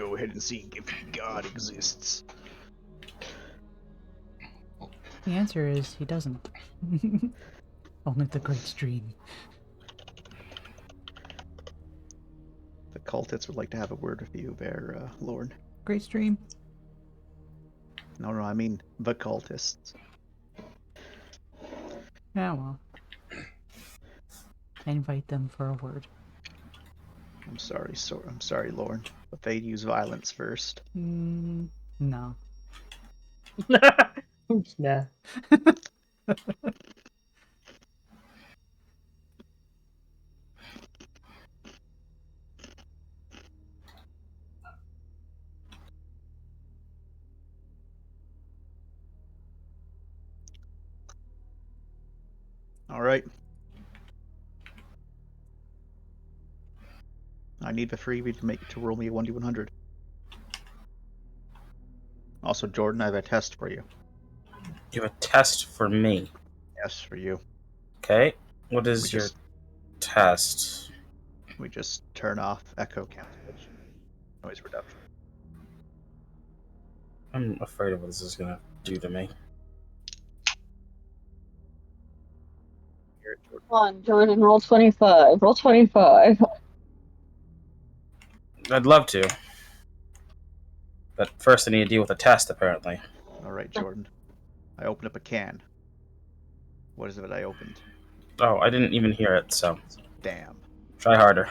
go ahead and see if God exists. The answer is he doesn't. Only the great stream. The cultists would like to have a word with you there, Lorne. Great stream? No, I mean the cultists. Yeah, well. I invite them for a word. I'm sorry, Lorne, but they use violence first. No. Nah. All right. I need the freebie to roll me a 1d100. Also, Jordan, I have a test for you. You have a test for me. Yes, for you. Okay. What is your test? We just turn off echo cancellation, noise reduction. I'm afraid of what this is going to do to me. Jordan. Come on, Jordan, roll 25. Roll 25. I'd love to. But first I need to deal with a test, apparently. All right, Jordan. I opened up a can. What is it that I opened? Oh, I didn't even hear it, so Damn. try harder.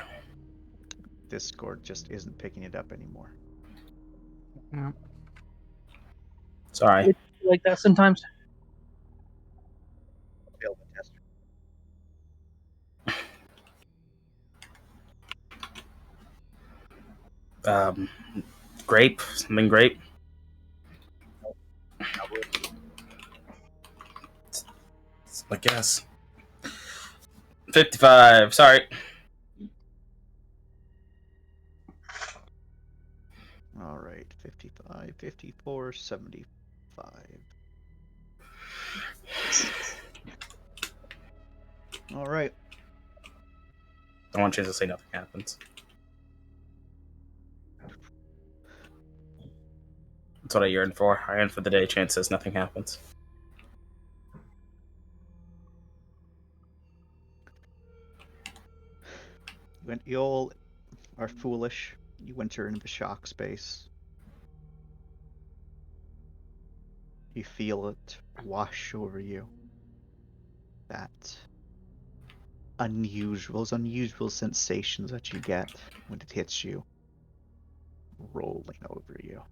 Discord just isn't picking it up anymore. Yeah. Sorry. It's like that sometimes. Failed the test. Grape? Something grape? I guess. 55. Sorry. All right, 55, 54, 75. All right. I want a chance to say nothing happens. That's what I yearn for. I yearn for the day chance says nothing happens. When you all are foolish, you enter into the shock space. You feel it wash over you. That unusual sensations that you get when it hits you, rolling over you.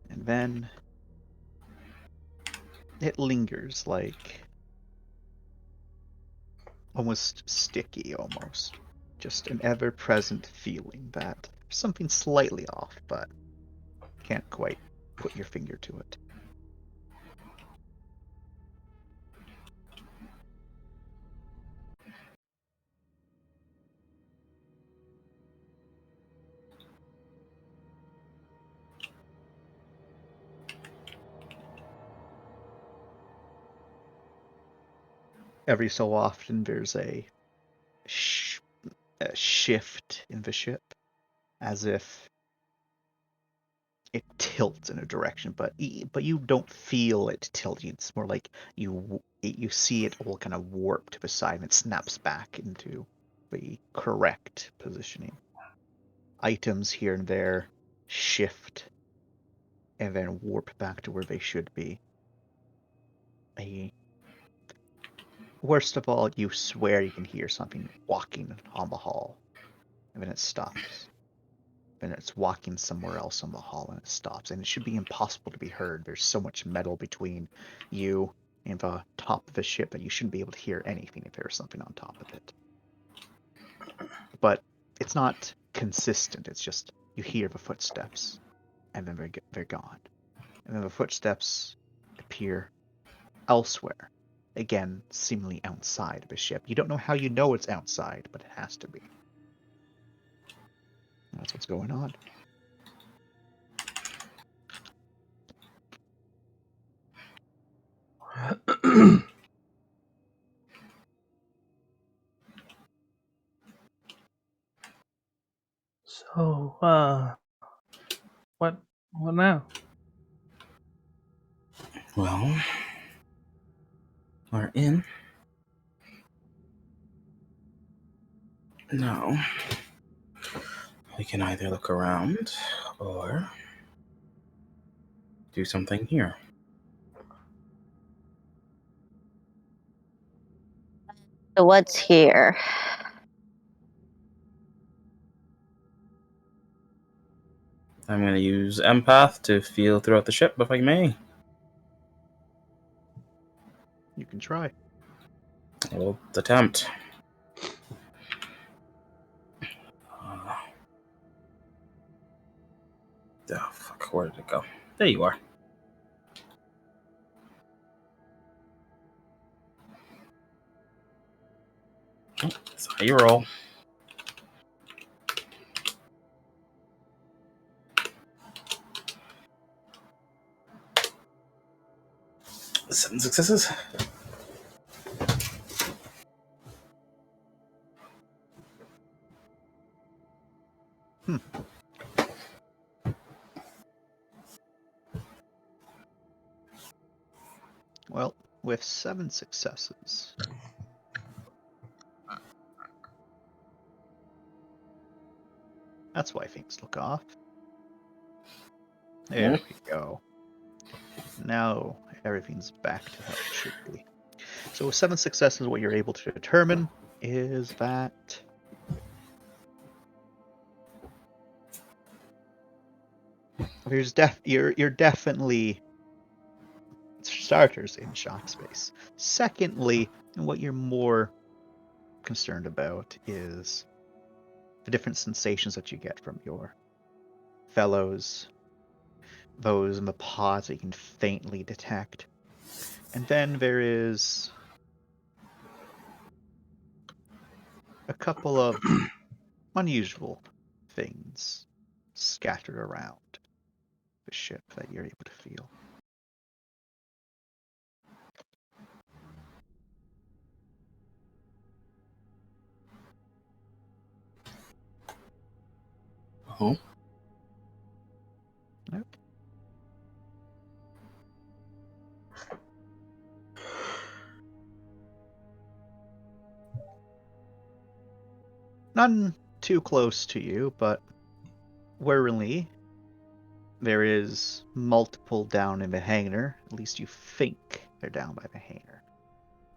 And then it lingers, like almost sticky, almost. Just an ever-present feeling that there's something slightly off, but can't quite put your finger to it. Every so often there's a shift in the ship, as if it tilts in a direction, but you don't feel it tilting. It's more like you see it all kind of warp to the side and it snaps back into the correct positioning. Items here and there shift and then warp back to where they should be. Worst of all, you swear you can hear something walking on the hall, and then it stops. Then it's walking somewhere else on the hall, and it stops. And it should be impossible to be heard. There's so much metal between you and the top of the ship that you shouldn't be able to hear anything if there's something on top of it. But it's not consistent. It's just you hear the footsteps, and then they're gone. And then the footsteps appear elsewhere. Again, seemingly outside of the ship. You don't know how you know it's outside, but it has to be. That's what's going on. So, What now? Well, we're in. Now, we can either look around or do something here. So what's here? I'm going to use empath to feel throughout the ship if I may. You can try. We'll attempt. Oh, fuck, where did it go? There you are. That's how you roll. Seven successes. Well, with 7 successes, that's why things look off. There we go. Now everything's back to how it should be. So with 7 successes, what you're able to determine is that you're definitely starters in shock space. Secondly, what you're more concerned about is the different sensations that you get from your fellows, those in the pods that you can faintly detect. And then there is a couple of unusual things scattered around the ship that you're able to feel. Oh. Nope. None too close to you, but warily, there is multiple down in the hangar. At least you think they're down by the hangar.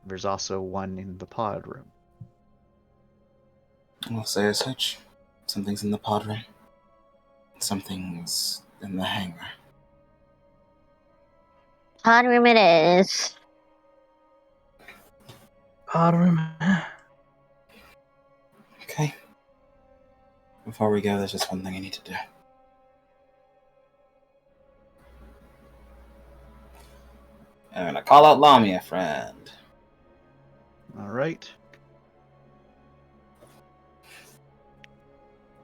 There's also one in the pod room. I'll say as such. Something's in the pod room. Something's in the hangar. Pod room it is. Pod room. Okay. Before we go, there's just one thing I need to do. I'm gonna call out Lamia, friend. All right.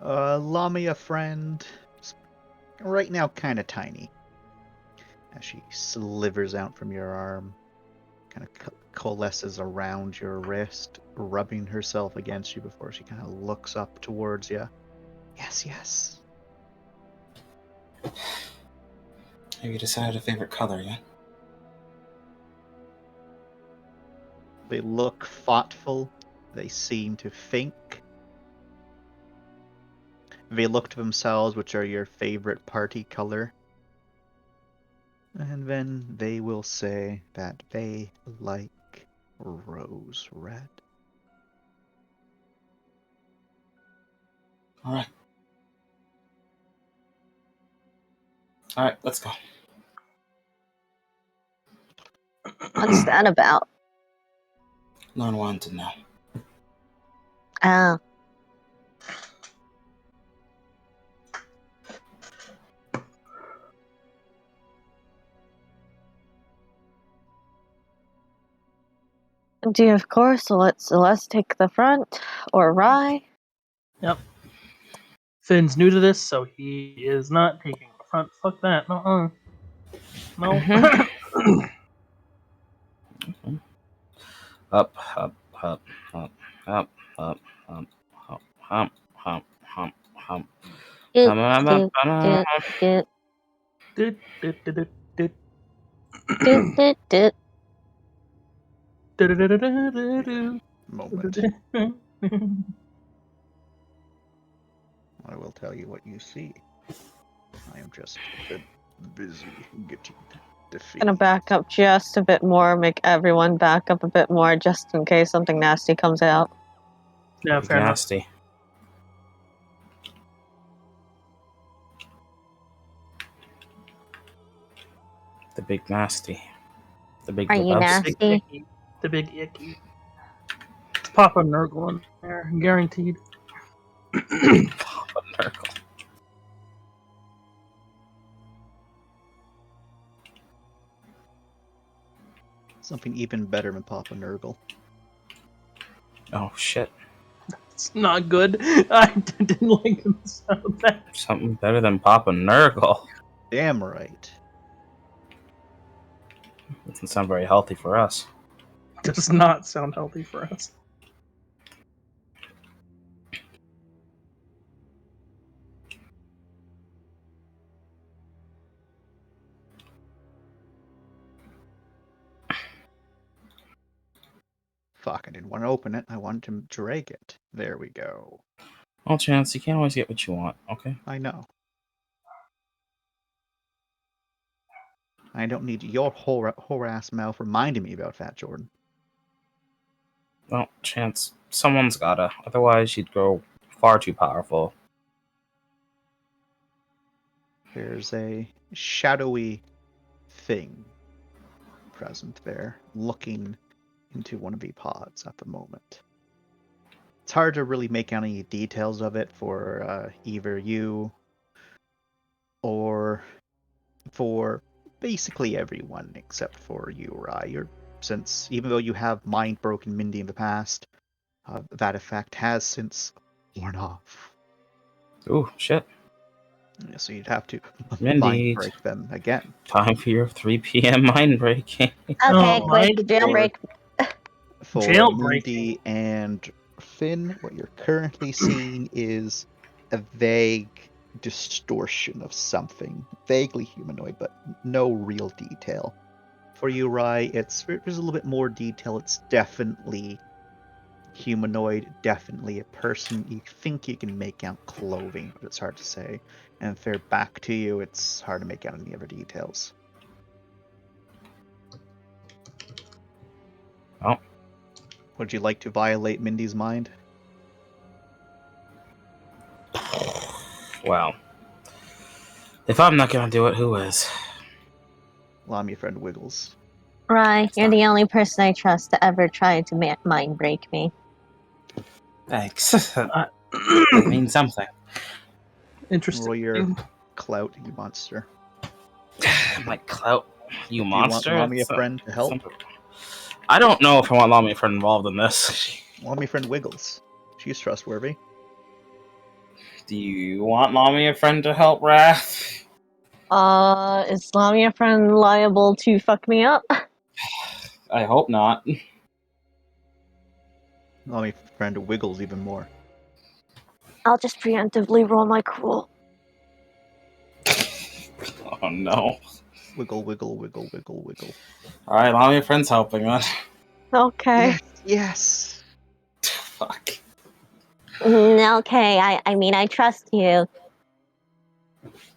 Lamia friend, right now kind of tiny. As she slivers out from your arm, kind of coalesces around your wrist, rubbing herself against you before she kind of looks up towards you. Yes, yes. Have you decided a favorite color yet? They look thoughtful. They seem to think. They look to themselves, which are your favorite party color. And then they will say that they like rose red. Alright. Alright, let's go. What's that about? Lauren wanted to know. Oh. Do you, of course, let Celeste take the front, or Rye? Yep. Finn's new to this, so he is not taking the front. Fuck that. No. Up, up, up, up, up, up, up, up, hump, hump, hump, hump. Doot, Moment. doot, doot, Doot, doot, doot, doot, doot. doot, doot, doot. Do-do-do-do-do-do-do. Moment. I will tell you what you see. I am just a bit busy getting defeat. Gonna back up just a bit more, make everyone back up a bit more just in case something nasty comes out. Yeah, Big fair enough. nasty. The big nasty. The big Are you Lebowski. nasty? The big icky. It's Papa Nurgle in there, guaranteed. Papa Nurgle. Something even better than Papa Nurgle. Oh shit. It's not good. I didn't like the sound of that. Something better than Papa Nurgle. Damn right. Doesn't sound very healthy for us. Does not sound healthy for us. Fuck, I didn't want to open it. I wanted to drag it. There we go. Well, Chance, you can't always get what you want, okay? I know. I don't need your whole ass mouth reminding me about Fat Jordan. Well, Chance, someone's gotta. Otherwise, you'd grow far too powerful. There's a shadowy thing present there, looking into one of the pods at the moment. It's hard to really make out any details of it for either you or for basically everyone except for you, Rai. Since even though you have mind broken Mindy in the past, that effect has since worn off. Ooh, shit. Yeah, so you'd have to Mindy. mind break them again. Time for your 3 p.m. mind breaking. Okay, Oh, quick, mind jailbreak. For Jailbreaking. Mindy and Fynn, what you're currently seeing is a vague distortion of something. Vaguely humanoid, but no real detail. For you, Rai, there's a little bit more detail. It's definitely humanoid, definitely a person. You think you can make out clothing, but it's hard to say. And if they're back to you, it's hard to make out any other details. Oh. Would you like to violate Mindy's mind? Well, if I'm not gonna do it, who is? Well, I'm your friend Wiggles. Right, you're the only person I trust to ever try to mind break me. Thanks. That means something. Interesting. Roll your clout, you monster. My clout, you Do monster. you want me a friend to help? I don't know if I want Lami a friend involved in this. Want me friend Wiggles. She's trustworthy. Do you want Lami a friend to help, Wrath? Is Lamia friend liable to fuck me up? I hope not. Want me friend Wiggles even more. I'll just preemptively roll my cool. Oh no. Wiggle, wiggle, wiggle, wiggle, wiggle. Alright, Lami a friend's helping us. Okay. Yes. Fuck. Okay, I mean, I trust you.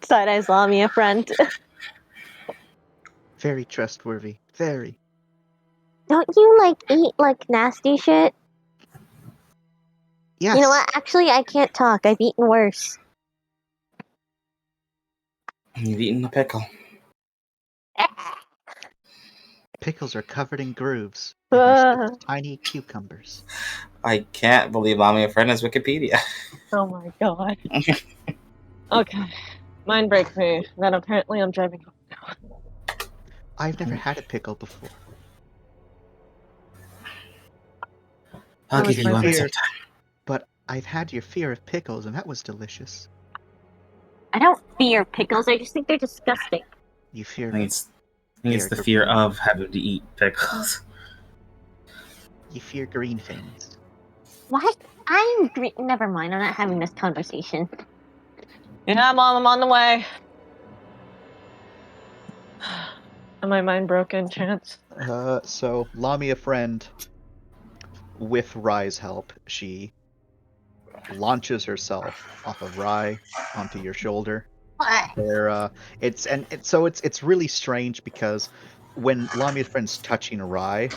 Side-eye's Lamia friend. Very trustworthy. Very. Don't you, eat, nasty shit? Yes. You know what? Actually, I can't talk. I've eaten worse. You've eaten the pickle. Pickles are covered in grooves. And they're still tiny cucumbers. I can't believe Lami a friend has Wikipedia. Oh my god. Okay. Mind break me. Then apparently I'm driving home. I've never had a pickle before. I'll That give was you my one fear. sometime. But I've had your fear of pickles, and that was delicious. I don't fear pickles. I just think they're disgusting. You fear I think it's Fear the to fear be- of having to eat pickles. you fear green things. What? I'm green. Never mind. I'm not having this conversation. Yeah, Mom, I'm on the way. Am I mind broken, Chance? So Lamia friend, with Rye's help, she launches herself off of Rye onto your shoulder. There, it's really strange because when Lamia's friend's touching Rye,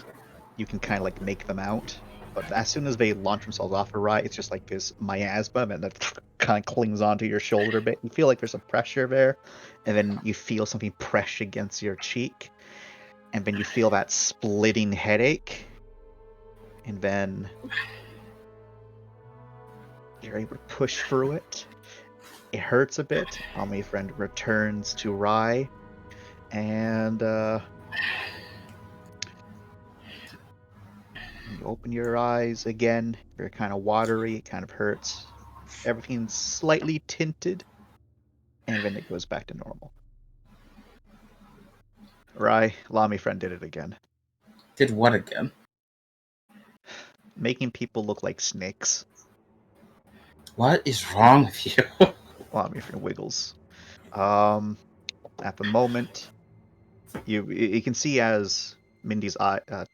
you can kind of like make them out. But as soon as they launch themselves off of Rye, it's just like this miasma, and that kind of clings onto your shoulder a bit. You feel like there's some pressure there, and then you feel something press against your cheek, and then you feel that splitting headache, and then you're able to push through it. It hurts a bit. My friend returns to Rye, and you open your eyes again. They're kind of watery. It kind of hurts. Everything's slightly tinted, and then it goes back to normal. Rye, Lami friend did it again. Did what again? Making people look like snakes. What is wrong with you? Lami friend wiggles. At the moment, you can see as Mindy's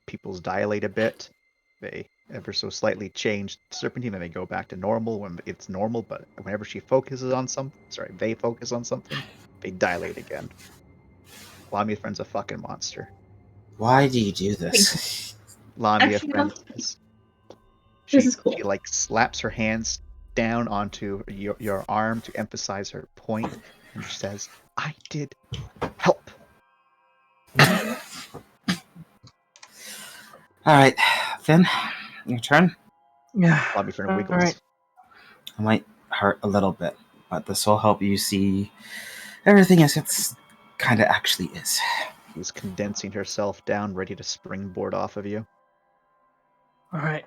pupils dilate a bit, they ever so slightly change serpentine, and they go back to normal when it's normal. But whenever she focuses on they focus on something, they dilate again. Lamia friend's a fucking monster. Why do you do this? Lamia Actually, friend no. is This is cool. She like slaps her hands down onto your arm to emphasize her point, and she says, "I did help." Alright, Fynn, your turn. Yeah. Lamia friend All wiggles. right. It might hurt a little bit, but this will help you see everything as it's kind of actually is. She's condensing herself down, ready to springboard off of you. All right.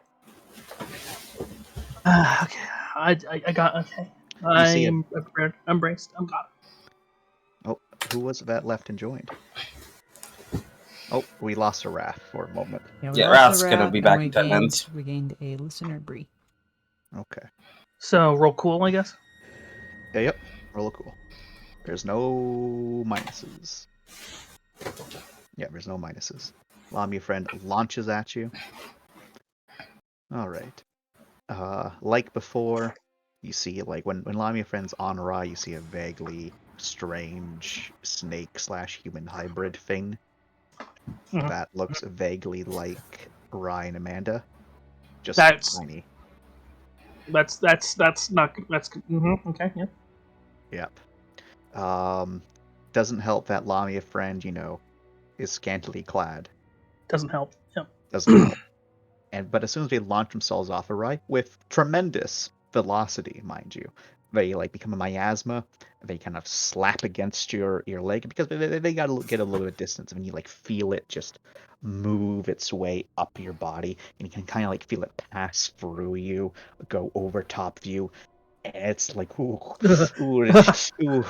Okay. I got. Okay. see it. I'm prepared. I'm braced. I'm got it. Oh, who was it that left and joined? Oh, we lost a Raph for a moment. Yeah, we Yeah, lost Raph's the gonna rat, be and back we in 10 gained, minutes. we gained a listener Bree. Okay. So roll cool, I guess. Yeah, yep. Roll cool. There's no minuses. Yeah, there's no minuses. Lamia friend launches at you. All right. Like before, you see like when Lamia friend's on Ra, you see a vaguely strange snake/human hybrid thing Mhm. that looks vaguely like Ra and Amanda, just That's tiny. that's not that's okay. Yeah. Yep. Doesn't help that Lamia friend, is scantily clad. Doesn't help. Yeah. Doesn't help. But as soon as they launch themselves off a Rye, with tremendous velocity, mind you, they like become a miasma. They kind of slap against your leg because they got to get a little bit of distance, and you like feel it just move its way up your body, and you can kind of like feel it pass through you, go over top of you. And it's like ooh, ooh.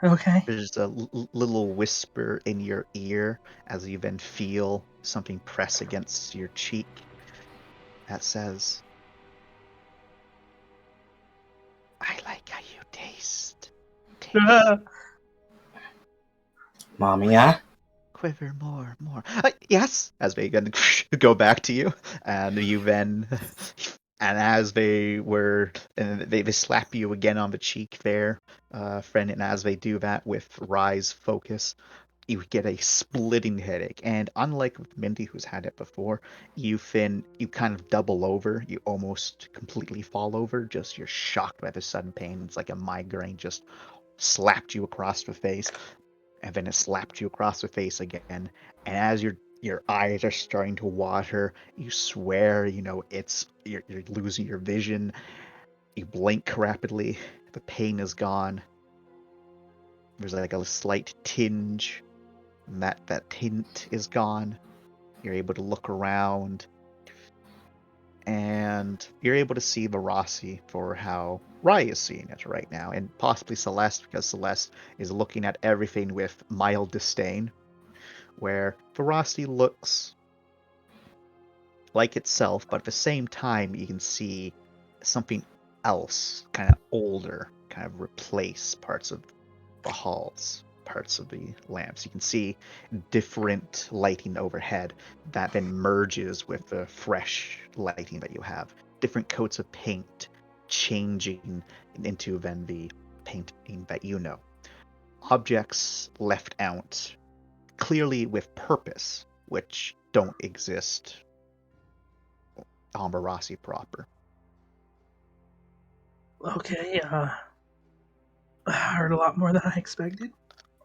Okay. There's a little whisper in your ear as you then feel something press against your cheek that says, "I like how you taste. Mommy, yeah? Quiver more, more." Yes, as they again go back to you, and you then, and as they were, and they slap you again on the cheek there, friend, and as they do that with Rise Focus, you get a splitting headache. And unlike with Mindy, who's had it before, you kind of double over. You almost completely fall over. Just you're shocked by the sudden pain. It's like a migraine just slapped you across the face, and then it slapped you across the face again. And as your eyes are starting to water, you swear, you're losing your vision. You blink rapidly. The pain is gone. There's like a slight tinge. And that tint is gone. You're able to look around, and you're able to see Varasi for how Rai is seeing it right now, and possibly Celeste, because Celeste is looking at everything with mild disdain, where Varasi looks like itself, but at the same time you can see something else, kind of older, kind of replace parts of the halls, parts of the lamps. You can see different lighting overhead that then merges with the fresh lighting that you have. Different coats of paint changing into then the painting that you know. Objects left out clearly with purpose, which don't exist on Barassi proper. Okay, I heard a lot more than I expected.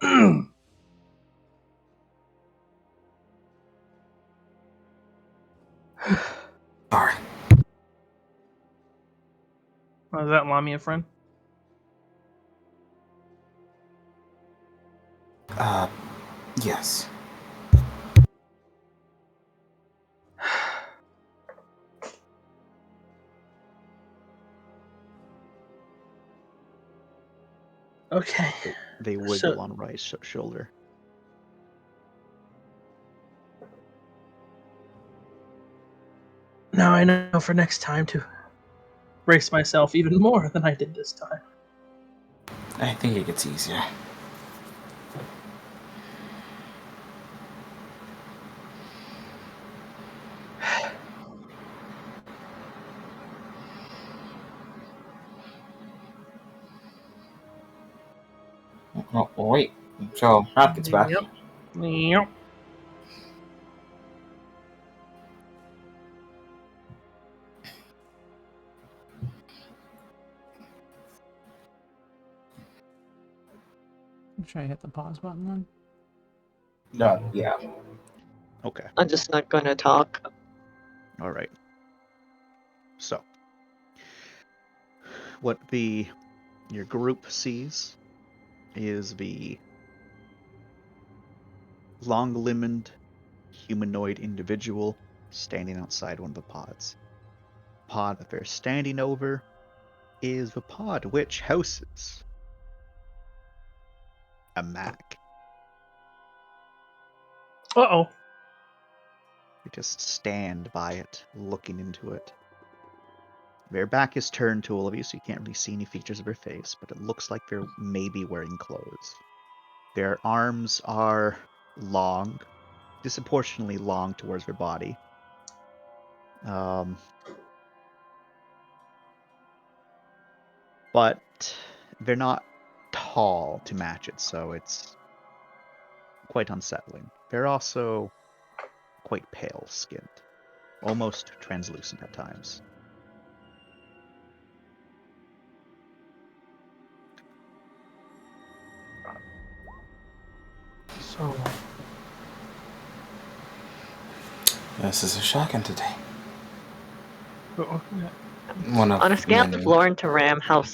Sorry. Is that Lamia, friend? Yes. Okay. They wiggle on Rai's shoulder. Now I know for next time to brace myself even more than I did this time. I think it gets easier. Oh, wait. So, Matt gets back. Yep. Should I hit the pause button then? No, yeah. Okay. I'm just not gonna talk. All right. So, what your group sees is the long-limbed humanoid individual standing outside one of the pods. The pod that they're standing over is the pod which houses a Mac. Uh-oh. You just stand by it, looking into it. Their back is turned to all of you, so you can't really see any features of their face, but it looks like they're maybe wearing clothes. Their arms are long, disproportionately long towards their body. But they're not tall to match it, so it's quite unsettling. They're also quite pale-skinned, almost translucent at times. So, This is a shocking today. On a scale of Lauren to Ram, how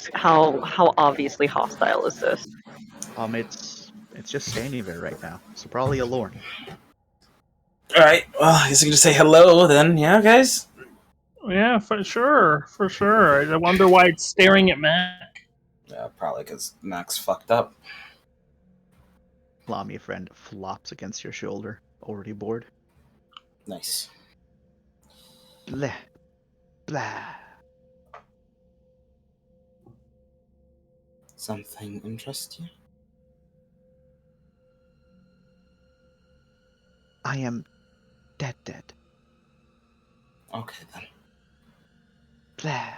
obviously hostile is this? It's just standing there right now, so probably a Lorne. Alright, well, I guess I can just say hello then, yeah, guys? yeah, for sure. I wonder why it's staring at Mac. Yeah, probably because Mac's fucked up. Lamia friend flops against your shoulder, already bored. Nice. Blah. Blah. Something interest you? I am dead. Okay, then. Blah.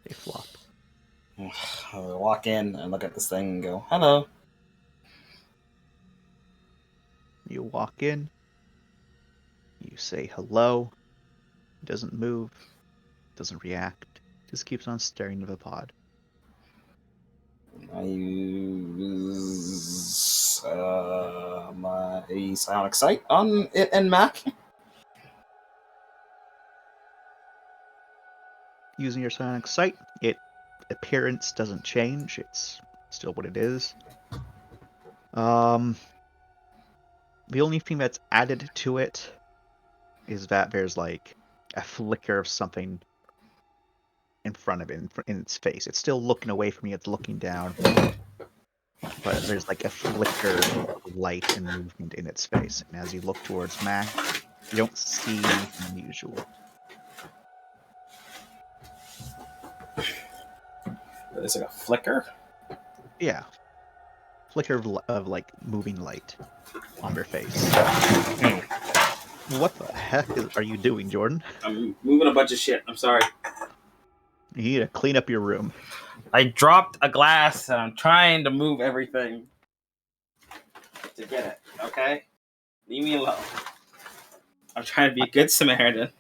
They flop. I walk in and look at this thing and go, hello. You walk in. You say hello. He doesn't move. Doesn't react. Just keeps on staring at the pod. I use my psionic sight on it and Mac. Using your psionic sight, its appearance doesn't change. It's still what it is. The only thing that's added to it is that there's like a flicker of something in front of it, in its face. It's still looking away from you. It's looking down, but there's like a flicker of light and movement in its face. And as you look towards Mac, you don't see anything unusual. It's like a flicker. Yeah. Flicker of like moving light on their face. What the heck are you doing, Jordan? I'm moving a bunch of shit. I'm sorry. You need to clean up your room. I dropped a glass and I'm trying to move everything to get it. Okay? Leave me alone. I'm trying to be a good Samaritan.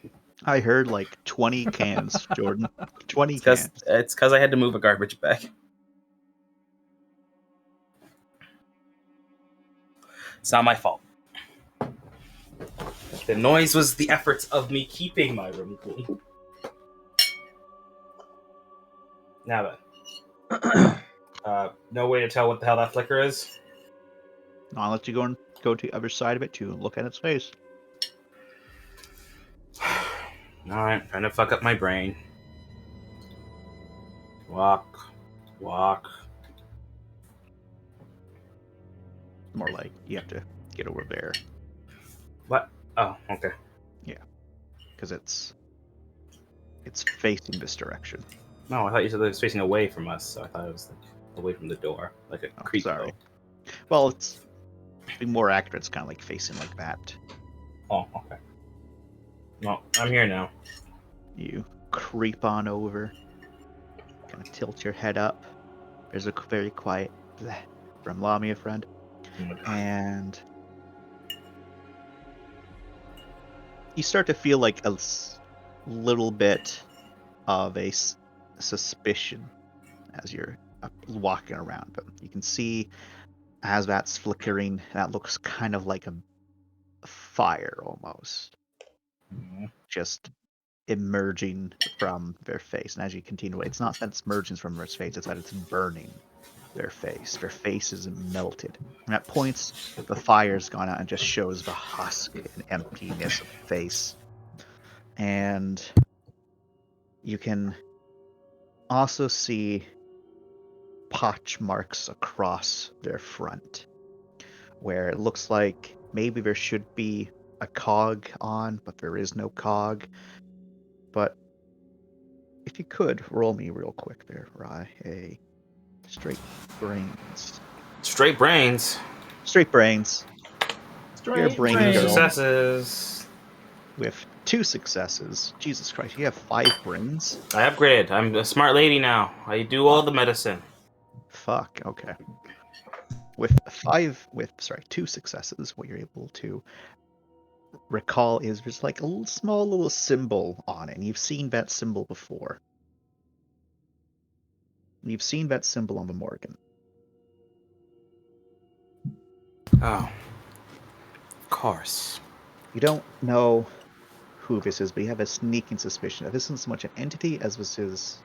I heard like 20 cans, Jordan. 20 It's cans. because I had to move a garbage bag. It's not my fault. The noise was the efforts of me keeping my room clean. Now then. No way to tell what the hell that flicker is? I'll let you go to the other side of it to look at its face. Alright, trying to fuck up my brain. Walk. More like you have to get over there. What? Oh, okay. Because it's facing this direction. No, I thought you said it was facing away from us, so I thought it was like away from the door, like a creep. Sorry. Well, it's to be more accurate. It's kind of like facing like that. Oh, okay. No, I'm here now. You creep on over, kind of tilt your head up. There's a very quiet bleh from Lamia, friend, Oh my God. and you start to feel like a little bit of a suspicion as you're walking around. But you can see as that's flickering, that looks kind of like a fire almost, just emerging from their face. And as you continue, it's not that it's emerging from their face, it's that it's burning their face. Their face is melted. And at points, the fire's gone out and just shows the husk and emptiness of the face. And you can also see potch marks across their front, where it looks like maybe there should be a cog on, but there is no cog. But if you could, roll me real quick there, Rye, a straight brains. Straight brains. Straight brains. You're a brain brains. girl Successes. with 2 successes. Jesus Christ, you have 5 brains? I upgraded. I'm a smart lady now. I do all the medicine. Fuck, okay. With 2 successes, what you're able to recall is there's like a small little symbol on it, and you've seen that symbol before. You've seen that symbol on the Morgan. Oh. Of course. You don't know who this is, but you have a sneaking suspicion that this isn't so much an entity as this is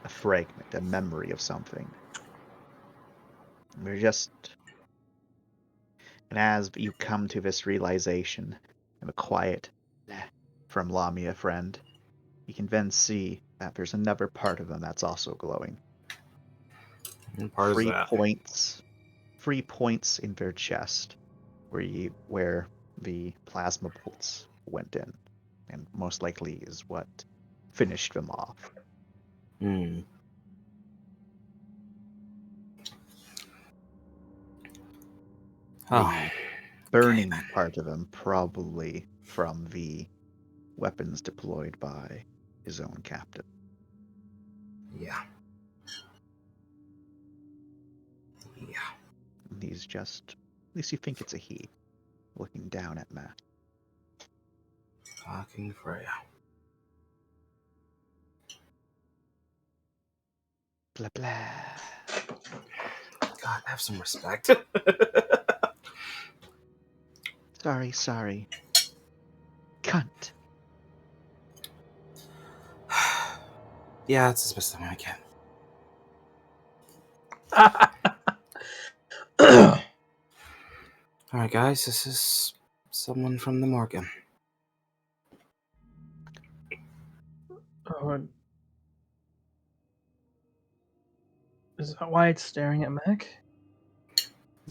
a fragment, a memory of something. We're just... And as you come to this realization, and a quiet from Lamia, friend, you can then see that there's another part of them that's also glowing. What part is that? 3 points in their chest, where the plasma bolts went in, and most likely is what finished them off. Hmm. Oh. Burning part of him, probably from the weapons deployed by his own captain. Yeah. Yeah. And he's just, at least you think it's a he, looking down at Matt. Fucking Freya. Blah blah. God, have some respect. Sorry. Cunt. Yeah, it's the best thing I can. Alright, guys, this is someone from the Morgan. Oh, is that why it's staring at Mac?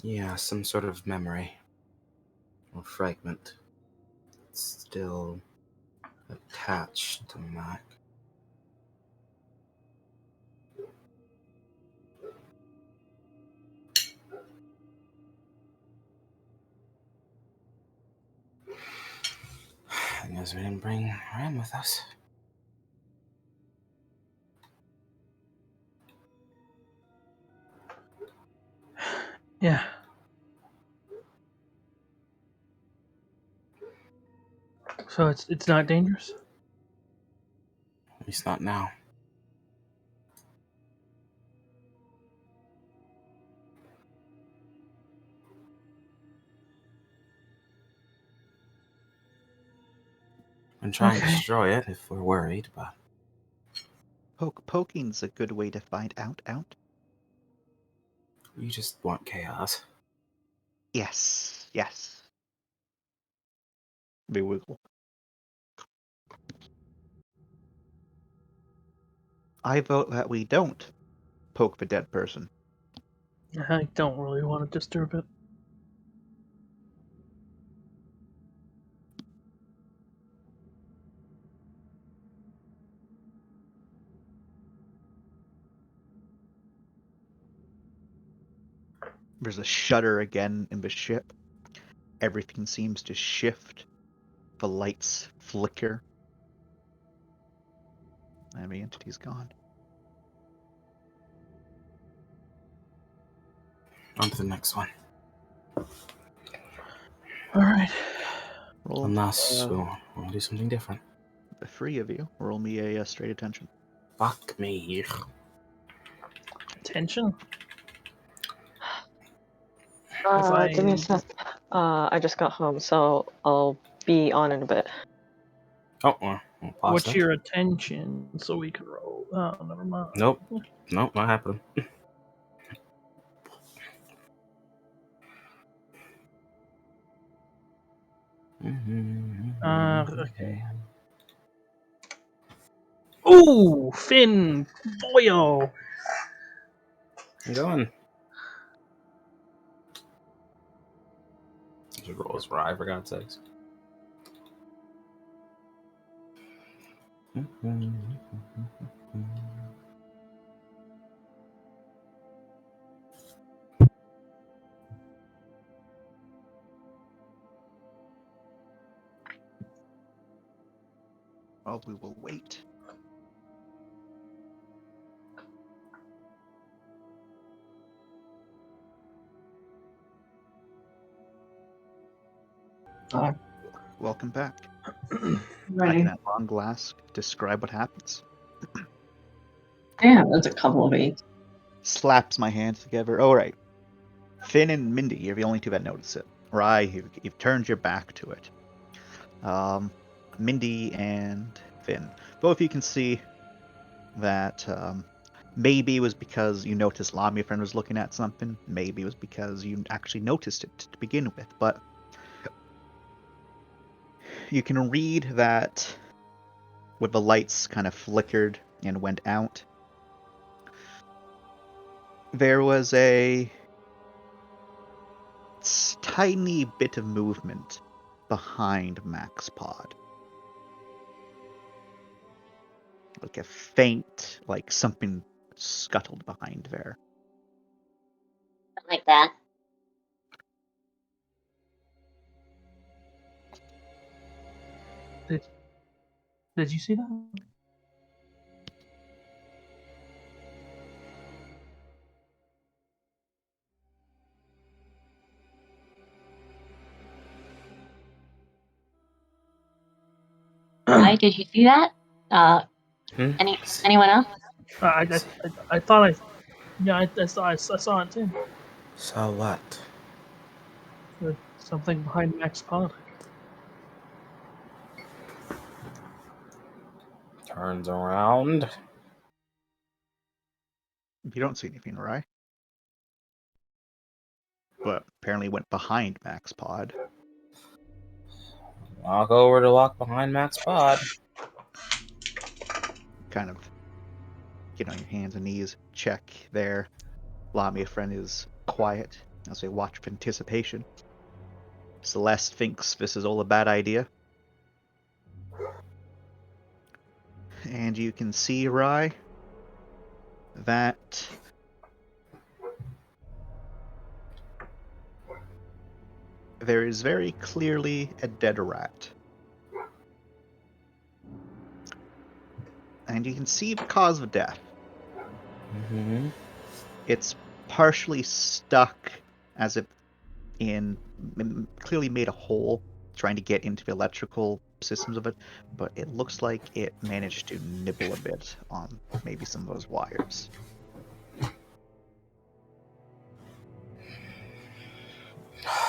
Yeah, some sort of memory. Or fragment. It's still attached to Mac. as we didn't bring Ram with us. Yeah. So it's not dangerous? At least not now. And try and Okay. destroy it if we're worried, but Poking's a good way to find out. you just want chaos. Yes. Be wiggle. I vote that we don't poke the dead person. I don't really want to disturb it. There's a shudder again in the ship. Everything seems to shift. The lights flicker. And the entity's gone. On to the next one. Alright. Roll, Unless we'll do something different. the three of you, roll me a straight attention. Fuck me. Attention. Give me a sec. I just got home, so I'll be on in a bit. Oh, we'll pause What's that. your attention so we can roll? Oh, never mind. Nope, not happening. Okay. Ooh, Fynn! Boyo! I'm going. I should roll his rye, for God's sakes. Well, we will wait. Welcome back. I Right. can at long last describe what happens. Damn, that's a couple of 8s. Slaps my hands together. All right. Fynn and Mindy, you're the only two that notice it. Right, you've turned your back to it. Mindy and Fynn, both of you can see that maybe it was because you noticed Lamia friend was looking at something. Maybe it was because you actually noticed it to begin with. But you can read that when the lights kind of flickered and went out, there was a tiny bit of movement behind Max Pod. Like a faint, like something scuttled behind there. Like that. Did you see that? Why did you see that? Anyone else? I thought I saw it too. So what? There's something behind Max Pod. Turns around. You don't see anything, right? But apparently went behind Max Pod. Walk over to walk behind Max Pod. Kind of get on your hands and knees, check there. Lamia friend is quiet as they watch with anticipation. Celeste thinks this is all a bad idea. And you can see, Rye, that there is very clearly a dead rat and you can see the cause of death. Mm-hmm. It's partially stuck, as if clearly made a hole trying to get into the electrical systems of it, but it looks like it managed to nibble a bit on maybe some of those wires.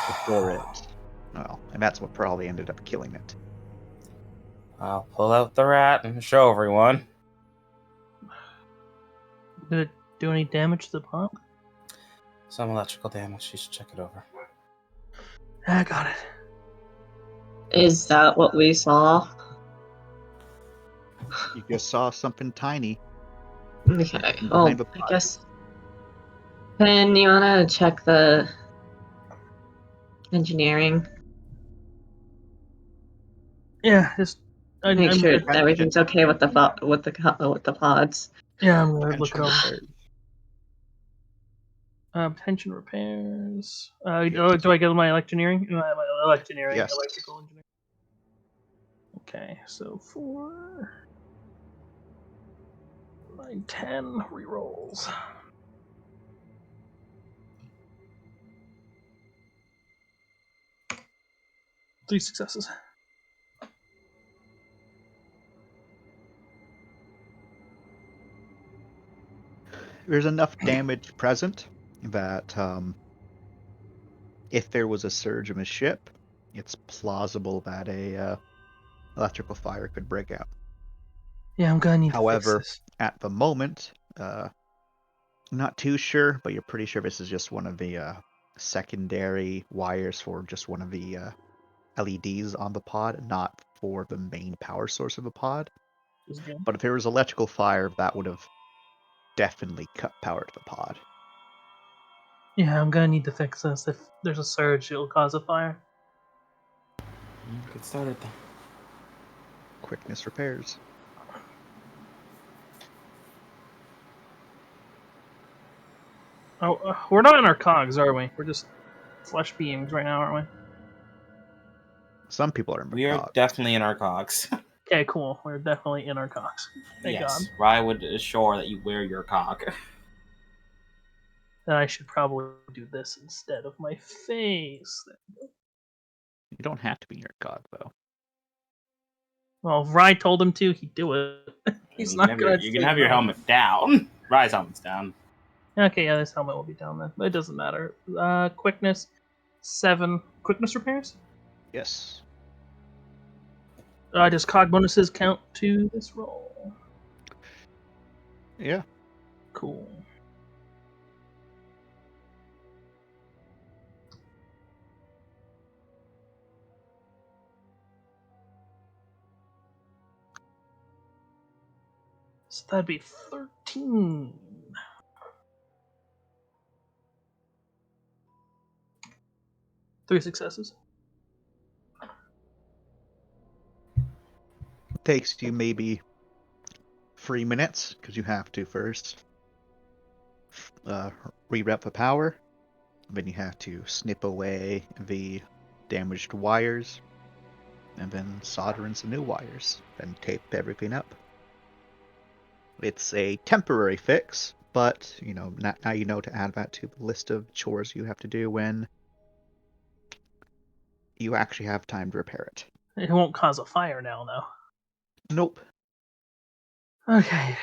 Before it. Well, and that's what probably ended up killing it. I'll pull out the rat and show everyone. Did it do any damage to the pump? Some electrical damage. You should check it over. I got it. Is that what we saw? You just saw something tiny. Okay. Oh, Behind the I pod. guess. Fynn, you wanna check the engineering? Yeah, just Make I'm sure gonna, everything's okay with the pods. yeah, I'm gonna look Prevention it over. repairs. Tension repairs. Do I get my electioneering? My electioneering, Yes. electrical engineering. Okay, so 4, 9, 10 rerolls. Three successes. There's enough damage present that if there was a surge of a ship, it's plausible that a electrical fire could break out. Yeah, I'm gonna need However, to fix this. at the moment, not too sure, but you're pretty sure this is just one of the secondary wires for just one of the LEDs on the pod, not for the main power source of the pod. Just again. But if there was electrical fire, that would have definitely cut power to the pod. Yeah, I'm gonna need to fix this. If there's a surge, it'll cause a fire. Get started then. Quickness repairs. Oh, we're not in our cogs, are we? We're just flesh beings right now, aren't Some people are in We are cogs. definitely in our cogs. we? Okay, cool. We're definitely in our cogs. Thank God. Yes. Rye would assure that you wear your cog. Then I should probably do this instead of my face. You don't have to be in your cog, though. Well, if Rye told him to, he'd do it. He's You not can have gonna. you can have your helmet down. Rye's helmet's down. Okay, yeah, this helmet will be down then, but it doesn't matter. Quickness 7. Quickness repairs. Yes. Does cog bonuses count to this roll? Yeah. Cool. So that'd be 13. Three successes. Takes you maybe 3 minutes, because you have to first re-rep the power. Then you have to snip away the damaged wires, and then solder in some new wires, then tape everything up. It's a temporary fix, but now you know to add that to the list of chores you have to do when you actually have time to repair it. It won't cause a fire now, though. Nope. Okay.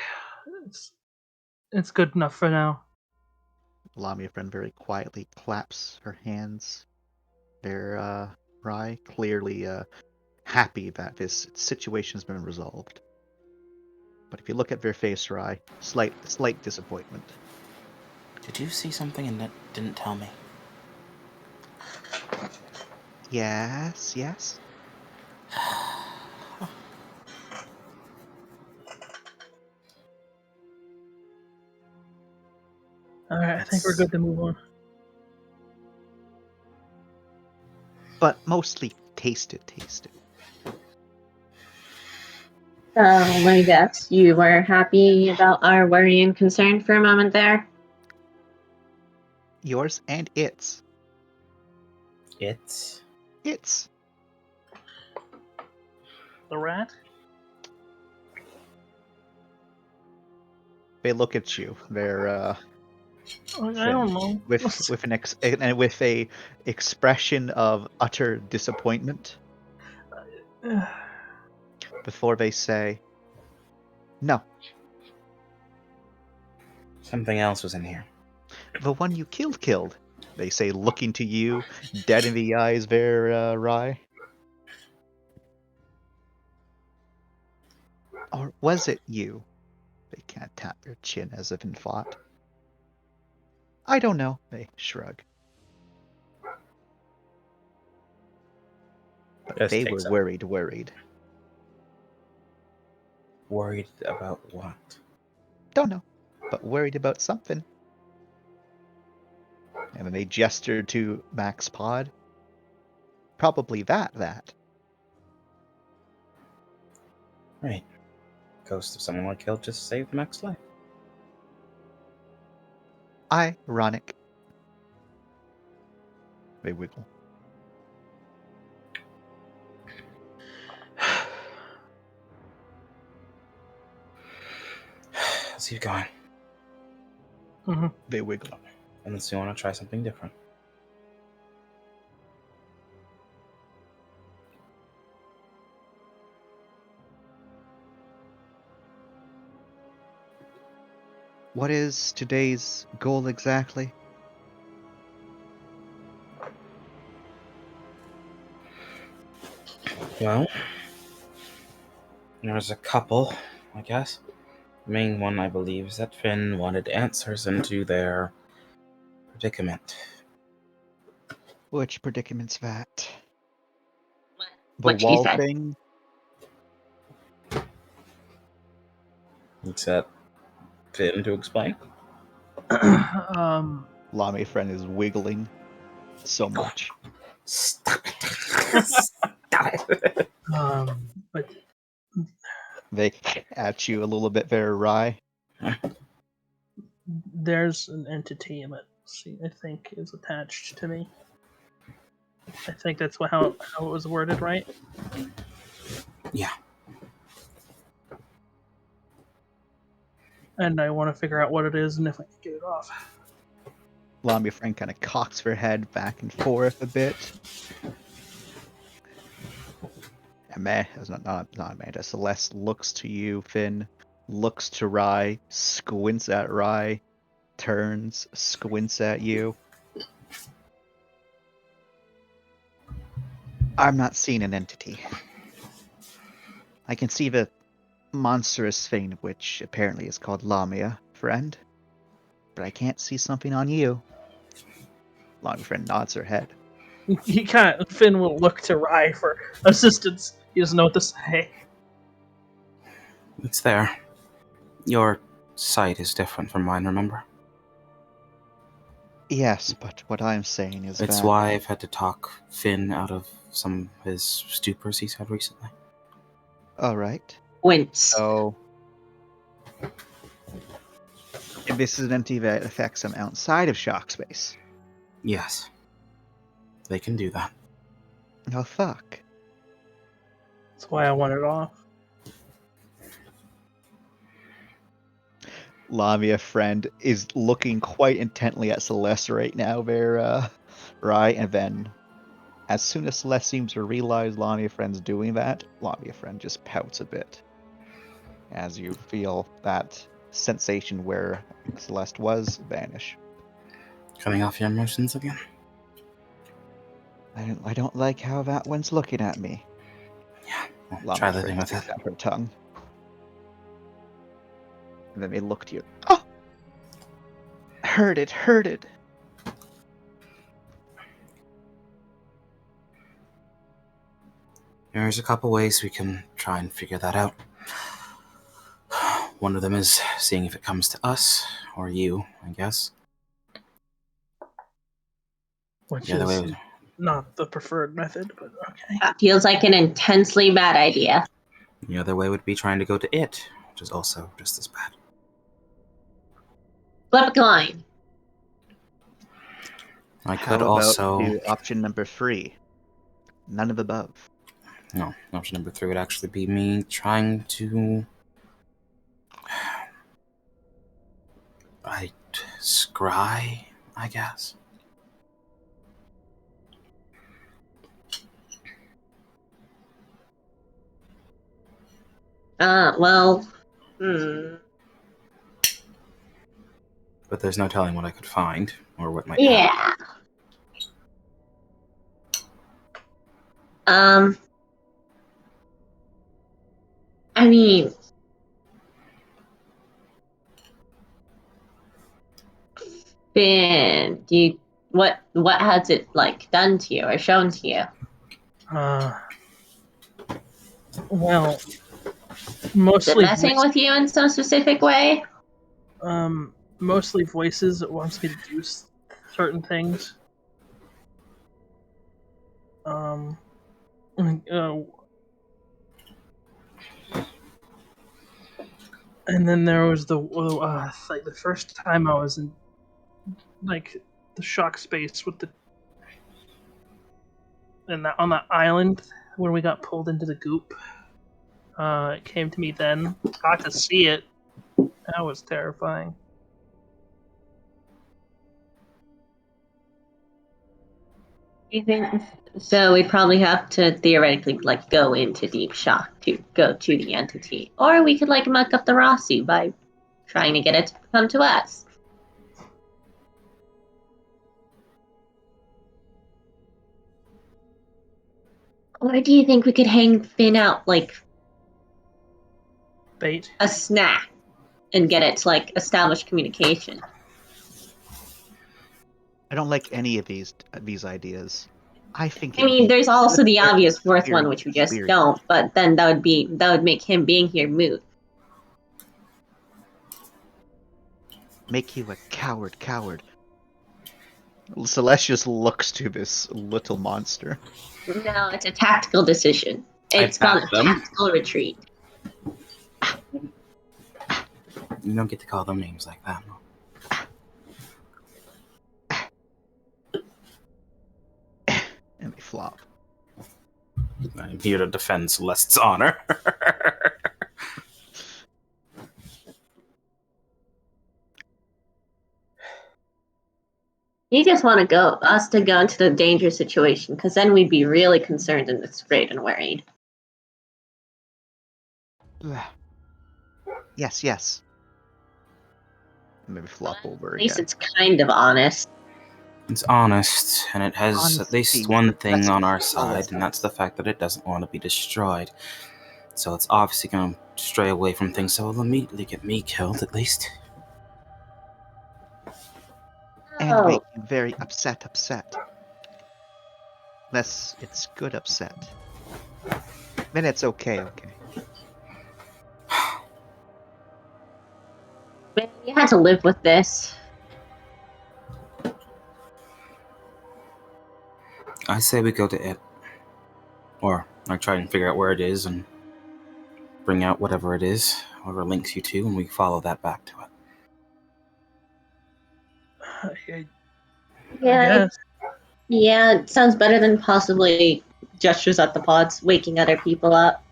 It's good enough for now. Lamia friend very quietly claps her hands. They're Rye, clearly happy that this situation's been resolved. But if you look at their face, Rye, slight disappointment. Did you see something and didn't tell me? Yes. Alright, I think we're good to move on. But mostly taste it. Let me guess. You were happy about our worry and concern for a moment there? Yours and its. It's Its. The rat? They look at you. They're I don't know. with a expression of utter disappointment before they say, "No, Something else was in here. the one you killed." They say, looking to you, dead in the eyes, there, Rye. Or was it you? They can't tap their chin as if in thought. I don't know. They shrug. But Just they takes were up. worried. Worried about what? Don't know, but worried about something. And then they gestured to Max Pod. Probably that. Right. Ghost of someone I killed just saved Mac's life. Ironic. They wiggle. Let's keep going. Mm-hmm. They wiggle. Unless you want to try something different. What is today's goal exactly? Well, there's a couple, I guess. The main one, I believe, is that Fynn wanted answers into their predicament. Which predicament's that? The What she wall said. thing? It's that Fynn to explain. Lame friend is wiggling so much. Stop it. Stop it. But They at you a little bit there, Rye. there's an entity that I think is attached to me. I think that's how it was worded, right? Yeah. And I want to figure out what it is and if I can get it off. Lame friend kind of cocks her head back and forth a bit. Not Amanda. Celeste looks to you, Fynn, looks to Rye, squints at Rye, turns, squints at you. I'm not seeing an entity. I can see the monstrous thing, which apparently is called Lamia, friend. But I can't see something on you. Lamia friend nods her head. Finn will look to Rye for assistance. He doesn't know what to say. It's there. Your sight is different from mine, remember? Yes, but what I'm saying is It's that... why I've had to talk Finn out of some of his stupors he's had recently. Alright. Wince. So... if this is an entity that affects him outside of shock space. Yes. They can do that. Oh, fuck. That's why I want it off. Lamia friend is looking quite intently at Celeste right now, there, right? And then, as soon as Celeste seems to realize Lamia friend's doing that, Lamia friend just pouts a bit. As you feel that sensation where Celeste was vanish. Cutting off your emotions again? I don't like how that one's looking at me. Yeah, well, Lamia try living friend with sticks it. out her tongue. And then they look to you. Oh! Heard it. There's a couple ways we can try and figure that out. One of them is seeing if it comes to us, or you, I guess. Which The other is way, not the preferred method, but okay. That feels like an intensely bad idea. the other way would be trying to go to it, which is also just as bad. Flip a coin. I How could about also... do option number 3? None of the above. No, option number 3 would actually be me trying to Scry, I guess. Well, hmm. But there's no telling what I could find or what might happen. Yeah. I mean, Finn, what has it like done to you or shown to you? Well, Is it mostly messing with you in some specific way? mostly voices that wants me to do certain things. Uh, and then there was like the first time I was in like the shock space with on that island when we got pulled into the goop. It came to me then. Got to see it. That was terrifying. You think so? We'd probably have to theoretically like go into deep shock to go to the entity, or we could like muck up the Rossi by trying to get it to come to us. Or do you think we could hang Finn out like Bait. a snack and get it to like establish communication? I don't like any of these ideas. I think. I mean, there's also the obvious fourth one, experience- which we just experience. don't. But then that would make him being here moot. Make you a coward. Celeste just looks to this little monster. No, it's a tactical decision. It's I gone back a them. tactical retreat. You don't get to call them names like that. And they flop. I'm here to defend Celeste's honor. You just want us to go into the dangerous situation, because then we'd be really concerned and afraid and worried. Yes. Maybe flop over At least again. it's kind of honest. It's honest, and it has Honesty, at least one thing that's on our solid. side, and that's the fact that it doesn't want to be destroyed. So it's obviously going to stray away from things, so it'll immediately get me killed, at least. And make you very upset. Unless it's good upset. Then it's okay. Man, you had to live with this. I say we go to it. Or I try and figure out where it is and bring out whatever it is, whatever links you to, and we follow that back to it. Yeah, it sounds better than possibly gestures at the pods, waking other people up.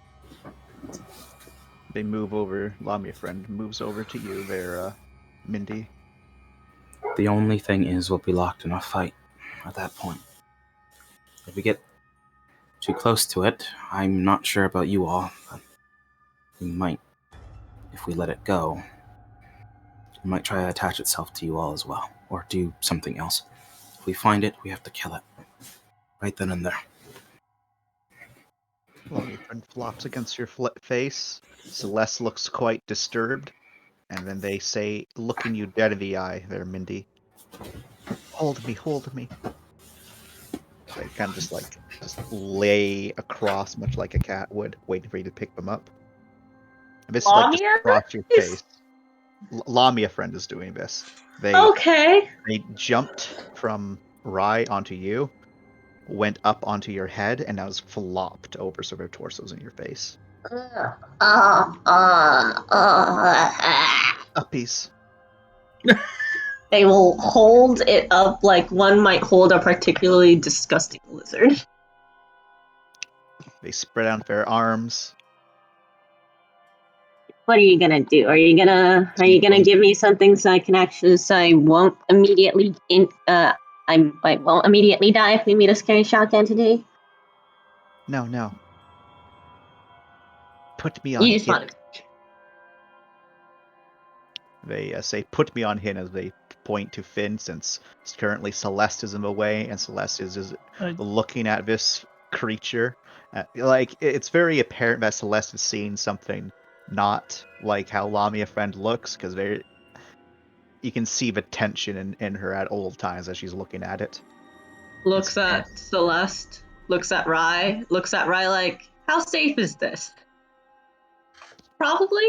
They move over. Lamia friend moves over to you there, Mindy. The only thing is we'll be locked in a fight at that point. If we get too close to it, I'm not sure about you all, but we might, if we let it go, it might try to attach itself to you all as well, or do something else. If we find it, we have to kill it. Right then and there. Lamia friend flops against your face. Celeste looks quite disturbed. And then they say, looking you dead in the eye there, Mindy. Hold me. They kind of just lay across, much like a cat would, waiting for you to pick them up. And this is like just Lamia? across your face. Lamia friend is doing this. They jumped from Rye onto you, went up onto your head, and now is flopped over so their torsos in your face. Uppies. They will hold it up like one might hold a particularly disgusting lizard. They spread out their arms. what are you gonna do? Are you gonna give me something so I can actually I won't immediately I won't immediately die if we meet a scary shock entity? No. Put me on You just hit. want They say, put me on hit as they point to Finn, since currently Celeste is in the way, and Celeste is looking at this creature. It's very apparent that Celeste is seeing something not like how Lamia friend looks, because you can see the tension in her at all times as she's looking at it. looks at Celeste, looks at Rye like, how safe is this? Probably.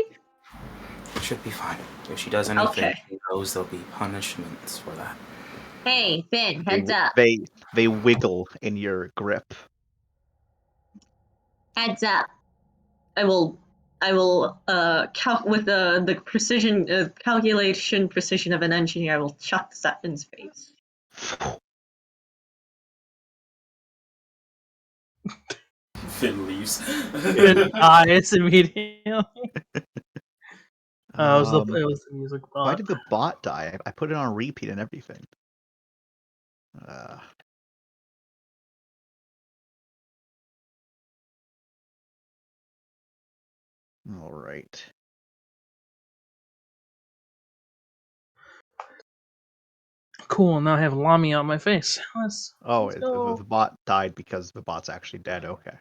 It should be fine. If she does anything, Okay. she knows there'll be punishments for that. Hey, Finn, heads up. They wiggle in your grip. Heads up. I will with the calculation precision of an engineer, I will chuck this at Finn's face. Finn leaves. It dies immediately. It was the music bot. Why did the bot die? I put it on repeat and everything. All right. Cool, now I have Lamia on my face. Let's go. The bot died because the bot's actually dead. Okay.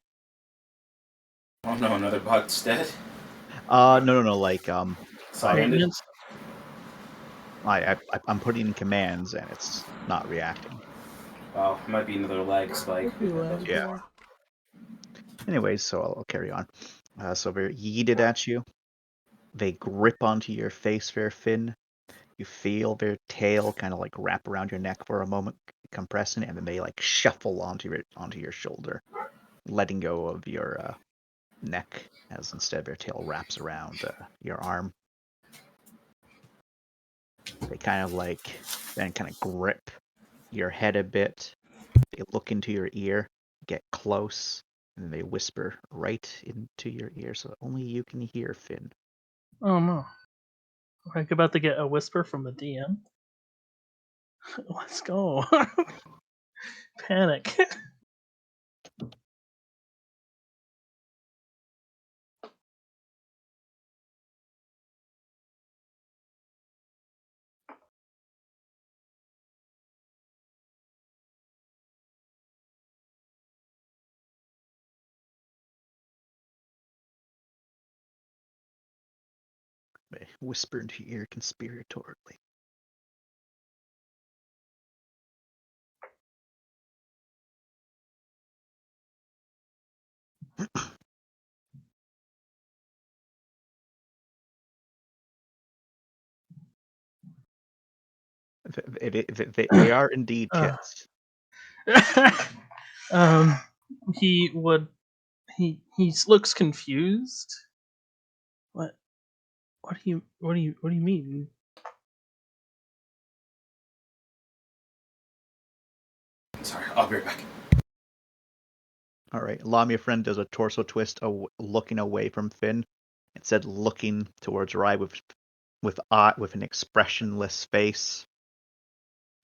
Oh no, another bot's dead? No. Sorry. Maintenance. I'm putting in commands and it's not reacting. Oh, might be another leg spike. Yeah. Anyways, so I'll carry on. So they're yeeted at you. They grip onto your face there, Finn. You feel their tail kind of like wrap around your neck for a moment, compressing, and then they like shuffle onto your shoulder, letting go of your neck as instead their tail wraps around your arm. They kind of grip your head a bit. They look into your ear, get close, and then they whisper right into your ear so that only you can hear, Finn. Oh no. We're about to get a whisper from the DM. Let's go. Panic. They whisper into your ear conspiratorially. They are indeed tits. He would. He looks confused. What? What do you mean? Sorry, I'll be right back. All right, Lamia friend does a torso twist, looking away from Finn, instead looking towards Rye with an expressionless face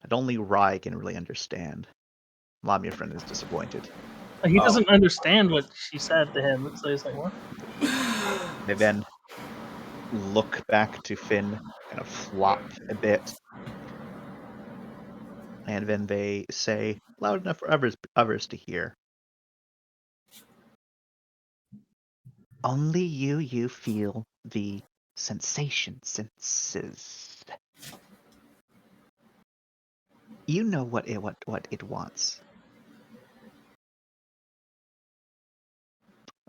that only Rye can really understand. Lamia friend is disappointed. He doesn't understand what she said to him, so he's like, "What?" They then look back to Finn, kind of flop a bit, and then they say loud enough for others to hear. Only you feel the sensation senses. You know what it wants.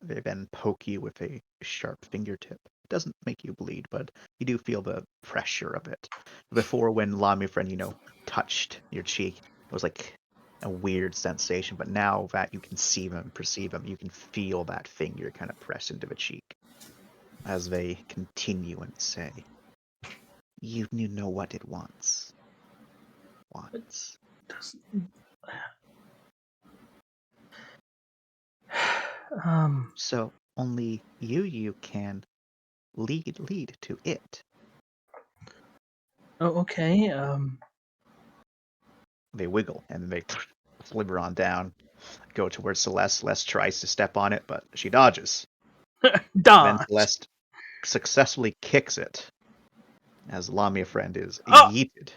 They then poke you with a sharp fingertip. It doesn't make you bleed, but you do feel the pressure of it. Before, when Lamia friend, touched your cheek, it was like a weird sensation, but now that you can see them, perceive them, you can feel that finger kind of press into the cheek as they continue and say, you know what it wants. So only you can lead to it. Oh, okay. They wiggle and they sliver on down, go towards Celeste. Celeste tries to step on it, but she dodges. Then Dodge. Celeste successfully kicks it as Lamia friend is Oh! yeeted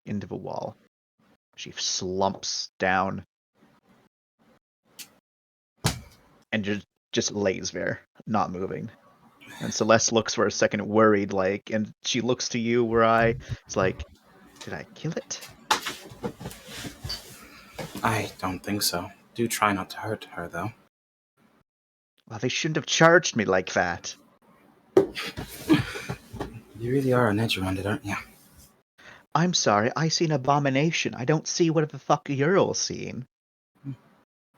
into the wall. She slumps down and just lays there, not moving. And Celeste looks for a second worried, like, and she looks to you where it's like, did I kill it? I don't think so. Do try not to hurt her, though. Well, they shouldn't have charged me like that. You really are on edge around it, aren't you? I'm sorry, I see an abomination. I don't see what the fuck you're all seeing.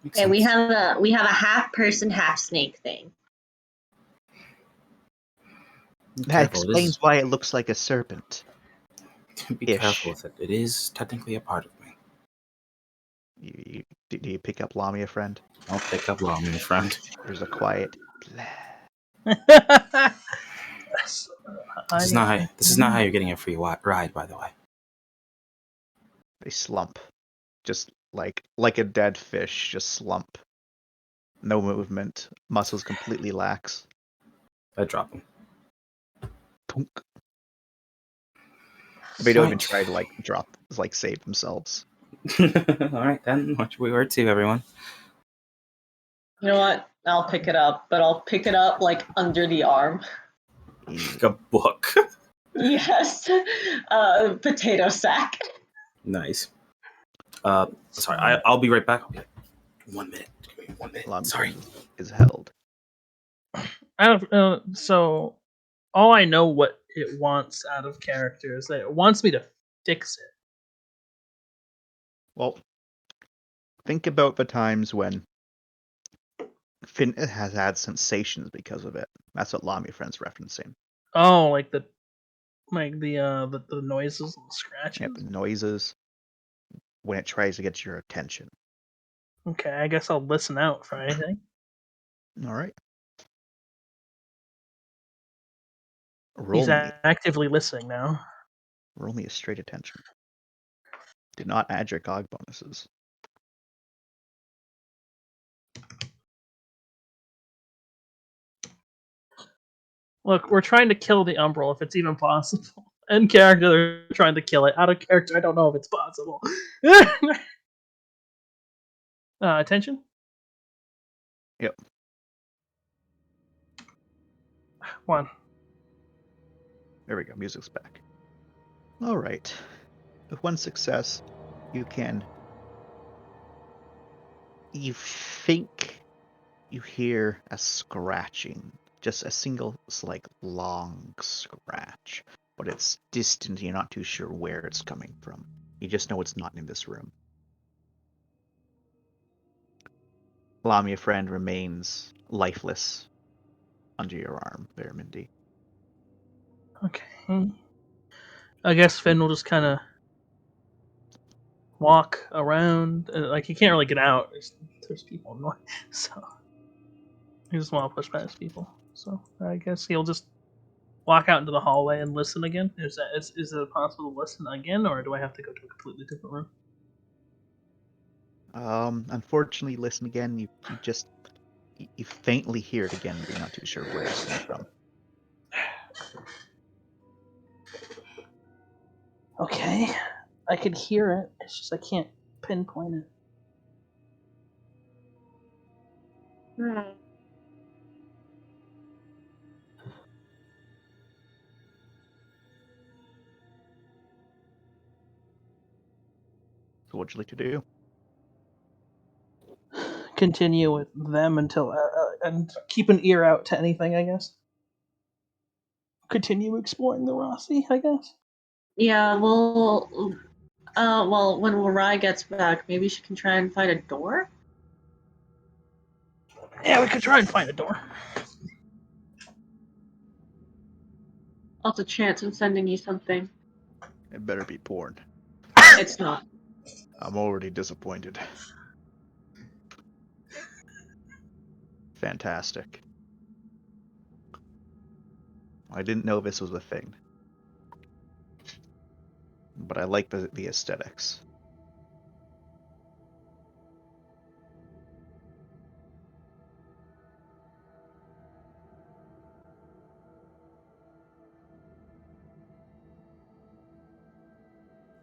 Makes Okay, we sense. have a half person, half snake thing. Be That careful, it explains is- why it looks like a serpent. Be ish. careful with it. It is technically a part of me. Do you pick up Lamia, friend? I'll pick up Lamia, friend. There's a quiet. This is not how you're getting a free ride, by the way. They slump, just like a dead fish, just slump. No movement, muscles completely lax. I drop him. Punk. They don't even Right. try to save themselves. All right, then. Watch we were to, everyone. You know what? I'll pick it up, but I'll pick it up like under the arm. Like a book. Yes. Potato sack. Nice. Sorry, I'll be right back. I'll be like, 1 minute. Give me 1 minute. Lamia Sorry. is held. So all I know what it wants out of character is that it wants me to fix it. Well, think about the times when Fynn has had sensations because of it. That's what Lamia friend's referencing. Oh, like the noises and scratches. Yep, noises when it tries to get your attention. Okay, I guess I'll listen out for anything. All right. Roll He's me. actively listening now. Roll me a straight attention. Do not add your GOG bonuses. Look, we're trying to kill the Umbral if it's even possible. In character, they're trying to kill it. Out of character, I don't know if it's possible. Attention? Yep. 1. There we go. Music's back. All right. With one success, you think you hear a scratching. Just a single, long scratch. But it's distant. You're not too sure where it's coming from. You just know it's not in this room. Lamia friend remains lifeless under your arm there, Mindy. Okay. I guess Fynn will just kind of walk around. Like, he can't really get out. There's people in the way. So, he just want to push past people. So, I guess he'll just walk out into the hallway and listen again. Is it possible to listen again, or do I have to go to a completely different room? Unfortunately, listen again. You faintly hear it again, but you're not too sure where it's coming from. Okay, I could hear it. It's just I can't pinpoint it. So what'd you like to do? Continue with them until and keep an ear out to anything. I guess. Continue exploring the Rossi. I guess. Yeah, well, when Larai gets back, maybe she can try and find a door? Yeah, we could try and find a door. What's a chance of sending you something? It better be porn. It's not. I'm already disappointed. Fantastic. I didn't know this was a thing. But I like the aesthetics.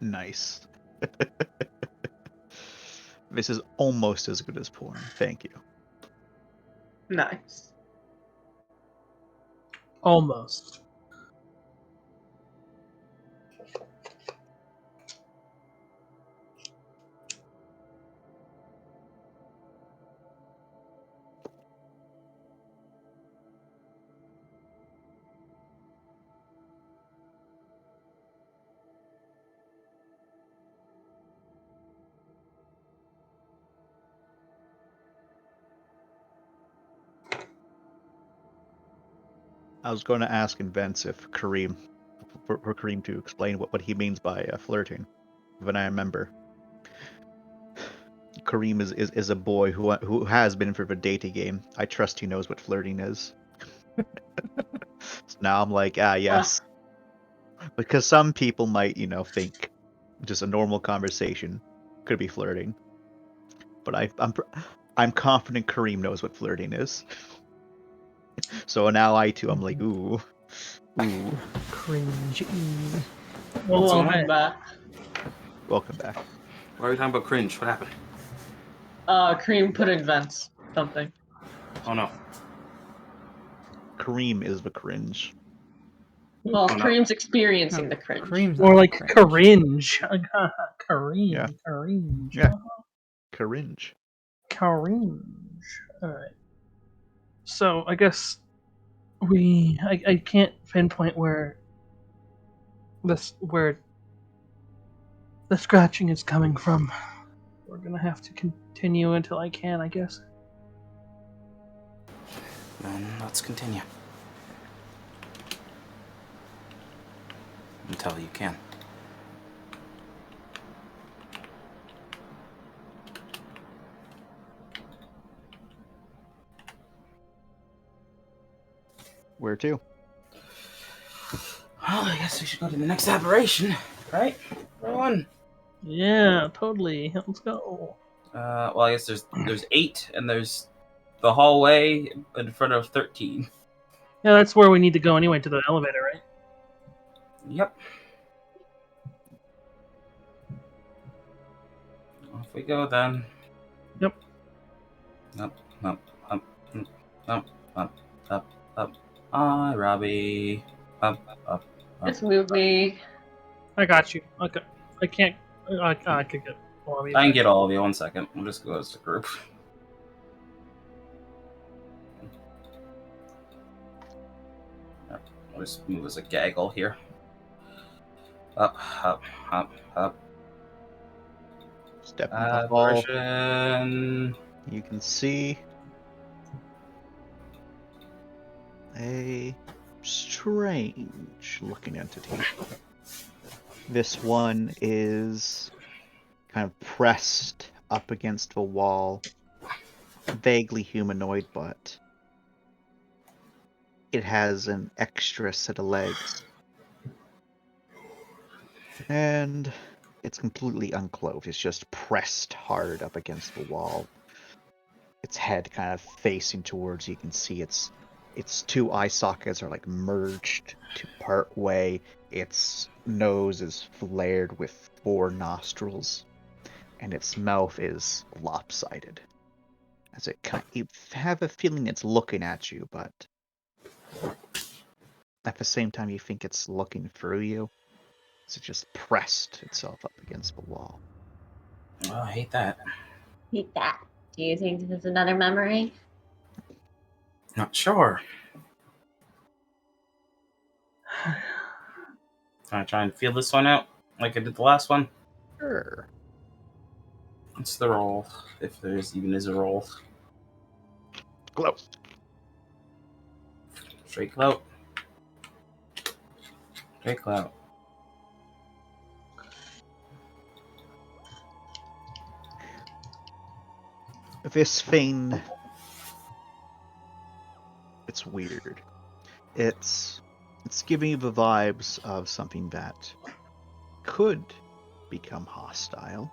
Nice. This is almost as good as porn. Thank you. Nice. Almost. I was going to ask in Vince if Kareem, for Kareem to explain what he means by flirting. When I remember, Kareem is a boy who has been for the dating game. I trust he knows what flirting is. So now I'm like, yes. Because some people might, think just a normal conversation could be flirting. But I'm confident Kareem knows what flirting is. So now I'm like, ooh. Cringe. Well, it's going okay. on? back. Welcome back. Why are we talking about cringe? What happened? Cream put in vents. Something. Oh no. Kareem is the cringe. Well, Oh, no. Cream's experiencing the cringe. Cream's More not like cringe. cringe. Kareem. Yeah. Cringe. Yeah. Cringe. Cringe. Alright. So I guess I can't pinpoint where the scratching is coming from. We're gonna have to continue until I can, I guess. Then let's continue. Until you can. Where to? Well, I guess we should go to the next aberration, right? Everyone. Yeah, totally. Let's go. Well, I guess there's 8, and there's the hallway in front of 13. Yeah, that's where we need to go anyway, to the elevator, right? Yep. Off we go then. Yep. Up, up, up, up, up, up, up. Hi, Robbie. Up, up, up. Just move me. I got you. Okay. I can't. I could get. Well, I can get all of you. 1 second. We'll just go as a group. We'll just move as a gaggle here. Up, up, up, up. Step into the hall. Aberration. You can see a strange looking entity. This one is kind of pressed up against the wall, vaguely humanoid, but it has an extra set of legs. And it's completely unclothed. It's just pressed hard up against the wall. Its head kind of facing towards you. You can see its 2 eye sockets are like merged to part way. Its nose is flared with 4 nostrils, and its mouth is lopsided. As you have a feeling it's looking at you, but at the same time you think it's looking through you. So it just pressed itself up against the wall. Oh, I hate that. Hate that. Do you think this is another memory? Not sure. Can I try and feel this one out like I did the last one? Sure. What's the roll? If there even is a roll. Glow. Straight clout. Straight clout. This thing, it's weird. It's It's giving you the vibes of something that could become hostile,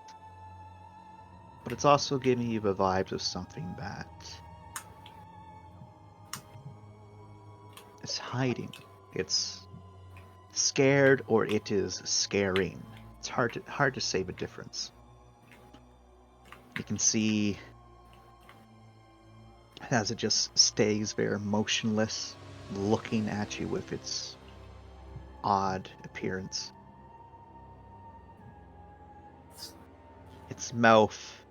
but it's also giving you the vibes of something that is hiding. It's scared or it is scaring. It's hard to say the difference. You can see as it just stays there motionless, looking at you with its odd appearance. Its mouth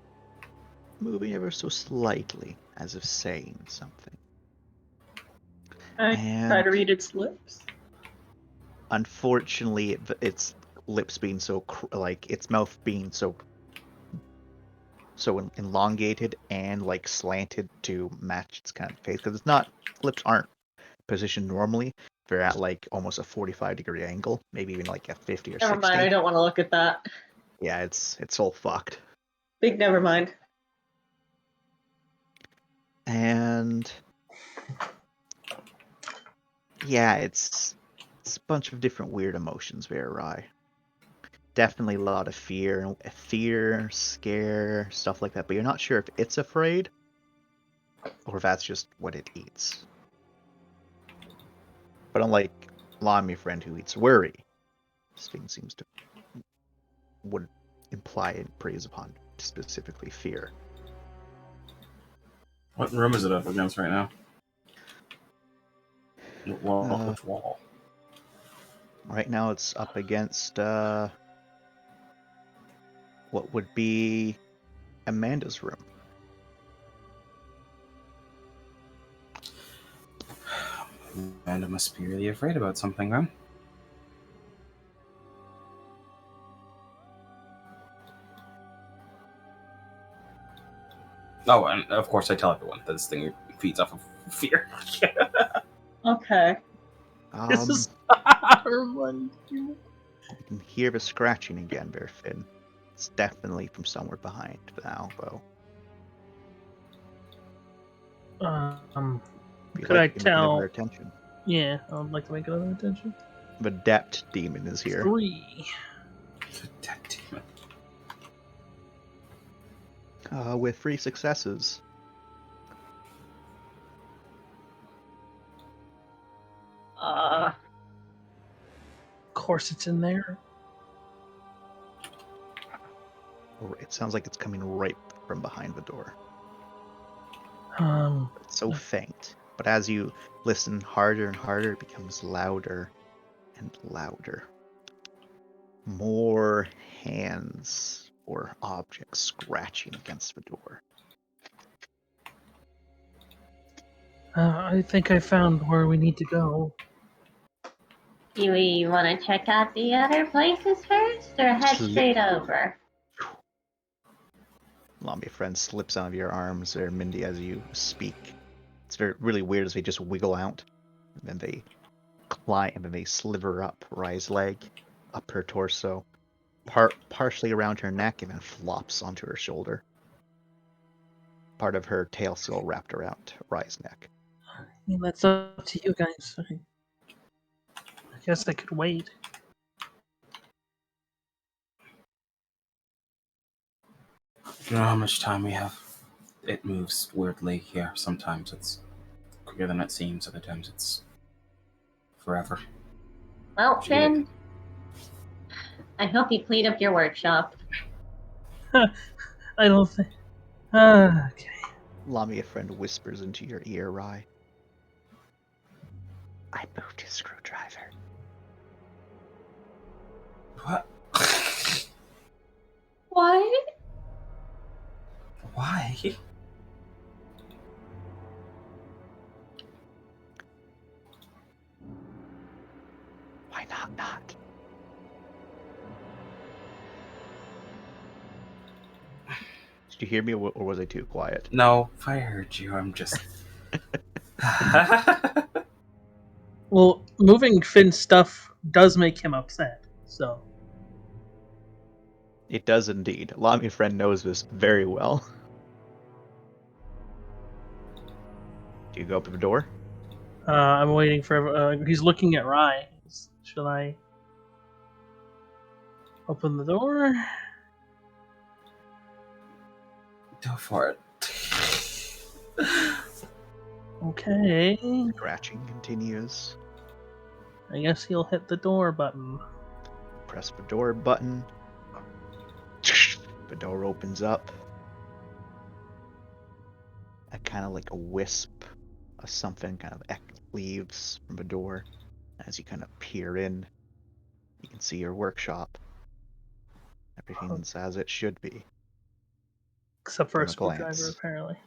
moving ever so slightly, as if saying something. I try And to read its lips. unfortunately, its lips being so its mouth being so elongated and like slanted to match its kind of face, because it's not, lips aren't positioned normally. They're at like almost a 45-degree angle, maybe even like a 50 or Never 60. mind, I don't want to look at that. Yeah, it's all fucked. Big never mind. And yeah, it's a bunch of different weird emotions there, Rye. Definitely a lot of fear, scare, stuff like that. But you're not sure if it's afraid or if that's just what it eats. But unlike Lami, friend who eats worry, this thing seems to would imply and preys upon specifically fear. What room is it up against right now? Which wall? Right now it's up against what would be Amanda's room. Amanda must be really afraid about something, then. Oh, and of course I tell everyone that this thing feeds off of fear. Okay. This Um, is Harmon. You can hear the scratching again there, Fynn. It's definitely from somewhere behind the elbow. If you'd Could I like to make another tell? attention. Yeah, I'd like to make another attention. The Dept demon is here. 3. Dead demon. With 3 successes. Of course, it's in there. It sounds like it's coming right from behind the door. It's so faint. But as you listen harder and harder, it becomes louder and louder. More hands or objects scratching against the door. I think I found where we need to go. Do we want to check out the other places first, or head straight over? Lami friend slips out of your arms there, Mindy, as you speak. It's really weird as they just wiggle out, and then they climb, and then they sliver up Rye's leg, up her torso, partially around her neck, and then flops onto her shoulder. Part of her tail still wrapped around Rye's neck. I mean, that's up to you guys. I guess I could wait. You know how much time we have? It moves weirdly here. Sometimes it's quicker than it seems, other times it's forever. Well, Fynn, I hope you cleaned up your workshop. I don't think. Okay. Lamia friend whispers into your ear, Rye. I moved his screwdriver. What? What? Why? Why not? Did you hear me, or was I too quiet? No, if I heard you, I'm just. Well, moving Finn's stuff does make him upset, so. It does indeed. Lamia friend knows this very well. Do you go up to the door? I'm waiting for. He's looking at Rye. Should I open the door? Go for it. Okay. Scratching continues. I guess he'll hit the door button. Press the door button. The door opens up. A kind of like a wisp of something kind of leaves from the door. As you kind of peer in, you can see your workshop. Everything's as it should be. Except for a From a screwdriver, glance. apparently.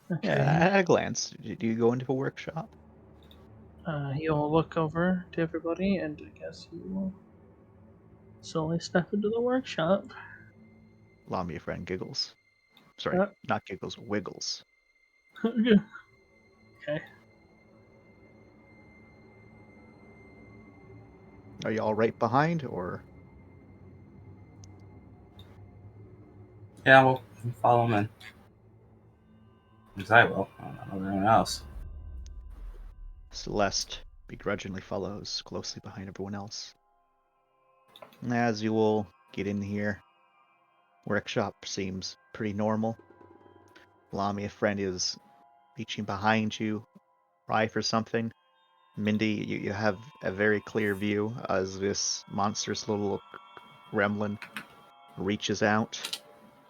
Okay. Yeah, at a glance. Do you go into the workshop? He'll look over to everybody, and I guess he will slowly step into the workshop. Lamia friend giggles. Sorry, Uh. not giggles, wiggles. Okay. Are you all right behind, or Yeah, we'll follow him in. Because I will. I don't know anyone else. Celeste begrudgingly follows closely behind everyone else? As you will get in here, workshop seems pretty normal. Lamia friend is reaching behind you, right for something. Mindy, you have a very clear view as this monstrous little gremlin reaches out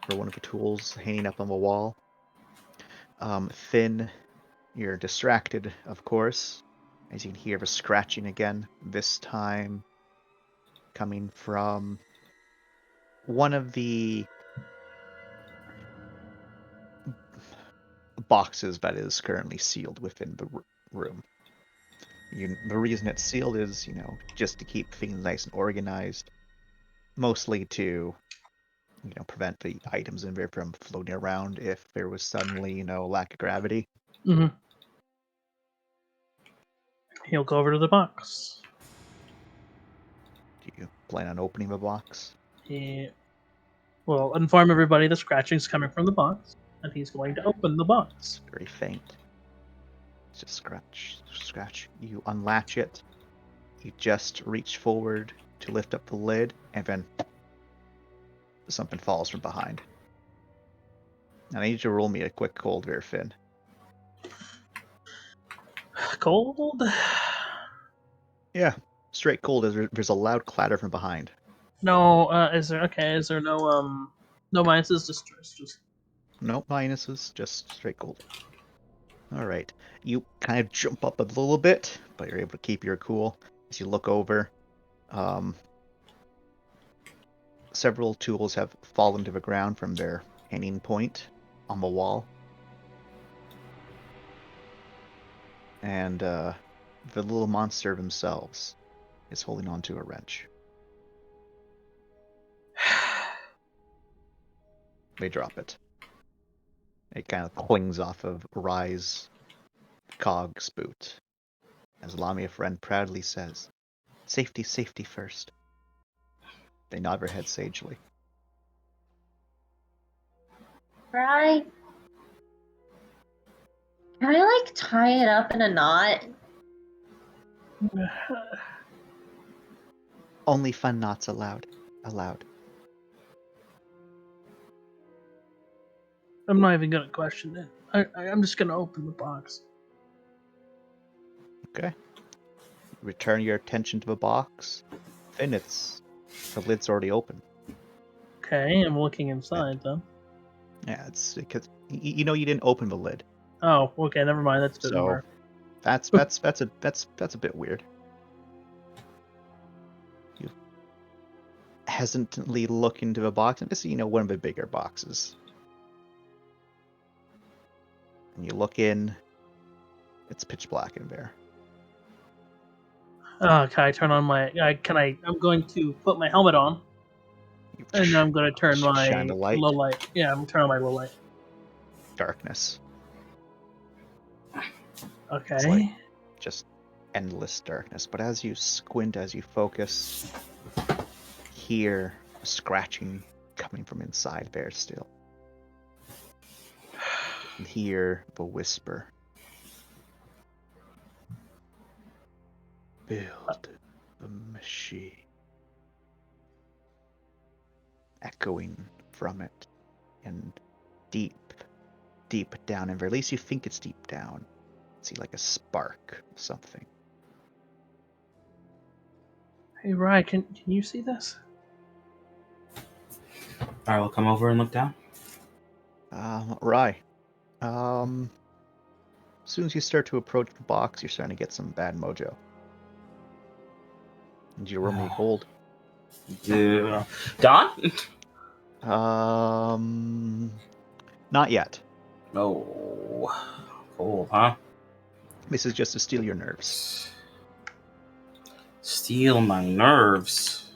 for one of the tools hanging up on the wall. Fynn, you're distracted, of course, as you can hear the scratching again, this time coming from one of the boxes that is currently sealed within the room. The reason it's sealed is, just to keep things nice and organized, mostly to, prevent the items in there from floating around if there was suddenly, lack of gravity. Mm-hmm. He'll go over to the box. Do you plan on opening the box? He will inform everybody the scratching's coming from the box, and he's going to open the box. It's very faint. It's just scratch. You unlatch it. You just reach forward to lift up the lid, and then something falls from behind. And I need you to roll me a quick cold there, Fynn. Cold? Yeah, straight cold. There's a loud clatter from behind. No, is there no minuses, just No minuses, just straight cold. Alright. You kind of jump up a little bit, but you're able to keep your cool. As you look over, several tools have fallen to the ground from their hanging point on the wall. And the little monster themselves is holding onto a wrench. They drop it. It kind of clings off of Rye's cog's boot. As Lamia friend proudly says, "Safety, safety first." They nod their heads sagely. Right? Can I tie it up in a knot? Only fun knots allowed. I'm not even gonna question it. I'm just gonna open the box. Okay. Return your attention to the box. And the lid's already open. Okay, I'm looking inside then. Yeah, it's because you didn't open the lid. Oh, okay, never mind. That's a bit So more. that's a bit weird. You hesitantly look into the box, and this is one of the bigger boxes. And you look in. It's pitch black in there. Can I turn on my? I'm going to put my helmet on, and I'm going to turn my Shine the light. low light. Yeah, I'm turning on my low light. Darkness. Okay. It's like just endless darkness. But as you squint, as you focus, hear a scratching coming from inside there still. You hear the whisper Build the machine. Echoing from it, and deep down, and at least you think it's deep down. See like a spark of something. Hey, Rye, can you see this? I will come over and look down. Rye. As soon as you start to approach the box, you're starting to get some bad mojo. Did you roll me cold? Don? Not yet. Oh, cold, huh? This is just to steal your nerves. Steal my nerves.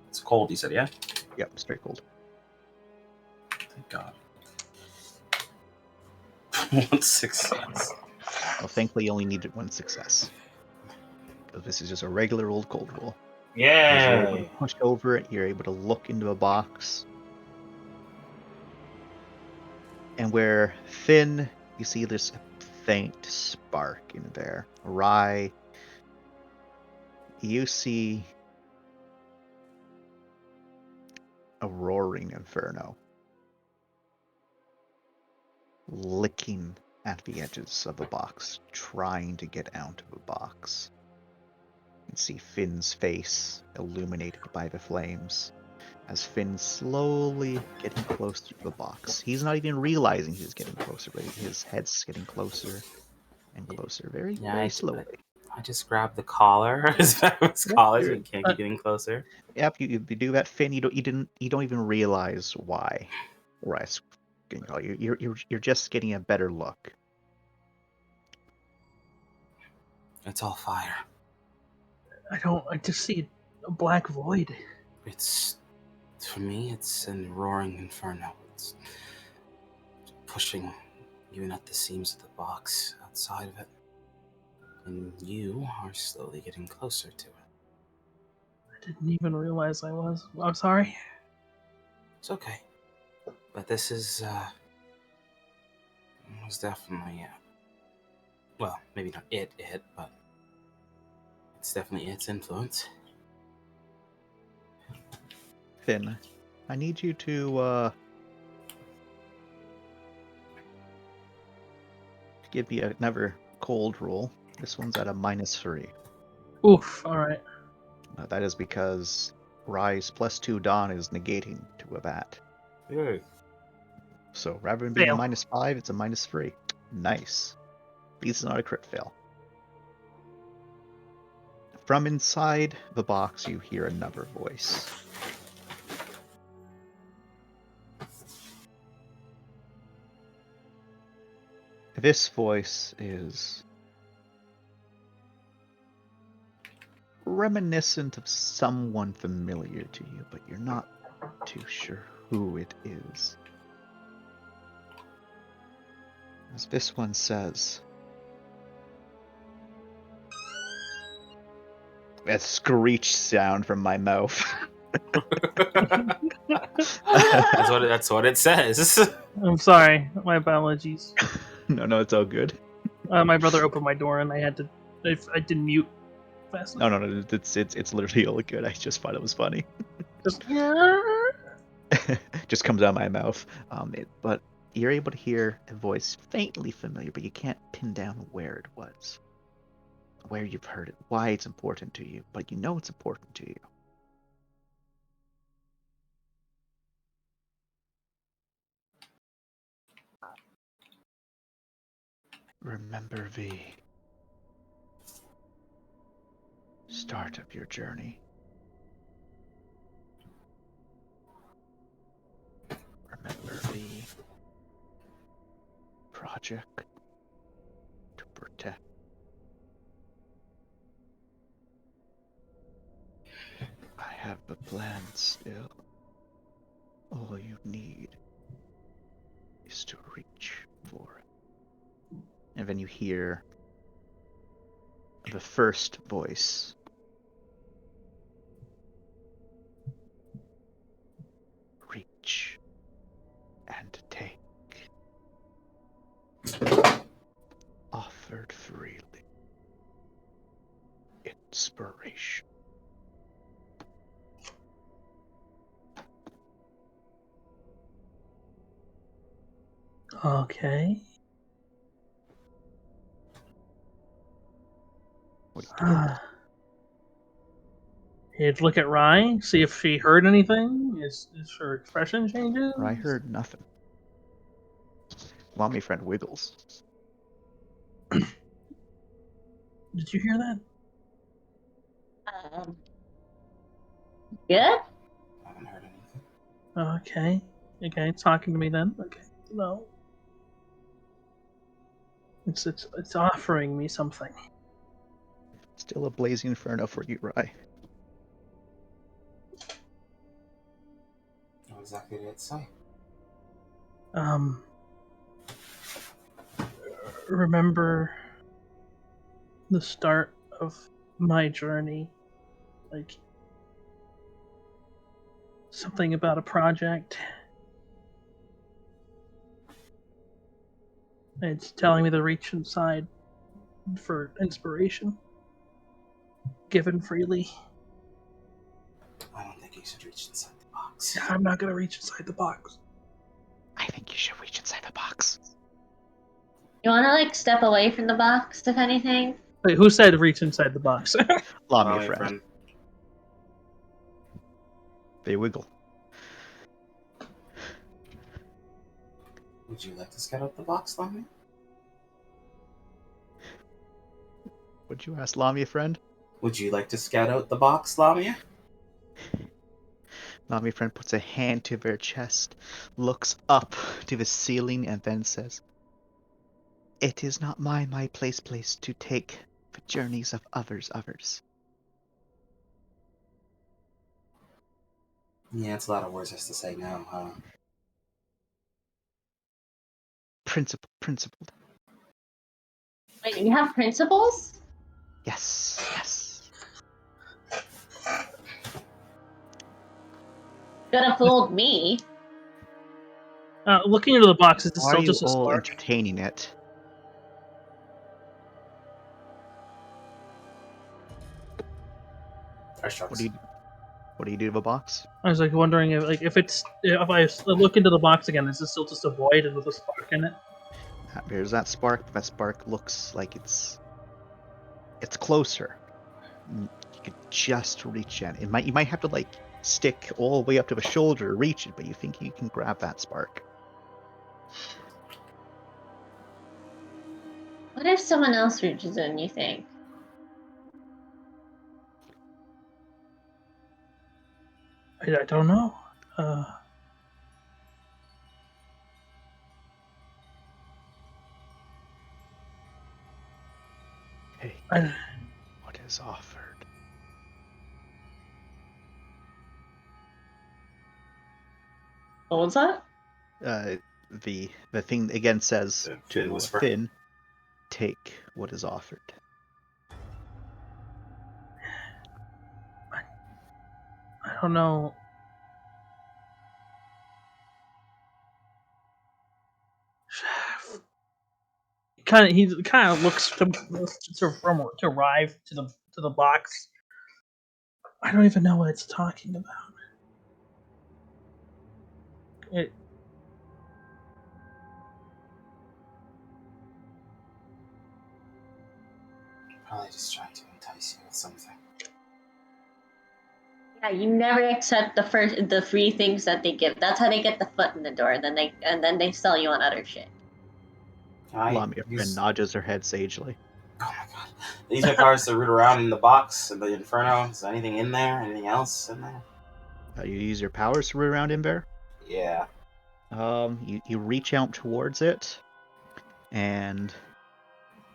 It's cold, you said, yeah? Yep, straight cold. Thank God. 1 success. Well, thankfully, you only needed 1 success. Because this is just a regular old cold roll. As you're able to Yay! push over it, you're able to look into a box. And where Fynn, you see there's a faint spark in there. Rye, you see a roaring inferno licking at the edges of the box, trying to get out of the box. You can see Finn's face illuminated by the flames as Finn's slowly getting closer to the box. He's not even realizing he's getting closer, but his head's getting closer and closer, very, Yeah, very slowly. I just grabbed the collar. His collar, so he can't keep getting closer. Yep, you do that, Finn. You don't even realize why. Right, you're just getting a better look. It's all fire. I just see a black void. It's, for me, it's a roaring inferno. It's pushing even at the seams of the box outside of it. And you are slowly getting closer to it. I didn't even realize I was. I'm sorry. It's okay. But this is, was definitely, well, maybe not it, but it's definitely its influence. Finn, I need you to give me another cold roll. This one's at a -3. Oof. All right. That is because Rise +2 Dawn is negating to a bat. Yay. So rather than being Fail. a -5, it's a -3. Nice. At least it's not a crit fail. From inside the box, you hear another voice. This voice is reminiscent of someone familiar to you, but you're not too sure who it is. As this one says, a screech sound from my mouth. That's what it says. I'm sorry. My apologies. No, it's all good. My brother opened my door and I had to. I didn't mute fast enough. No, it's literally all good. I just thought it was funny. Just. Just comes out of my mouth. But you're able to hear a voice faintly familiar, but you can't pin down where it was, where you've heard it, why it's important to you, but you know it's important to you. Remember the start of your journey. Remember the project to protect. I have the plan still. All you need is to reach for it. And then you hear the first voice. Reach and take. Offered freely. It's Inspiration. Okay. What are you doing? He'd look at Rye, see if she heard anything. Is her expression changes? I heard nothing. Mommy friend wiggles. Did you hear that? Good? I haven't heard anything. Okay. Okay, talking to me then. Okay. No. It's offering me something. Still a blazing inferno for you, Rye. What exactly did it say? Remember the start of my journey, like something about a project. It's telling me to reach inside for inspiration, given freely. I don't think you should reach inside the box. I'm not gonna reach inside the box. I think you should reach inside the box. You want to like step away from the box, if anything? Wait, who said reach inside the box? Lamia Mommy friend. They wiggle. Would you like to scout out the box, Lamia? Would you ask Lamia friend? Would you like to scout out the box, Lamia? Lamia friend puts a hand to her chest, looks up to the ceiling, and then says, "It is not my place to take the journeys of others. Yeah, it's a lot of words just to say no, huh? Principled. Wait, you have principles? Yes. Could have fooled me. Looking into the box, is this Why still are you just a all spark? entertaining it? What do you do to a box? I was like wondering if I look into the box again, is this still just a void with a spark in it? There's that spark. That spark looks like it's closer. You could just reach in. You might have to like stick all the way up to the shoulder to reach it, but you think you can grab that spark. What if someone else reaches in, you think? I don't know. Hey, what is offered? What was that? The thing again says Fynn to whisper. Fynn, take what is offered. I don't know. He kind of looks to arrive to the box. I don't even know what it's talking about. It Probably just trying to entice you with something. Yeah, you never accept the free things that they give. That's how they get the foot in the door. Then they sell you on other shit. Can I Lamia use... friend nods her head sagely. Oh my god. I use my powers to root around in the box, in the inferno. Is there anything in there? Anything else in there? You use your powers to root around in there. Yeah. You reach out towards it, and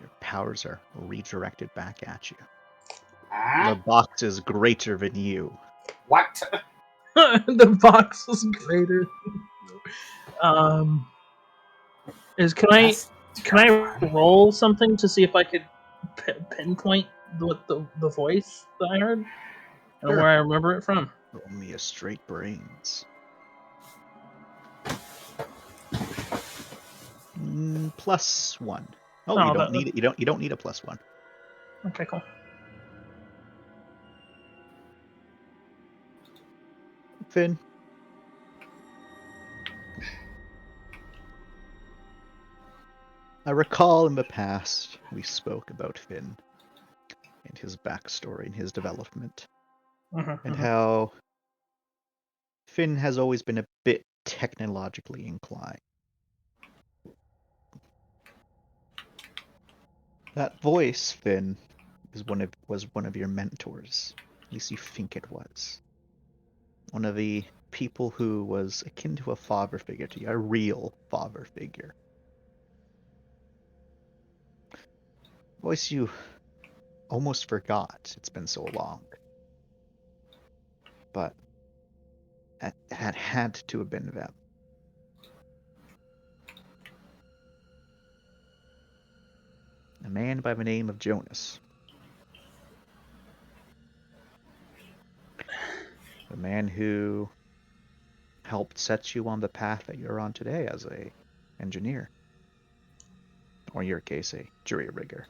your powers are redirected back at you. The box is greater than you. What? the box is greater. Can I roll something to see if I could pinpoint what the voice that I heard and Sure. where I remember it from? Roll me a straight brains. +1. Oh, you don't need it. You don't need a +1. Okay, cool. Fynn, I recall in the past we spoke about Fynn and his backstory and his development, and how Fynn has always been a bit technologically inclined. That voice, Fynn, was one of your mentors. At least you think it was. One of the people who was akin to a father figure to you, a real father figure. Voice you almost forgot. It's been so long. But it had to have been them. A man by the name of Jonas. The man who helped set you on the path that you're on today as a engineer. Or in your case, a jury rigger.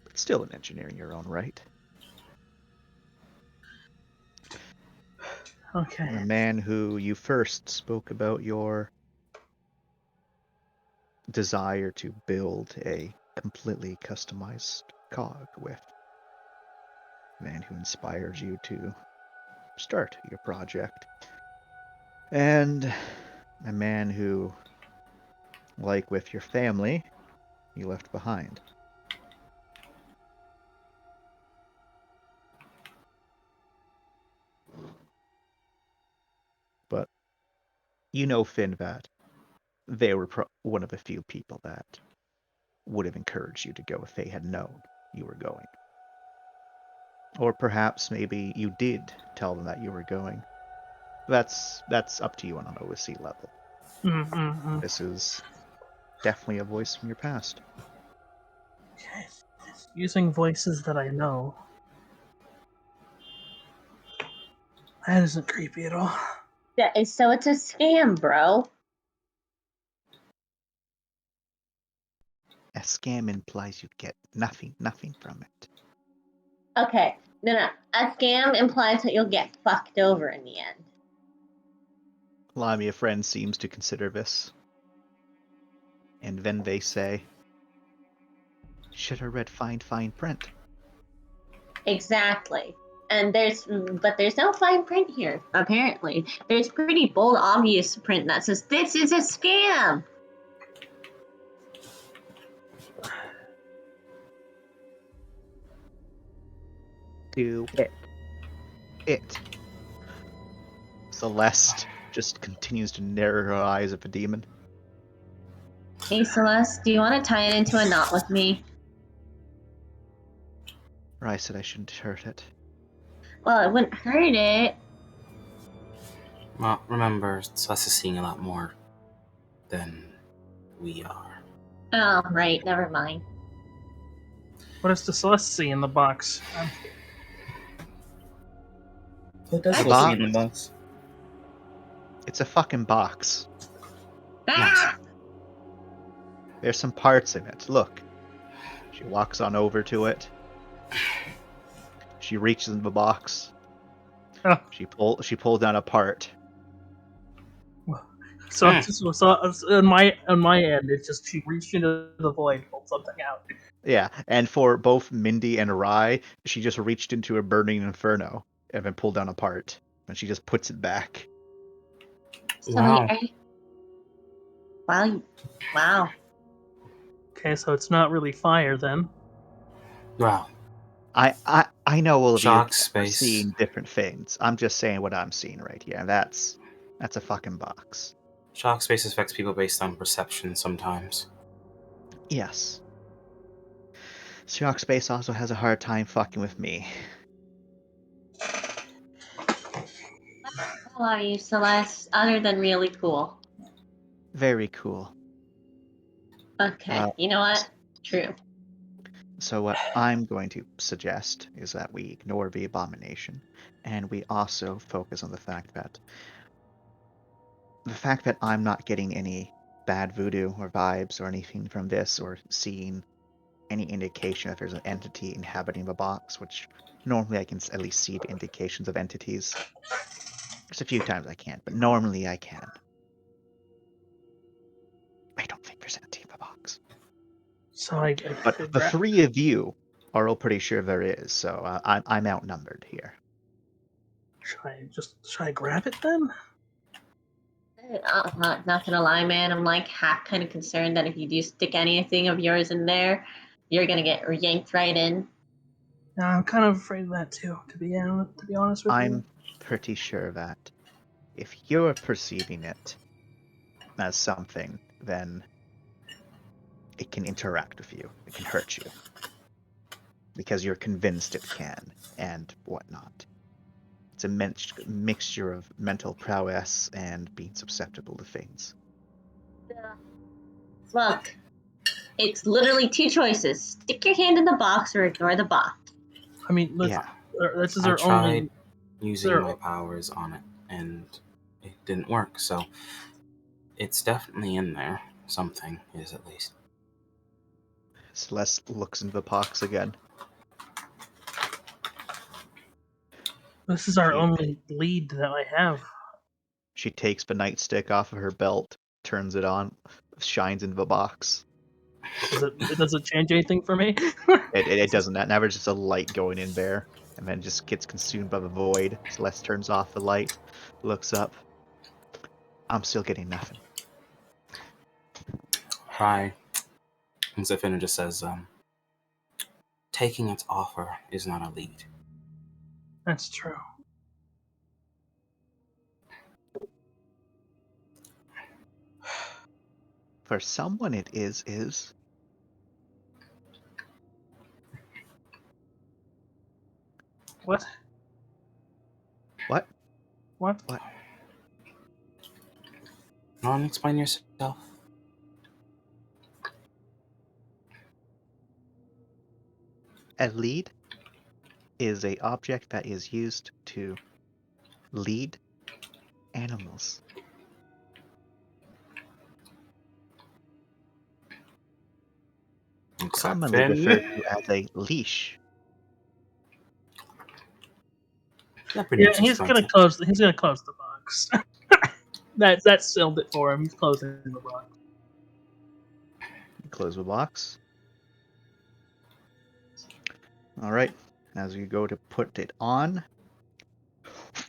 But still an engineer in your own right. Okay. And the man who you first spoke about your desire to build a completely customized cog with. The man who inspired you to start your project. And a man who, like with your family, you left behind. But you know, Fynn, that they were one of the few people that would have encouraged you to go if they had known you were going. Or perhaps maybe you did tell them that you were going. That's up to you on an OSC level. This is definitely a voice from your past. Okay. Using voices that I know. That isn't creepy at all. So it's a scam, bro. A scam implies you get nothing from it. Okay, no. A scam implies that you'll get fucked over in the end. Lamia friend seems to consider this. And then they say, should have read fine print. Exactly. And there's no fine print here, apparently. There's pretty bold, obvious print that says, this is a scam! Do it. Celeste just continues to narrow her eyes at the demon. Hey, Celeste, do you want to tie it into a knot with me? Or I said I shouldn't hurt it. Well, it wouldn't hurt it. Well, remember, Celeste is seeing a lot more than we are. Oh, right, never mind. What does the Celeste see in the box? What does A Celeste see box? in the box? It's a fucking box. Ah! There's some parts in it. Look. She walks on over to it. She reaches in the box. Oh. She pulls down a part. So on my end, it's just she reached into the void, pulled something out. Yeah, and for both Mindy and Rai, she just reached into a burning inferno and then pulled down a part, and she just puts it back. So Wow. Wow. Okay, so it's not really fire then. Wow. I know all of you Shock are space. seeing different things. I'm just saying what I'm seeing right here, and that's a fucking box. Shock space affects people based on perception sometimes. Yes. Shock Space also has a hard time fucking with me. How are you, Celeste? Other than really cool. Very cool. Okay, you know what? True. So what I'm going to suggest is that we ignore the abomination, and we also focus on the fact that I'm not getting any bad voodoo or vibes or anything from this, or seeing any indication that there's an entity inhabiting the box, which normally I can at least see the indications of entities. There's a few times I can't, but normally I can. I don't think there's empty in the box. So I But the three of you are all pretty sure there is, so I'm outnumbered here. should I grab it then? Not gonna lie, man. I'm like half kind of concerned that if you do stick anything of yours in there, you're gonna get yanked right in. No, I'm kind of afraid of that too. To be honest with you. I'm pretty sure that if you're perceiving it as something, then it can interact with you. It can hurt you. Because you're convinced it can, and whatnot. It's a mixture of mental prowess and being susceptible to things. Look, it's literally two choices: stick your hand in the box or ignore the box. I mean, Yeah. this is I our tried only. using Sure. my powers on it, and it didn't work. So it's definitely in there. Something is, at least. Celeste looks into the box again. This is our She- only lead that I have. She takes the nightstick off of her belt, turns it on, shines into the box. Does it change anything for me? It doesn't. That never just a light going in there, and then it just gets consumed by the void. Celeste turns off the light, looks up. I'm still getting nothing. Hi. And so Fynn just says, taking its offer is not a lead. That's true. For someone it is. What? What? What? What? No one explain yourself. A lead is a object that is used to lead animals. Except Commonly Fynn. referred to as a leash. That Yeah, produces he's gonna plenty. close. He's gonna close the box. that sealed it for him. He's closing the box. Close the box. All right. As you go to put it on,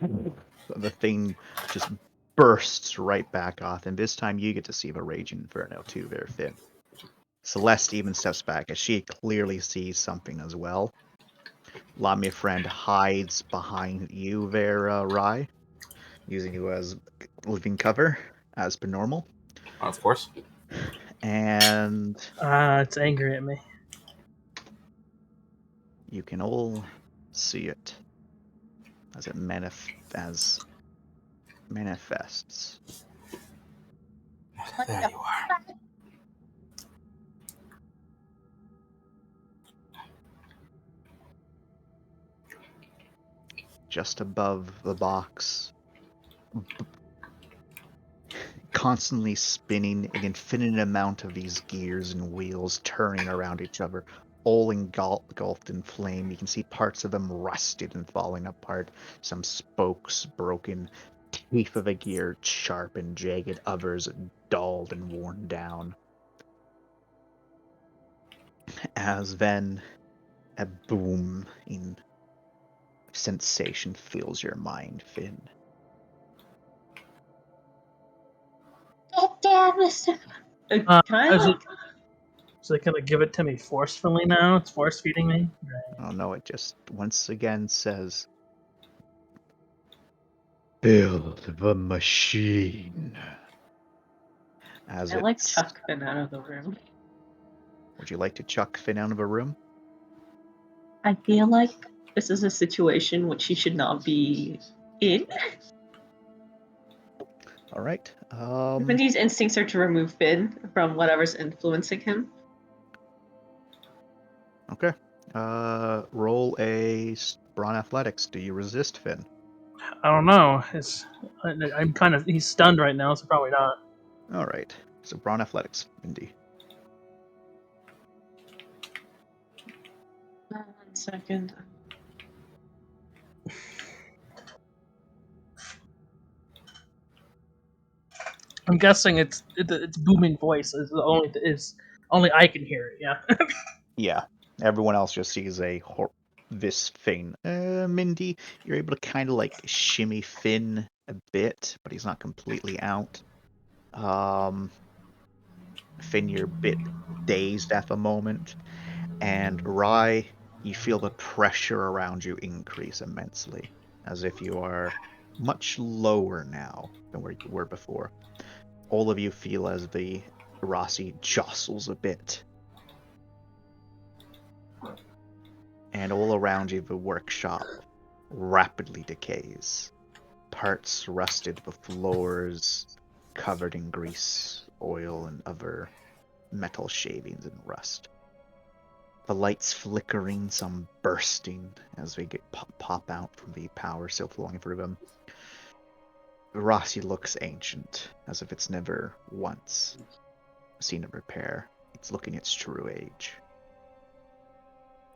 the thing just bursts right back off, and this time you get to see the Raging Inferno too, very thin. Celeste even steps back as she clearly sees something as well. Lamia friend hides behind you there, Rai, using you as living cover, as per normal. Of course. And It's angry at me. you can all see it as it manifests. There you are. Just above the box, constantly spinning an infinite amount of these gears and wheels turning around each other, all engulfed in flame. You can see parts of them rusted and falling apart, some spokes broken, teeth of a gear sharp and jagged, others dulled and worn down. As then a boom in sensation fills your mind, Fynn. Damn, Mister. Can I? Is it gonna give it to me forcefully now? It's force feeding me. Right. Oh no, it just once again says, "Build the machine." As I it, like chuck Fynn out of the room. would you like to chuck Fynn out of a room? I feel like this is a situation which he should not be in. All right. Mindy's instincts are to remove Fynn from whatever's influencing him. Okay. Roll a brawn athletics. Do you resist Fynn? I don't know. I'm kind of. He's stunned right now, so probably not. All right. So brawn athletics, Indy. 1 second. I'm guessing it's booming voice is only I can hear it. Yeah. Yeah, everyone else just sees this thing. Mindy, you're able to kind of like shimmy Finn a bit, but he's not completely out. Finn, you're a bit dazed at the moment, and Rye, you feel the pressure around you increase immensely, as if you are much lower now than where you were before. All of you feel as the Rossi jostles a bit. And all around you, the workshop rapidly decays. Parts rusted, the floors covered in grease, oil, and other metal shavings and rust. The lights flickering, some bursting as they get pop out from the power still flowing through them. Rossi looks ancient, as if it's never once seen a repair. It's looking its true age.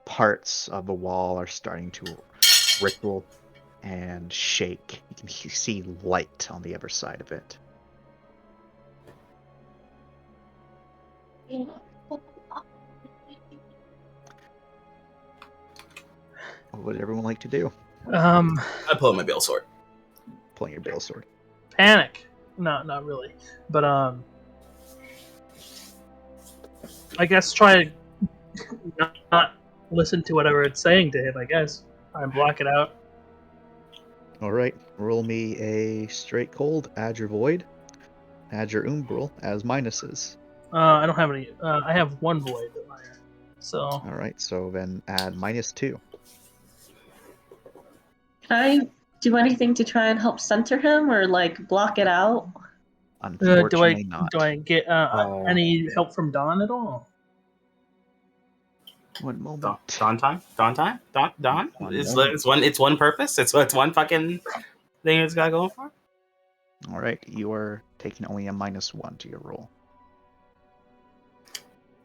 Parts of the wall are starting to ripple and shake. You can see light on the other side of it. What would everyone like to do? Um, I pull out my bail sword. Pulling your bail sword. panic. No, not really. But I guess try to not listen to whatever it's saying to him. I guess try and block it out. All right, roll me a straight cold. Add your void. Add your umbral as minuses. I don't have any. I have one void. So All right, so then add -2. Can I do anything to try and help center him or like block it out? Unfortunately, not. do I get any help from Don at all? One moment. Dawn time? Dawn? One It's moment. it's one purpose. It's one fucking thing it's got going for. All right, you are taking only a -1 to your roll.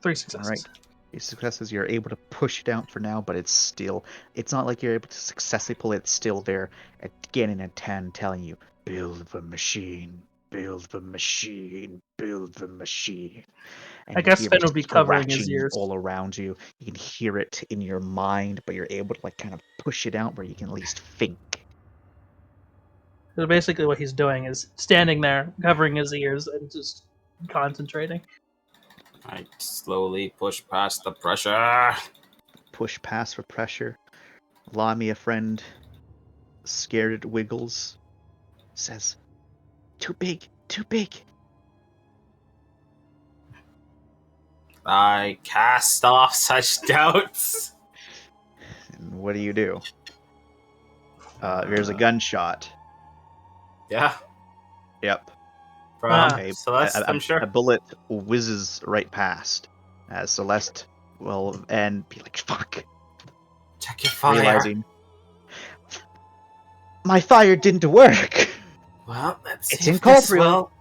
3 successes. All right. Your successes, you're able to push it out for now, but it's not like you're able to successfully pull it. It's still there again in a 10 telling you, build the machine, build the machine, build the machine. And I guess you hear Finn would be covering his scratching ears. all around you. You can hear it in your mind, but you're able to like kind of push it out where you can at least think. So basically, what he's doing is standing there, covering his ears, and just concentrating. I slowly push past the pressure. Push past for pressure. Lamia, friend, scared it wiggles, says, too big, too big. I cast off such doubts. And what do? There's a gunshot. Yeah. Yep. From A Celeste, I'm sure. A bullet whizzes right past as Celeste will and be like, fuck. Check your fire. Realizing, my fire didn't work. Well, let's It's see if this incorporeal. will.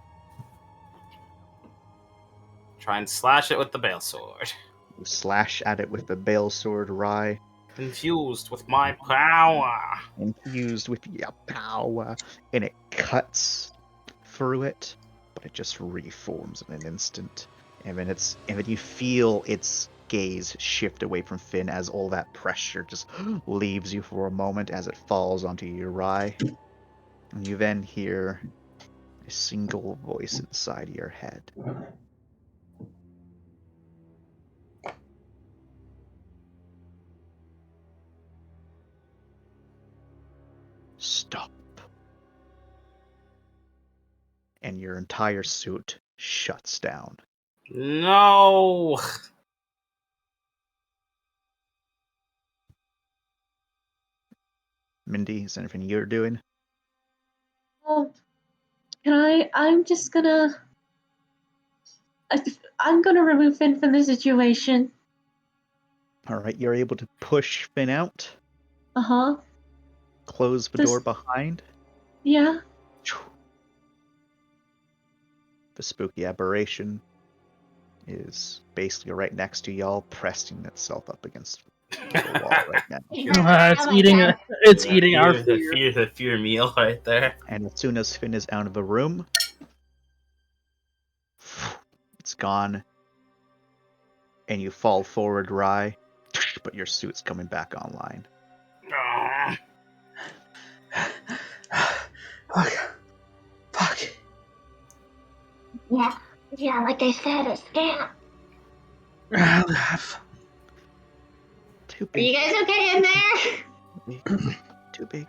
Try and slash it with the bail sword. You slash at it with the bale sword, Rye, Infused with my power. infused with your power, and it cuts through it, but it just reforms in an instant. And then you feel its gaze shift away from Finn as all that pressure just leaves you for a moment as it falls onto your Rye. And you then hear a single voice inside your head. Stop. And your entire suit shuts down. No. Mindy, is there anything you're doing? Well, I'm just gonna. I'm gonna remove Finn from the situation. Alright, you're able to push Finn out, Uh-huh. close the door behind. Yeah. The spooky aberration is basically right next to y'all, pressing itself up against the wall right now. It's eating our fear. The fear meal right there. And as soon as Finn is out of the room, It's gone. And you fall forward, Rye, but your suit's coming back online. Fuck. Fuck. Yeah, like I said, a scam. Too Are you big. guys okay in there? Too big.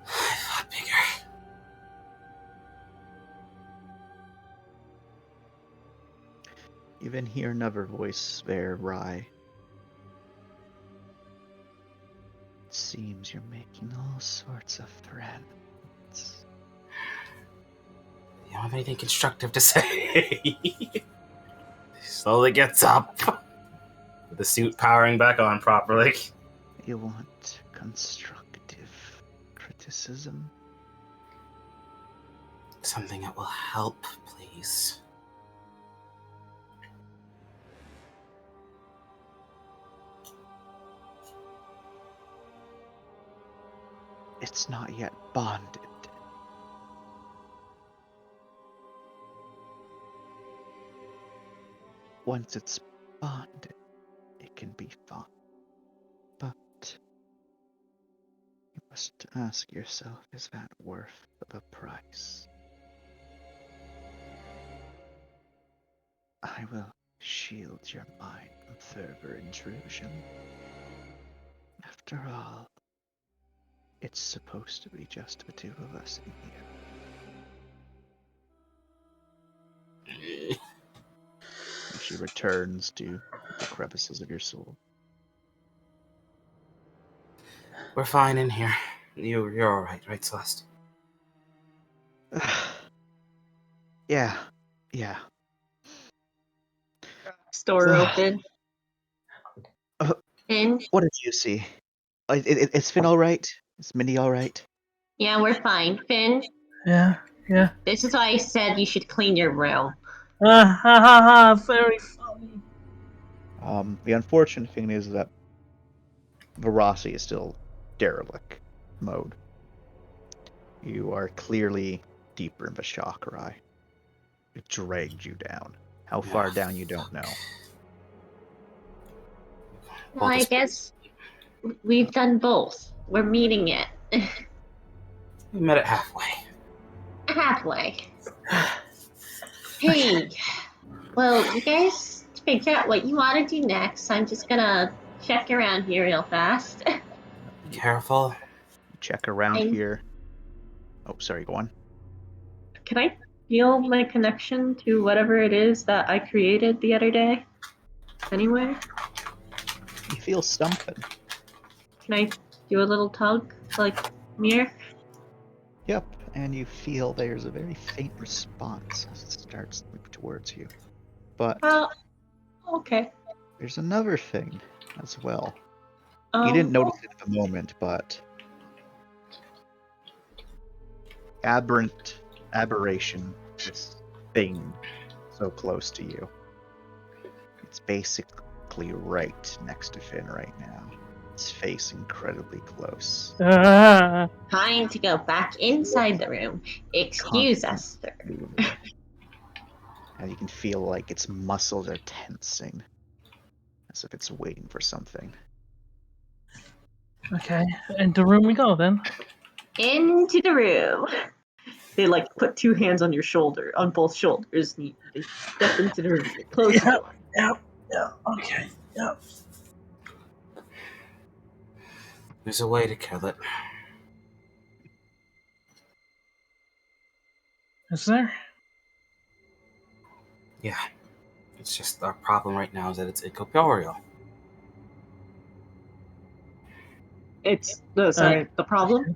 I thought bigger. You even hear another voice there, Rye. It seems you're making all sorts of friends. You don't have anything constructive to say. He slowly gets up, with the suit powering back on properly. You want constructive criticism? Something that will help, please. It's not yet bonded. Once it's bonded, it can be fun. But you must ask yourself, is that worth the price? I will shield your mind from further intrusion. After all, it's supposed to be just the two of us in here. And she returns to the crevices of your soul. We're fine in here. You're all right, Celeste? Yeah. Store open. Fynn? What did you see? It's Fynn all right? Is Mindy all right? Yeah, we're fine. Fynn, Yeah. this is why I said you should clean your room. Very funny. The unfortunate thing is that Verasi is still derelict mode. You are clearly deeper in the chakra. It dragged you down. How far down you don't know. Well, I guess we've done both. We're meeting it. We met it halfway. Halfway. Hey, well, you guys figure out what you want to do next. I'm just gonna check around here real fast. Be careful. Check around here. Oh, sorry, go on. Can I feel my connection to whatever it is that I created the other day? Anyway? You feel something. Can I do a little tug? Like, mirror? Yep, and you feel there's a very faint response as it starts to move towards you. But Okay. there's another thing as well. You didn't notice it at the moment, but aberration, this thing so close to you. It's basically right next to Fynn right now. Its face incredibly close. Time to go back inside the room. Excuse us, sir. And you can feel like its muscles are tensing, as if it's waiting for something. Okay, into room we go then. Into the room. They put two hands on your shoulder, on both shoulders. And they step into the room. Close the door. Yep. Okay. Yep. There's a way to kill it. Is there? Yeah. It's just our problem right now is that it's incorporeal. It's the problem.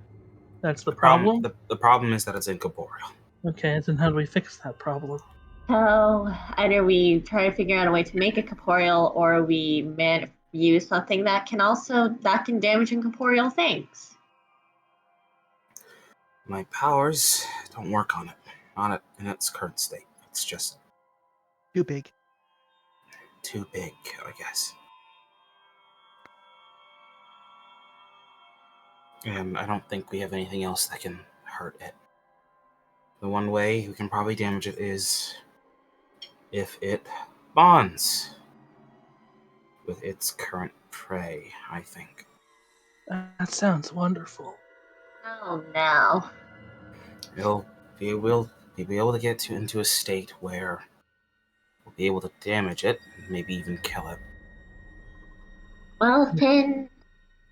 That's the problem. The problem is that it's incorporeal. Okay, then how do we fix that problem? So either we try to figure out a way to make it corporeal, or we use something that can damage incorporeal things. My powers don't work on it in its current state. It's just Too big. too big, I guess. And I don't think we have anything else that can hurt it The one way we can probably damage it is if it bonds with its current prey, I think. That sounds wonderful. Oh no. We'll be able to get into a state where we'll be able to damage it, maybe even kill it. Well, Finn,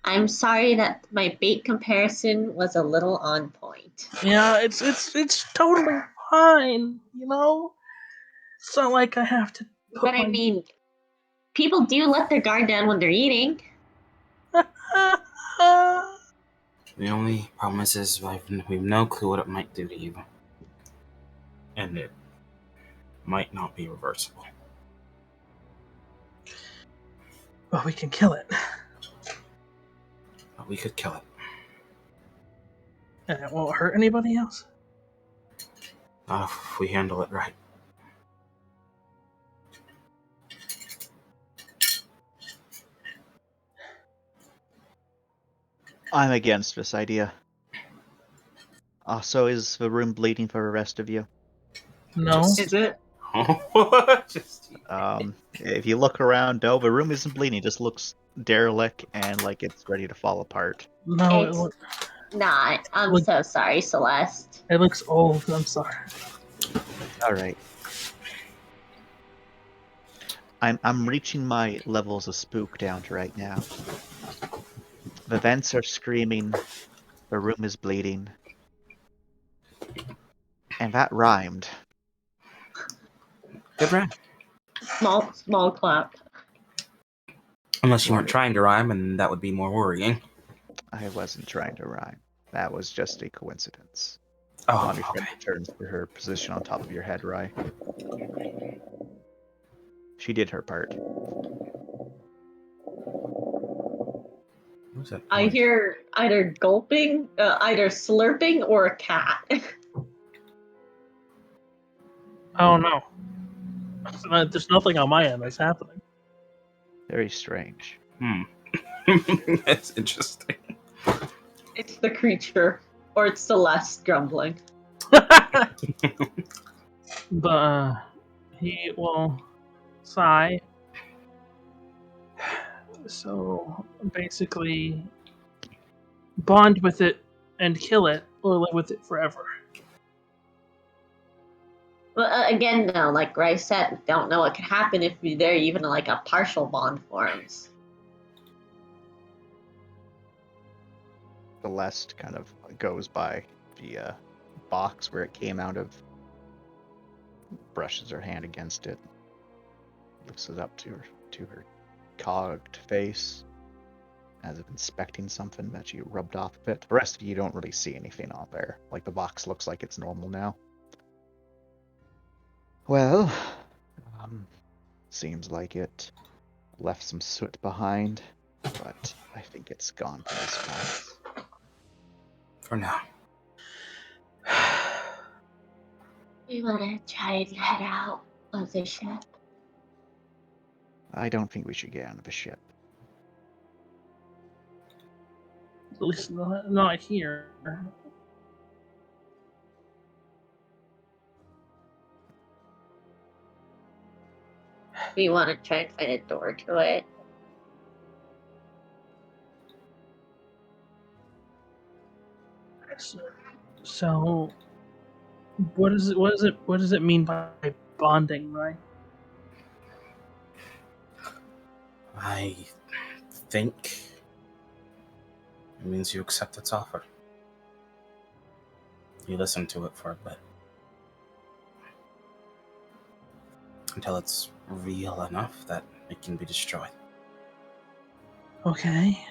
I'm sorry that my bait comparison was a little on point. Yeah, it's totally fine. You know, it's not like I have to put But I mean, people do let their guard down when they're eating. The only problem is we've no clue what it might do to you. And it might not be reversible. But we can kill it. But we could kill it. And it won't hurt anybody else. If we handle it right. I'm against this idea. So is the room bleeding for the rest of you? No. Is it? If you look around, no, the room isn't bleeding. It just looks derelict and like it's ready to fall apart. No, It's not. I'm so sorry, Celeste. it looks old. I'm sorry. All right. I'm reaching my levels of spook down to right now. The vents are screaming. The room is bleeding. And that rhymed. Good rhyme. Small clap. Unless you weren't trying to rhyme, and that would be more worrying. I wasn't trying to rhyme. That was just a coincidence. Oh, Mommy okay. friend returns to her position on top of your head, Rye. She did her part. What's that I noise? hear either gulping, either slurping, or a cat. Oh no. There's nothing on my end that's happening. Very strange. That's interesting. It's the creature, or it's Celeste grumbling. But he will sigh. So basically, bond with it and kill it, or live with it forever. Well, again, though, like Rice said, we don't know what could happen if there even like a partial bond forms. Celeste kind of goes by the box where it came out of, brushes her hand against it, lifts it up to her cogged face, as if inspecting something that she rubbed off of it. The rest of you don't really see anything on there. Like, the box looks like it's normal now. Well, seems like it left some soot behind, but I think it's gone from this place. For now. We want to try and head out of the ship. I don't think we should get on the ship. At least not here. We want to try and find a door to it. So, what does it mean by bonding, right? I think it means you accept its offer. You listen to it for a bit. Until it's real enough that it can be destroyed. Okay.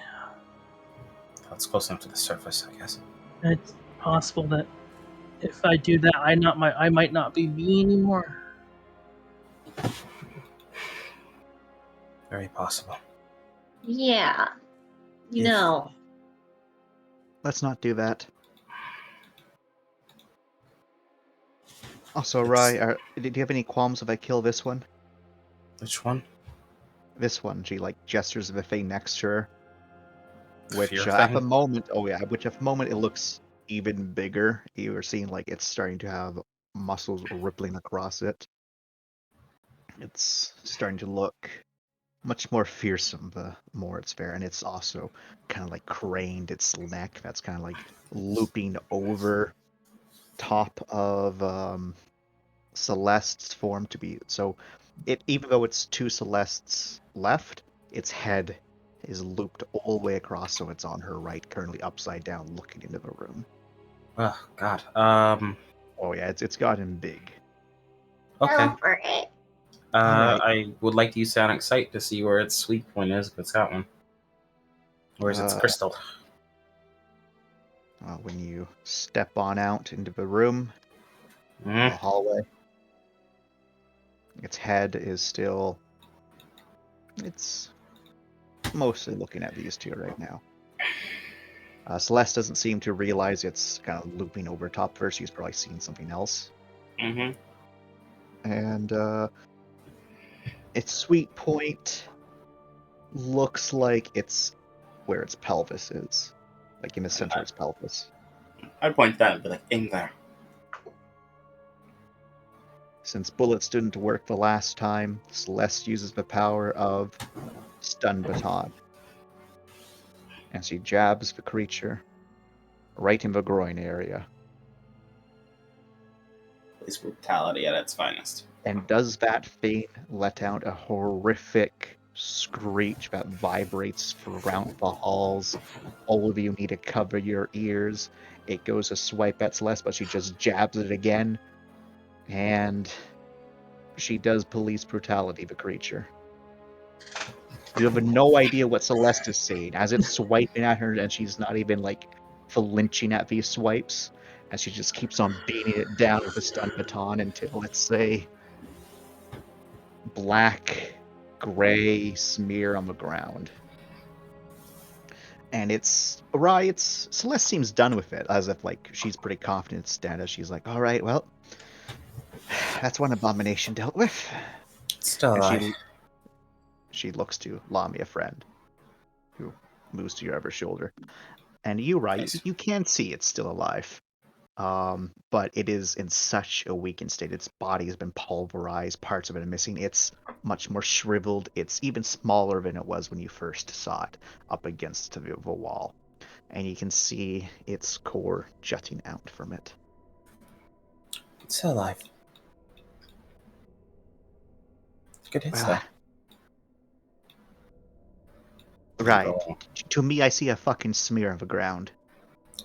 That's close enough to the surface, I guess. It's possible that if I do that, I might not be me anymore. Very possible. Yeah. You If- know. Let's not do that. Also, It's- Rye, do you have any qualms if I kill this one? Which one? This one, she like gestures of a thing next to her. Which Fear at the thing? moment, which at the moment it looks even bigger. You are seeing like it's starting to have muscles rippling across it. It's starting to look much more fearsome the more it's fair, and it's also kind of like craned its neck. That's kind of like looping over top of Celeste's form to be so. It even though it's two Celestes left, its head is looped all the way across, so it's on her right, currently upside down, looking into the room. Oh God. Oh yeah, it's gotten big. Okay. Go for it. Alright. I would like to use Sonic Sight to see where its sweet point is, if it's got one. Or is it crystal? When you step on out into the room, the Mm. hallway, its head is still. It's mostly looking at these two right now. Celeste doesn't seem to realize it's kind of looping over top first. She's probably seen something else. Mm-hmm. And its sweet point looks like it's where its pelvis is. Like in the center of its pelvis. I'd point to that and be like, in there. Since bullets didn't work the last time, Celeste uses the power of Stun Baton. And she jabs the creature right in the groin area. It's brutality at its finest. And does that thing let out a horrific screech that vibrates throughout the halls? All of you need to cover your ears. It goes to swipe at Celeste, but she just jabs it again. And she does police brutality, the creature. You have no idea what Celeste is saying as it's swiping at her, and she's not even like flinching at these swipes, and she just keeps on beating it down with a stun baton until, let's say, black, gray smear on the ground. And it's Celeste seems done with it, as if like she's pretty confident stand. She's like, all right, well, that's one abomination dealt with. Still And alive. she looks to Lamia, friend, who moves to your other shoulder. And you, right, Nice. you can see it's still alive. But it is in such a weakened state. Its body has been pulverized, parts of it are missing. It's much more shriveled. It's even smaller than it was when you first saw it up against the wall. And you can see its core jutting out from it. It's still alive. Good hits, Ah, right. though. To me, I see a fucking smear on the ground.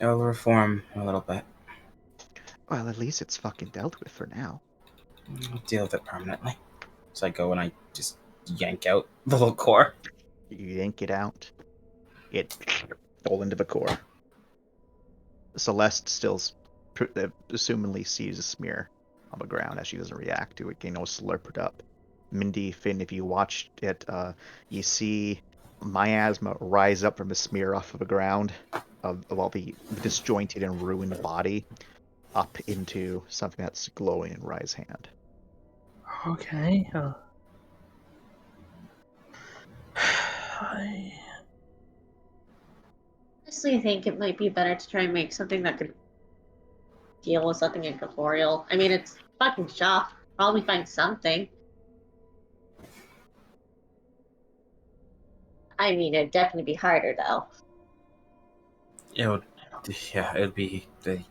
It'll reform a little bit. Well, at least it's fucking dealt with for now. I'll deal with it permanently. So I go and I just yank out the little core. You yank it out. It all into the core. Celeste still assumingly sees a smear on the ground as she doesn't react to it. Gano slurp it up. Mindy, Fynn, if you watched it, you see miasma rise up from a smear off of the ground of all the disjointed and ruined body up into something that's glowing in Rye's hand. Okay. I Honestly, think it might be better to try and make something that could deal with something incorporeal. I mean, it's fucking shock. Probably find something. I mean, it'd definitely be harder though. It'd be the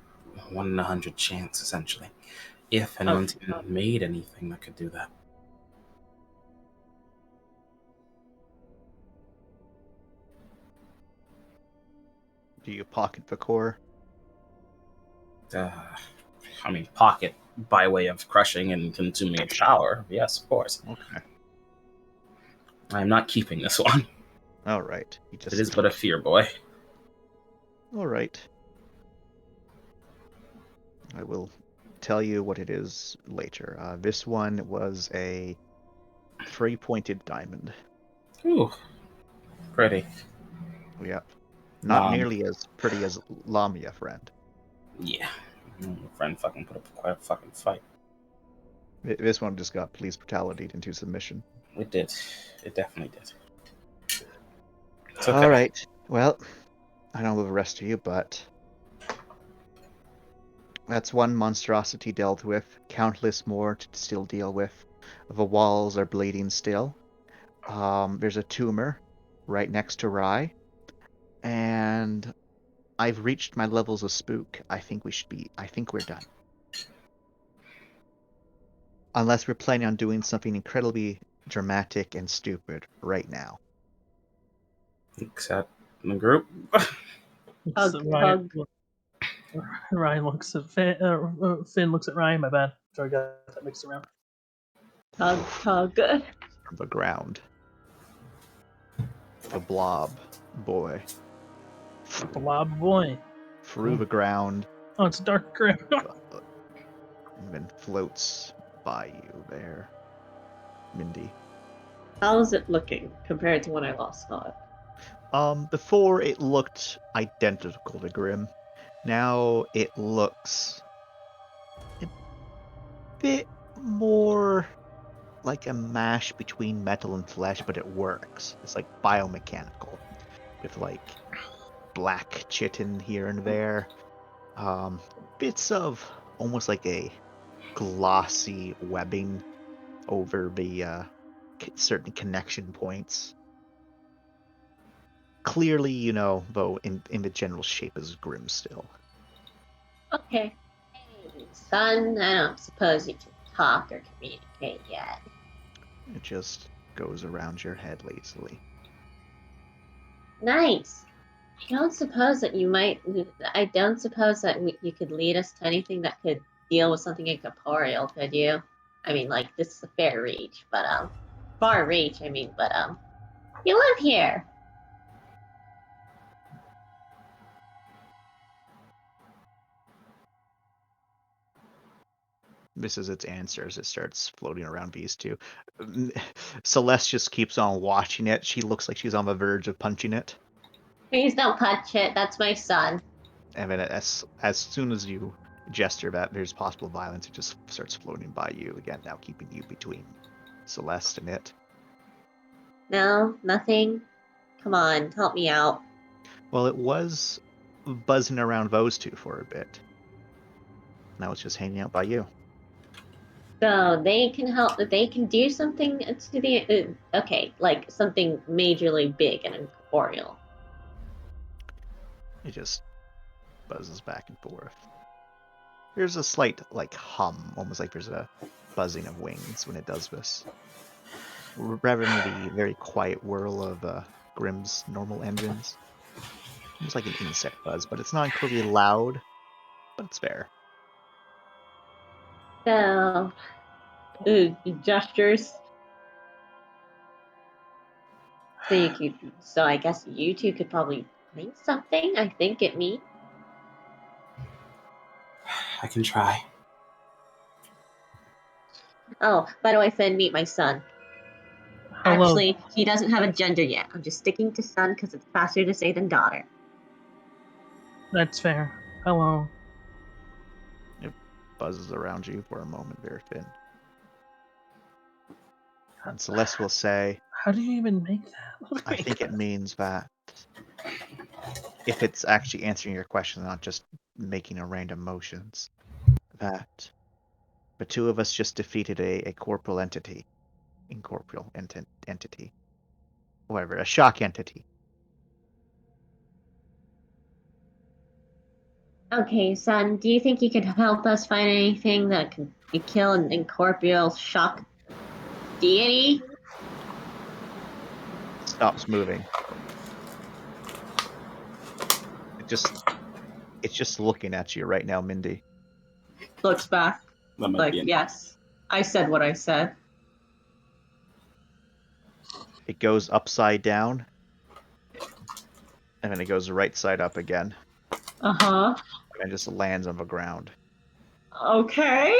1 in 100 chance, essentially. If anyone's even made anything that could do that. Do you pocket the core? I mean, pocket by way of crushing and consuming its power. Yes, of course. Okay. I'm not keeping this one. All right. It is but a fear boy. All right. I will tell you what it is later. This one was a 3-pointed diamond. Ooh, pretty. Yep. Not nearly as pretty as Lamia, friend. Yeah. My friend fucking put up quite a fucking fight. This one just got police brutality into submission. It did. It definitely did. It's okay. All right. Well, I don't know the rest of you, but That's one monstrosity dealt with. Countless more to still deal with. The walls are bleeding still. There's a tumor right next to Rye. And I've reached my levels of spook. I think we're done. Unless we're planning on doing something incredibly dramatic and stupid right now. Except in the group. So Hug. Ryan looks at Finn. Finn looks at Ryan. My bad. Sorry, got that mixed around. Hug. From the ground. The blob boy. Blob boy. Through the ground. Oh, it's dark grim. And then floats by you there. Mindy. How's it looking compared to when I last saw it? Before it looked identical to Grim. Now it looks a bit more like a mash between metal and flesh, but it works. It's like biomechanical, with like black chitin here and there. Bits of almost like a glossy webbing over the certain connection points. Clearly, though, in the general shape as Grim still. Okay. Hey, son, I don't suppose you can talk or communicate yet. It just goes around your head lazily. Nice. I don't suppose that you could lead us to anything that could deal with something incorporeal, could you? I mean, like, this is a fair reach, but, far reach, but, you live here. This is its answer as it starts floating around these two. Celeste just keeps on watching it. She looks like she's on the verge of punching it. Please don't touch it, that's my son. And then as soon as you gesture that there's possible violence, it just starts floating by you again, now keeping you between Celeste and it. No, nothing? Come on, help me out. Well, it was buzzing around those two for a bit. Now it's just hanging out by you. So they can help. They can do something to the okay, like something majorly big and incorporeal. It just buzzes back and forth. There's a slight hum, almost like there's a buzzing of wings when it does this. Rather than the very quiet whirl of Grimm's normal engines. Almost like an insect buzz, but it's not incredibly loud, but it's fair. So, gestures. So I guess you two could probably think something. I think at me. I can try. Oh, by the way, Finn, meet my son. Hello. Actually, he doesn't have a gender yet. I'm just sticking to son because it's faster to say than daughter. That's fair. Hello. It buzzes around you for a moment, very thin. And Celeste will say, How do you even make that? I think it means that if it's actually answering your question, not just making a random motions, that the two of us just defeated a corporeal entity. Incorporeal entity. Whatever, a shock entity. Okay, son, do you think you could help us find anything that could kill an incorporeal shock deity? Stops moving. It's just looking at you right now, Mindy. Looks back. That might Like, be yes, I said what I said. It goes upside down, and then it goes right side up again. Uh-huh. And it just lands on the ground. Okay.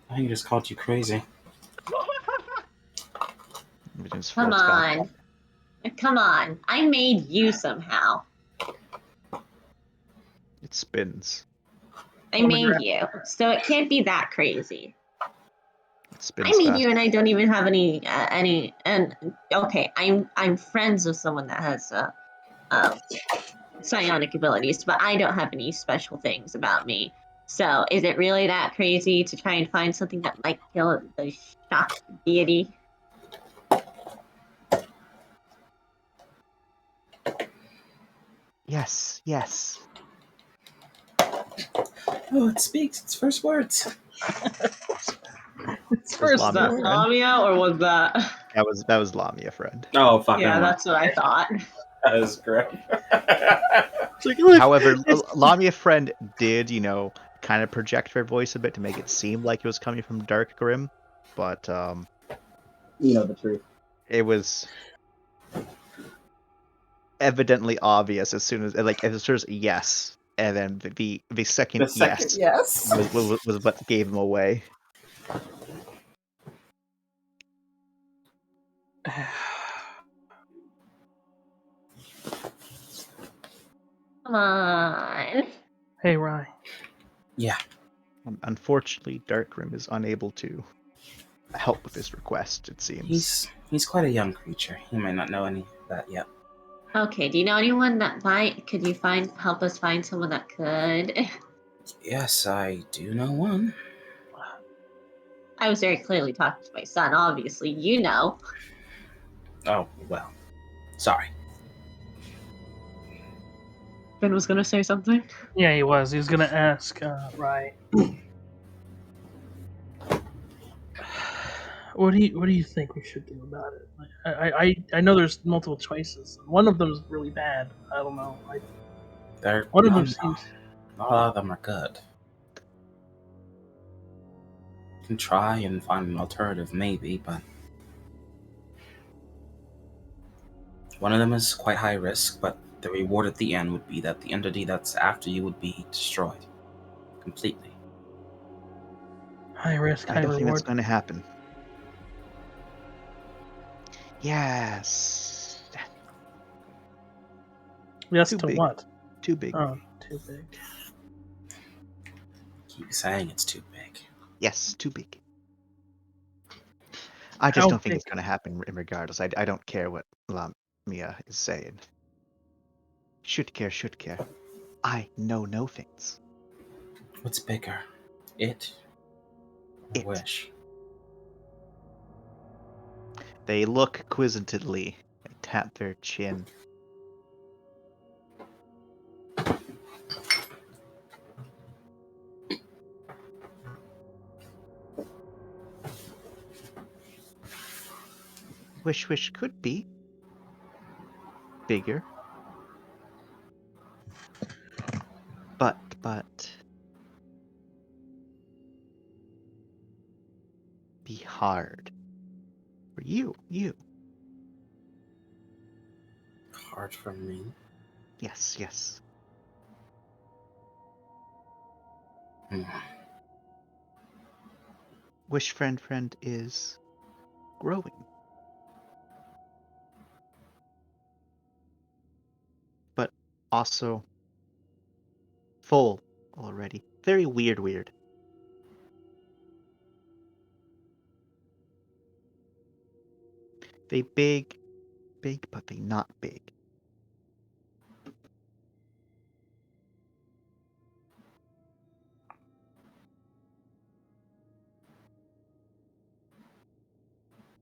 I think I just called you crazy. It just Come floats back on. Come on. I made you somehow. It spins. I made you. So it can't be that crazy. It spins I made fast. you and I don't even have any and okay, I'm friends with someone that has psionic abilities, but I don't have any special things about me. So, is it really that crazy to try and find something that might kill the shock deity? Yes, yes. Oh, it speaks its first words. It's Was first Was that Lamia friend? Lamia or was that? That was Lamia friend. Oh, fuck. Yeah, never mind. that's what I thought. That is great. It's like, look, However, it's, Lamia friend did, kind of project her voice a bit to make it seem like it was coming from Dark Grim, but You know the truth. it was evidently obvious as soon as yes, and then the second, The second yes, yes. was what gave him away. Come on. hey, Rye. Yeah. Unfortunately, Dark Grim is unable to help with his request. It seems. He's quite a young creature. He might not know any of that yet. Okay, do you know anyone that could you help us find someone that could? Yes, I do know one. I was very clearly talking to my son, obviously, you know. Oh, well. Sorry. Ben was gonna say something. Yeah, he was. He was gonna ask Rye. What do you think we should do about it? Like, I know there's multiple choices. One of them is really bad. I don't know. One of them seems. Not all of them are good. You can try and find an alternative, maybe, but one of them is quite high risk, but the reward at the end would be that the entity that's after you would be destroyed. Completely. High risk, high I don't think that's reward. going to happen. Yes. Yes Too to big. what? Too big. Oh, too big. Keep saying it's too big. Yes, too big. I just How don't think big? it's going to happen regardless. I don't care what Lamia is saying. Should care, should care. I know no things. What's bigger? It or It. Wish? They look quizzically. They tap their chin. Wish could be bigger. But be hard for you. Hard for me. Yes. Hmm. Wish friend is growing. But also full already. Very weird. They big, but they not big.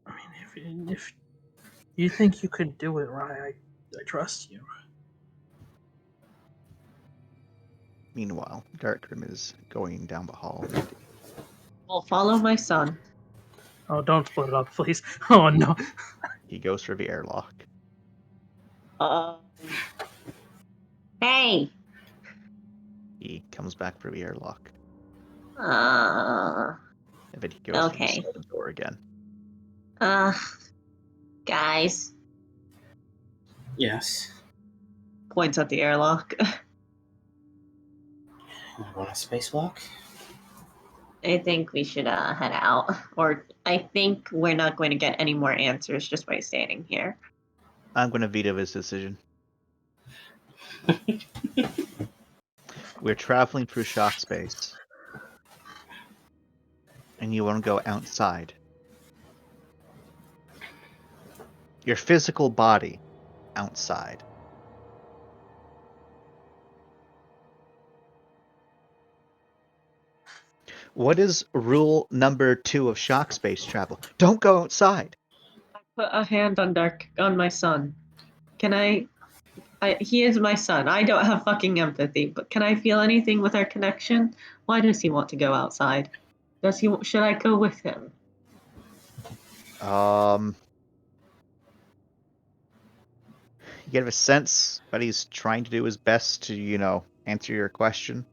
I mean, if you think you can do it, Rye, I trust you. Meanwhile, Darkgrim is going down the hall. Well, follow my son. Oh, don't split it up, please. Oh no. He goes for the airlock. Hey. He comes back for the airlock. And then he goes for the Okay. stone door again. Guys. Yes. Points at the airlock. Want a spacewalk? I think we should head out. Or I think we're not going to get any more answers just by standing here. I'm going to veto his decision. We're traveling through shock space. And you want to go outside. Your physical body outside. What is rule number 2 of shock space travel? Don't go outside. Put a hand on my son. Can I? He is my son. I don't have fucking empathy, but can I feel anything with our connection? Why does he want to go outside? Should I go with him? You get a sense that he's trying to do his best to, answer your question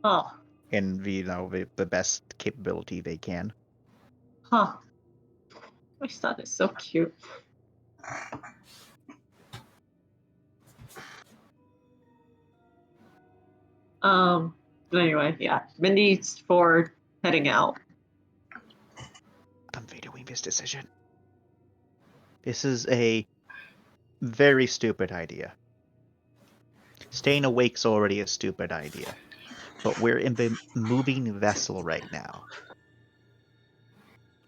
Oh, in the best capability they can. huh. My son is so cute. Anyway, yeah. Mindy's for heading out. Convey his decision. This is a very stupid idea. Staying awake's already a stupid idea. But we're in the moving vessel right now.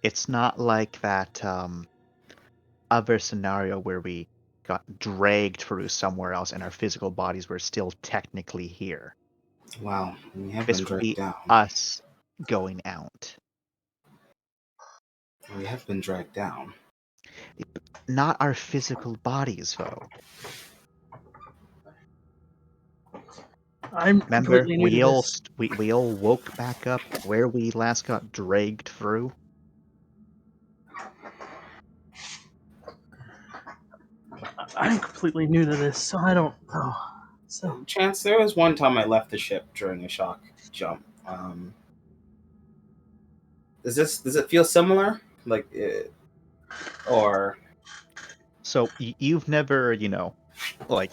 It's not like that other scenario where we got dragged through somewhere else and our physical bodies were still technically here. Wow, we have This been would be dragged down. us going out. We have been dragged down. Not our physical bodies, though. I'm Remember, completely new to this. we all woke back up where we last got dragged through. I'm completely new to this, so I don't know. So Chance, there was one time I left the ship during a shock jump. Does it feel similar? Or So you've never,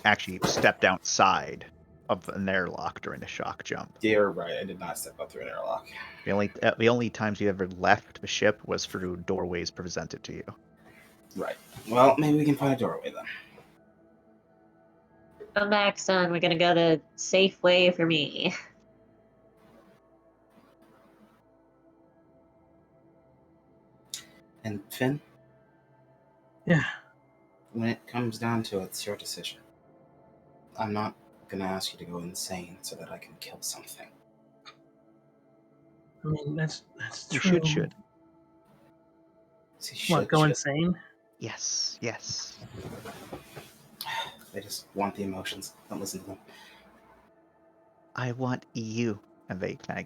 actually stepped outside of an airlock during a shock jump. you're right, I did not step up through an airlock. The only times you ever left the ship was through doorways presented to you. Right. Well, maybe we can find a doorway then. Come back, son. We're gonna go to Safeway for me. And Fynn, yeah, when it comes down to it, it's your decision. I'm not gonna ask you to go insane so that I can kill something. I mean that's You true. should. See, What, go insane? Yes. I just want the emotions. Don't listen to them. I want you. And they kind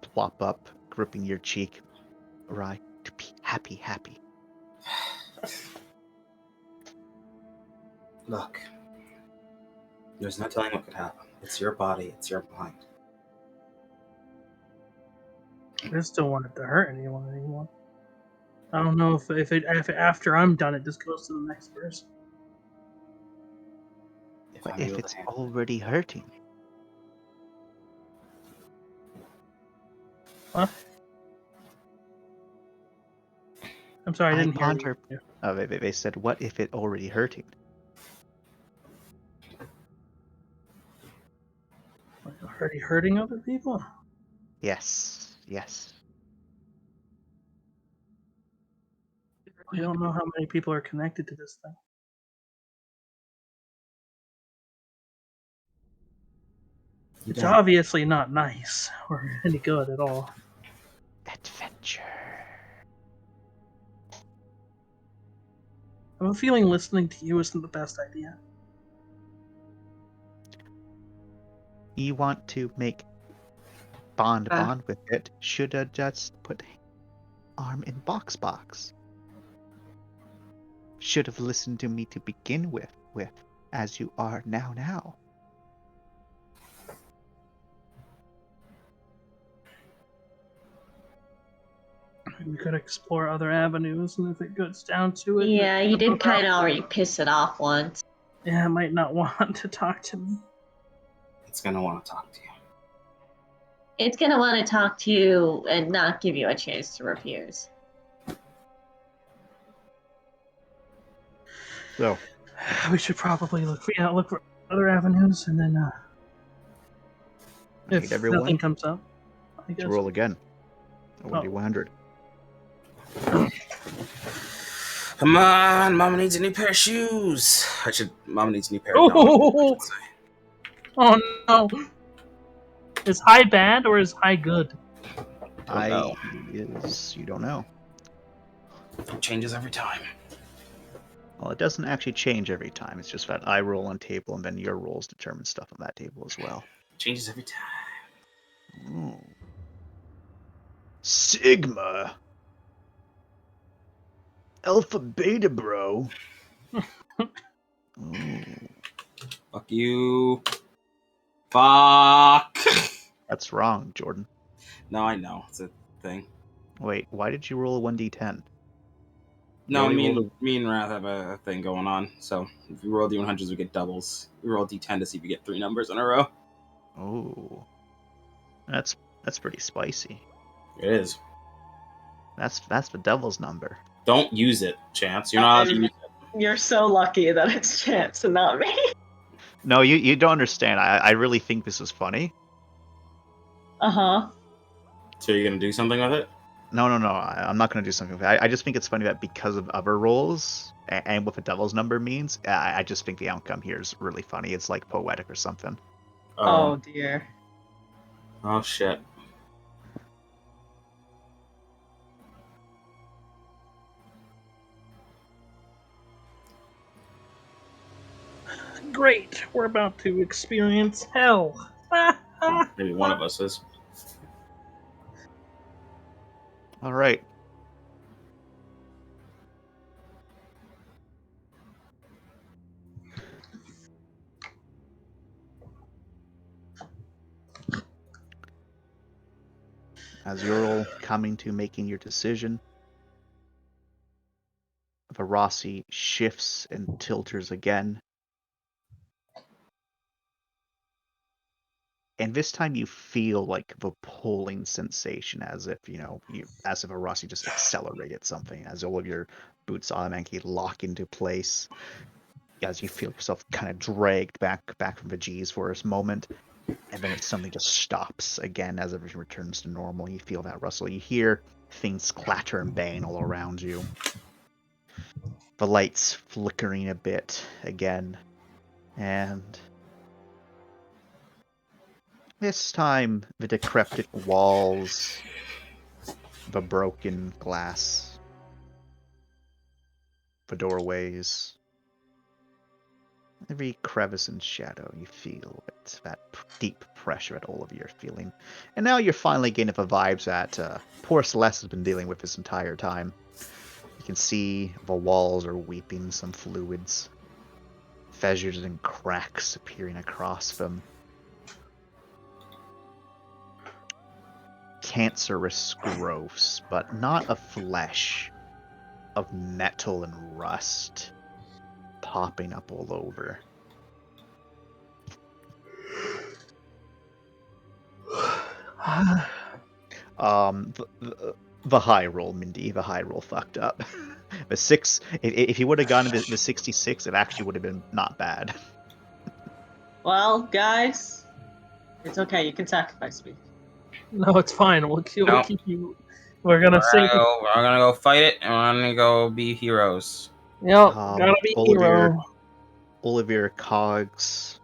of plop up, gripping your cheek. Right. To be happy. Look, there's no telling what could happen. It's your body, it's your mind. I just don't want it to hurt anyone anymore. I don't know if after I'm done it just goes to the next person. What I'm if able to it's handle it. already hurting? What? I'm sorry, I didn't hear ponder. you. They said, what if it already hurting? Like already hurting other people? Yes. We don't know how many people are connected to this thing. You It's don't. obviously not nice or any good at all. Adventure. I have a feeling listening to you isn't the best idea. You want to make bond with it, should have just put arm in box. Should have listened to me to begin with as you are now. We could explore other avenues, and if it goes down to it... Yeah, you did kind of already piss it off once. Yeah, I might not want to talk to me. It's gonna want to talk to you. It's gonna want to talk to you and not give you a chance to refuse. So We should probably look for other avenues, and then if nothing comes up, I guess. Let's roll again. 1d100. Come on, Mama needs a new pair of shoes. Mama needs a new pair of Oh no! Is high bad or is high good? Don't know. You don't know. It changes every time. Well, it doesn't actually change every time. It's just that I roll on table, and then your rolls determine stuff on that table as well. It changes every time. Ooh. Sigma. Alpha Beta, bro. Ooh. Fuck you. Fuck. That's wrong, Jordan. No, I know. It's a thing. Wait, why did you roll a 1d10? No, Really me rolled and Wrath have a thing going on. So if we roll D100s, we get doubles. We roll D10 to see if we get 3 numbers in a row. Oh, that's pretty spicy. It is. That's the devil's number. Don't use it, Chance. You're not allowed to use it. You're so lucky that it's Chance and not me. No, you don't understand. I really think this is funny. Uh-huh. So you're gonna do something with it? No, I'm not going to do something with it. I just think it's funny that because of other rolls and what the devil's number means, I just think the outcome here is really funny. It's like poetic or something. Oh dear. Oh shit. Great, we're about to experience hell. Maybe one of us is. All right. As you're all coming to making your decision, Varasi shifts and tilters again. And this time you feel like the pulling sensation, as if, as if Varasi just accelerated something, as all of your boots automatically lock into place, as you feel yourself kind of dragged back from the G's for a moment. And then it suddenly just stops again as everything returns to normal. You feel that rustle. You hear things clatter and bang all around you. The lights flickering a bit again. And this time, the decrepit walls, the broken glass, the doorways, every crevice and shadow, you feel it, that deep pressure that all of you are feeling. And now you're finally getting the vibes that poor Celeste has been dealing with this entire time. You can see the walls are weeping some fluids, fissures and cracks appearing across them. Cancerous growths, but not of flesh, of metal and rust popping up all over. The high roll, Mindy. The high roll fucked up. The 6. If he would have gotten the 66, it actually would have been not bad. Well, guys, it's okay. You can sacrifice me. No, it's fine. We'll No. keep you. We're gonna save. We're gonna go fight it, and we're gonna go be heroes. Yep, gotta be hero. All of your cogs.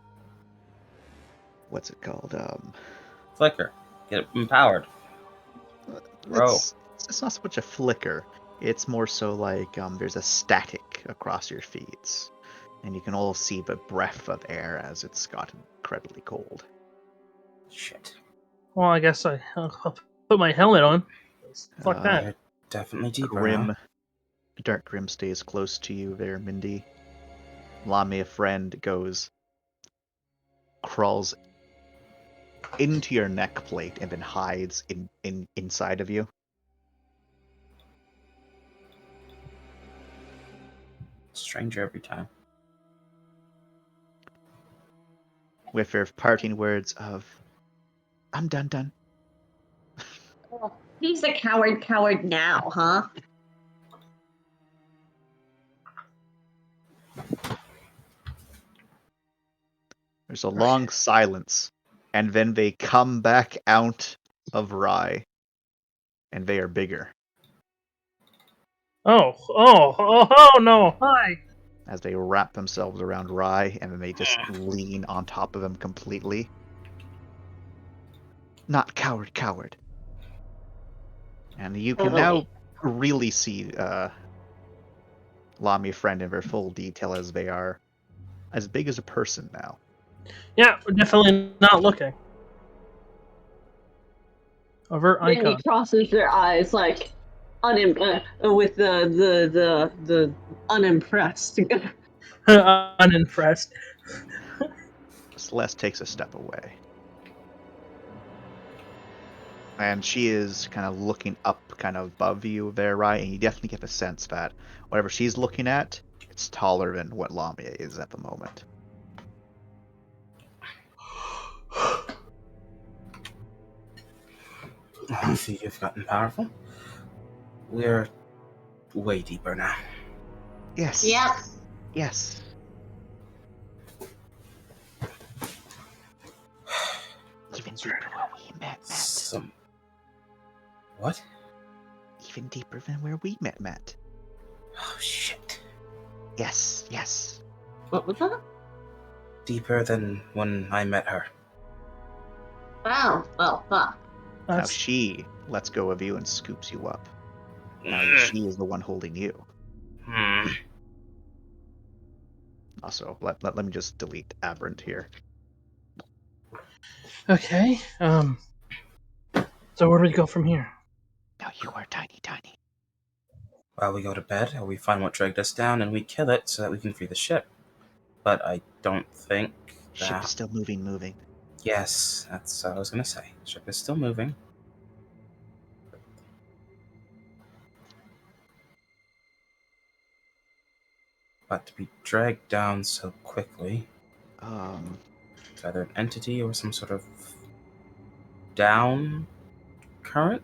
What's it called? Flicker. Get empowered. Grow. It's not so much a flicker. It's more so like there's a static across your feet, and you can all see the breath of air as it's gotten incredibly cold. Shit. Well, I guess I'll put my helmet on. Fuck that. Definitely deeper. Grim, Huh? Dark Grim stays close to you there, Mindy. Lamia friend crawls into your neck plate and then hides inside of you. Stranger every time. With her parting words of, "I'm done." He's a coward now, huh? There's a long silence, and then they come back out of Rye, and they are bigger. Oh no! Hi. As they wrap themselves around Rye, and then they just lean on top of him completely. Not coward, coward. And you can Totally. now really see Lamy friend in their full detail as they are as big as a person now. Yeah, we're definitely not looking. Overt eye Mindy contact. crosses their eyes like with the unimpressed. Unimpressed. Celeste takes a step away. And she is kind of looking up kind of above you there, right? And you definitely get the sense that whatever she's looking at, it's taller than what Lamia is at the moment. I see you've gotten powerful. We're way deeper now. Yes. Yep. Yes. Even deeper where we met. Some. What? Even deeper than where we met. Oh shit. Yes. What was that? Deeper than when I met her. Wow. Well, fuck. Now That's she lets go of you and scoops you up. Now she is the one holding you. Hmm. Also, let me just delete Aberrant here. okay. So where do we go from here? Now you are tiny. Well, we go to bed, or we find what dragged us down, and we kill it so that we can free the ship. But I don't think Ship that... is still moving. Yes, that's what I was gonna say. Ship is still moving. But to be dragged down so quickly, it's either an entity or some sort of down current.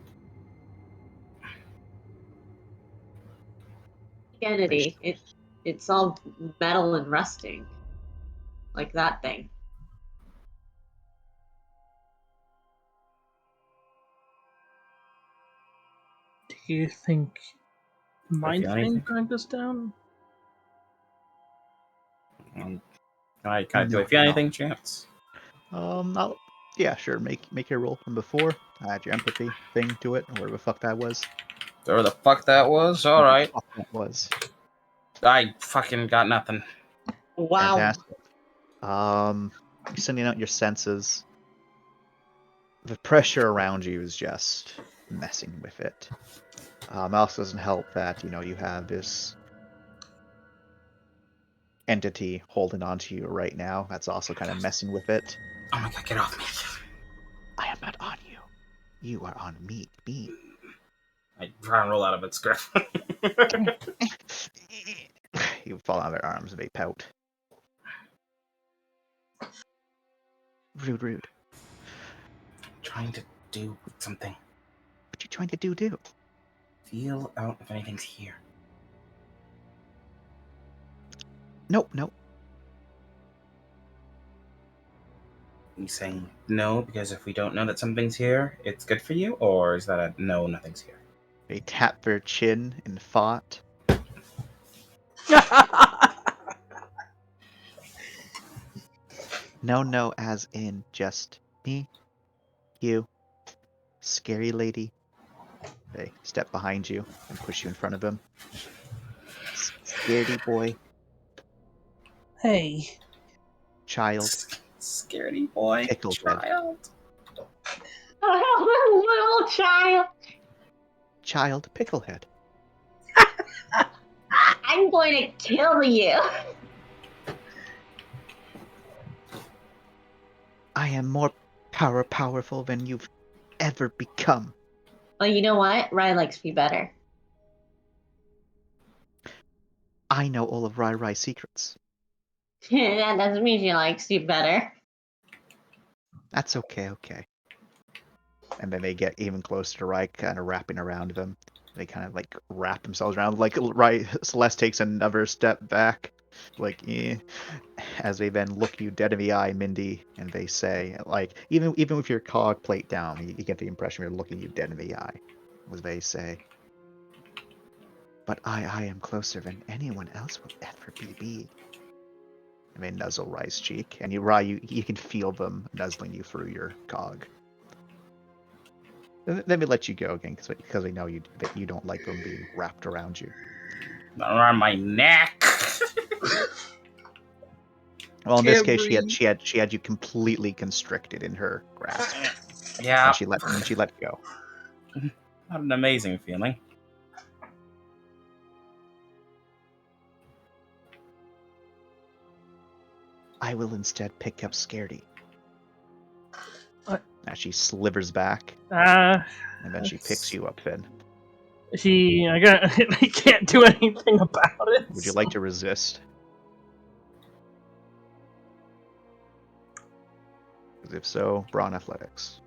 Identity. It's all metal and rusting. Like that thing. Do you think Mind feel Fang anything? dragged us down? I kind of do. I No, feel no. anything, Chance? Yeah, sure. Make your roll from before. Add your empathy thing to it, or whatever the fuck that was. Whatever the fuck that was. All right. Fuck that was. I fucking got nothing. Wow. Fantastic. You're sending out your senses. The pressure around you is just messing with it. It also doesn't help that you have this entity holding on to you right now. That's also kind of messing with it. Oh my god, get off me. I am not on you. You are on me. I try and roll out of its grip. You fall out of their arms and they pout. Rude. Trying to do something. What you trying to do? Feel out if anything's here. Nope. You saying no because if we don't know that something's here, it's good for you? Or is that a no, nothing's here? They tap their chin in thought. No, as in just me, you, scary lady. They step behind you and push you in front of them. Scaredy boy, Hey. child, Scaredy boy, Pickle child. Little child. child, picklehead. I'm going to kill you. I am more powerful than you've ever become. Well, you know what? Rye likes me better. I know all of Rai Rai's secrets. That doesn't mean she likes you better. That's okay. And then they get even closer to Rai, kind of wrapping around them. They kind of like wrap themselves around. Like Rai, Celeste takes another step back, as they then look you dead in the eye, Mindy, and they say, like, even with your cog plate down, you get the impression they're looking you dead in the eye, as they say, but I am closer than anyone else will ever be. And they nuzzle Rai's cheek, and you can feel them nuzzling you through your cog. Let me let you go again, because I know that you don't like them being wrapped around you. Around my neck. Well, in this Can't case, breathe. she had you completely constricted in her grasp, Yeah. and she let go. Not an amazing feeling. I will instead pick up Scaredy. What? Now she slivers back, Ah, and then she picks you up, Finn. I can't do anything about it. Would you so- like to resist? Because if so, Brawn Athletics.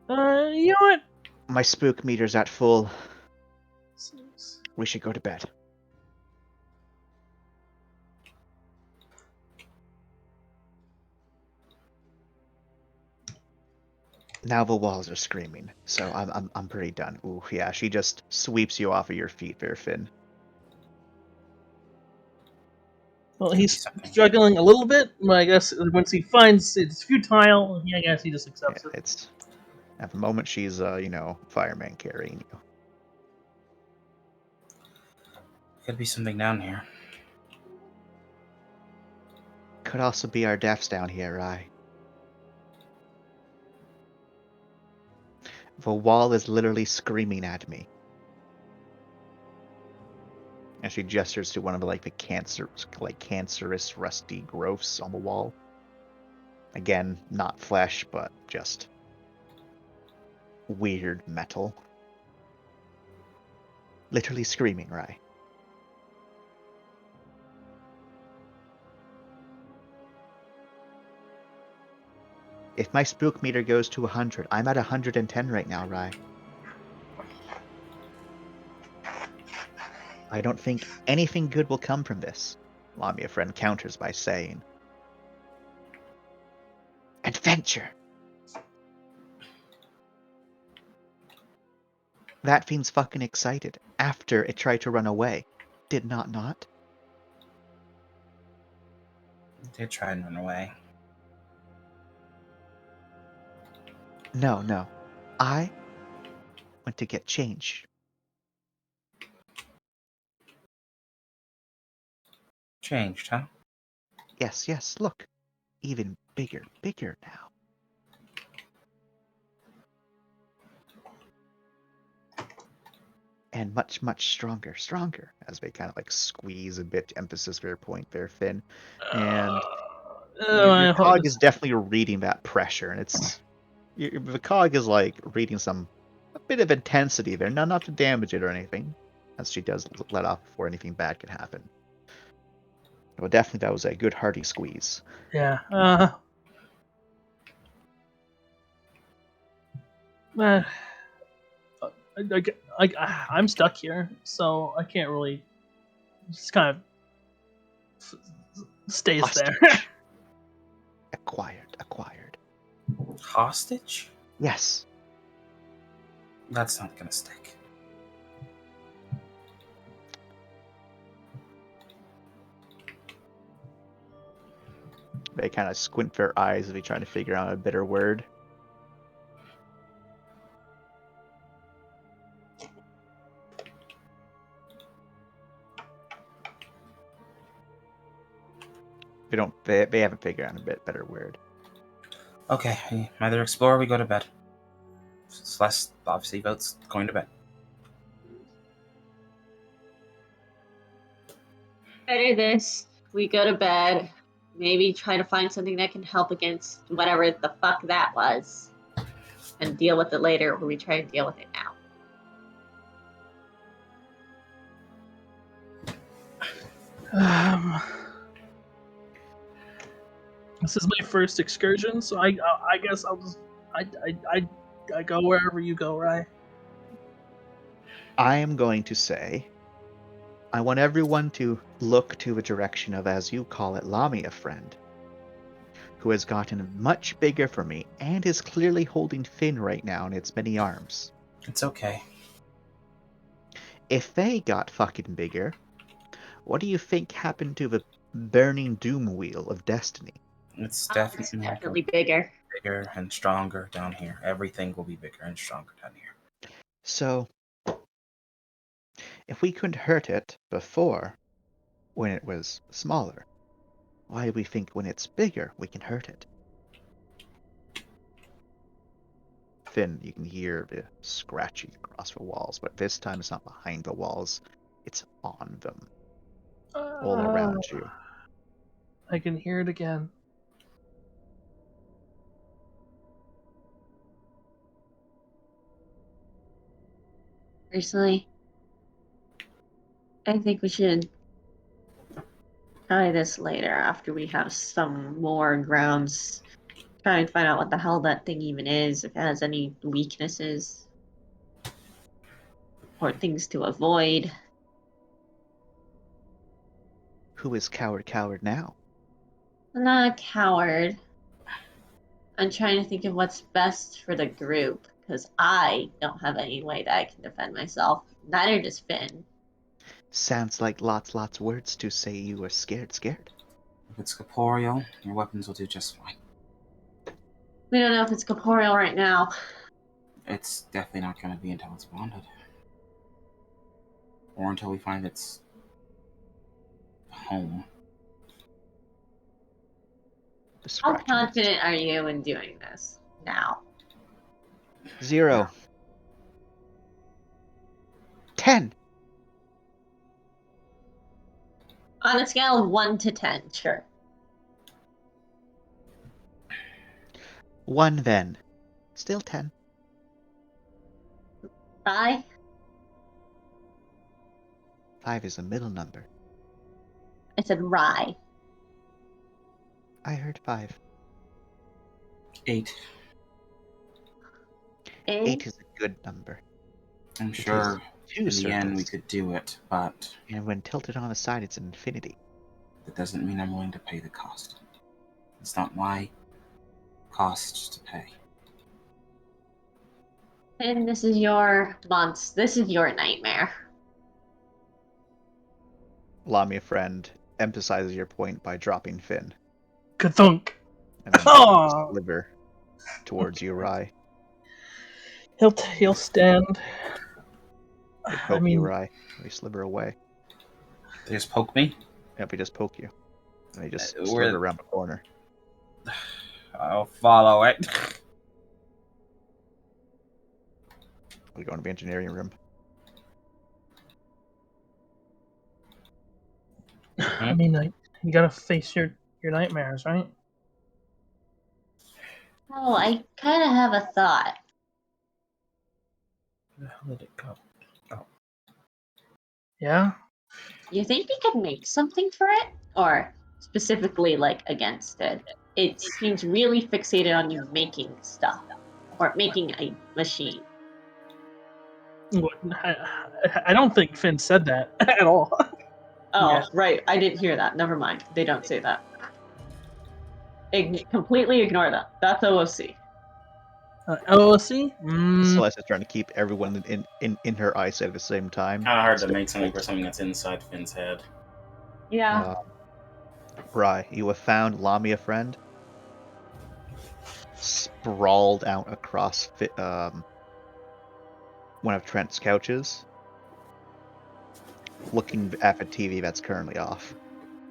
You know what? My spook meter's at full. We should go to bed. Now the walls are screaming, so I'm pretty done. Ooh, yeah, she just sweeps you off of your feet there, Finn. Well, he's struggling a little bit, but I guess once he finds it's futile, I guess he just Yeah, accepts it. it's at the moment she's fireman carrying you. Could be something down here. Could also be our deaths down here, right? The wall is literally screaming at me. And she gestures to one of the cancerous rusty growths on the wall. Again, not flesh, but just weird metal. Literally screaming, right? If my spook meter goes to 100, I'm at 110 right now, Rye. I don't think anything good will come from this. Lamia friend counters by saying, adventure! That fiend's fucking excited after it tried to run away. Did not? They try and run away. No. I went to get change. Changed, huh? Yes, look. Even bigger now. And much stronger, as they kind of squeeze a bit, emphasis for your point there, Finn. And your cog is definitely reading that pressure, and the cog is reading a bit of intensity there, not to damage it or anything, as she does let off before anything bad can happen. Well, definitely that was a good hearty squeeze. Yeah. I'm stuck here, so I can't really. Just kind of stays there. Hostage. Acquired. Hostage? Yes. That's not gonna stick. They kind of squint their eyes as they try to figure out a better word. They haven't figured out a bit better word. Okay, we either explore or we go to bed. Celeste obviously votes going to bed. Better this. We go to bed. Maybe try to find something that can help against whatever the fuck that was. And deal with it later, or we try to deal with it now. This is my first excursion, so I guess I'll just I go wherever you go, right? I am going to say, I want everyone to look to the direction of, as you call it, Lamia friend, who has gotten much bigger for me and is clearly holding Finn right now in its many arms. It's okay. If they got fucking bigger, what do you think happened to the burning doom wheel of destiny? It's It's definitely definitely bigger. bigger and stronger down here. Everything will be bigger and stronger down here. So, if we couldn't hurt it before, when it was smaller, why do we think when it's bigger we can hurt it? Fynn, you can hear the scratching across the walls, but this time it's not behind the walls, it's on them, all around you. I can hear it again. Personally, I think we should try this later after we have some more grounds. Try and find out what the hell that thing even is, if it has any weaknesses or things to avoid. Who is coward now? I'm not a coward. I'm trying to think of what's best for the group, because I don't have any way that I can defend myself. Neither does Fynn. Sounds like lots of words to say you are scared. If it's corporeal, your weapons will do just fine. We don't know if it's corporeal right now. It's definitely not going to be until it's bonded. Or until we find its home. The How scratching. confident are you in doing this now? 0. 10. On a scale of 1 to 10, sure. 1 then. Still 10. Rye? 5 is a middle number. I said Rye. I heard 5. 8. 8 is a good number. I'm It sure is 2 in the end we circles, could do it, but and when tilted on a side, it's an infinity. that doesn't mean I'm willing to pay the cost. It's not my cost to pay. And this is your months. This is your nightmare. Lamia friend emphasizes your point by dropping Fynn, Kathunk. and then Oh. sliver towards you, Rye. He'll stand. They I poke you, mean, Rye. They sliver away. They just poke me? Yep, they just poke you. And they just We're- sliver around the corner. I'll follow it. We go into the engineering room. I mean, you gotta face your nightmares, right? Oh, I kind of have a thought. Where the hell did it go? Yeah. You think we could make something for it? Or specifically, like, against it? It seems really fixated on you making stuff. Or making a machine. What- I don't think Finn said that at all. Oh, Yeah. right. I didn't hear that. Never mind. They don't say that. Completely ignore that. That's OOC. LOC? Celeste is trying to keep everyone in her eyesight at the same time. Kind of hard to make something for something that's inside Finn's head. Yeah. Rye, you have found Lamia friend sprawled out across one of Trent's couches, looking at the TV that's currently off,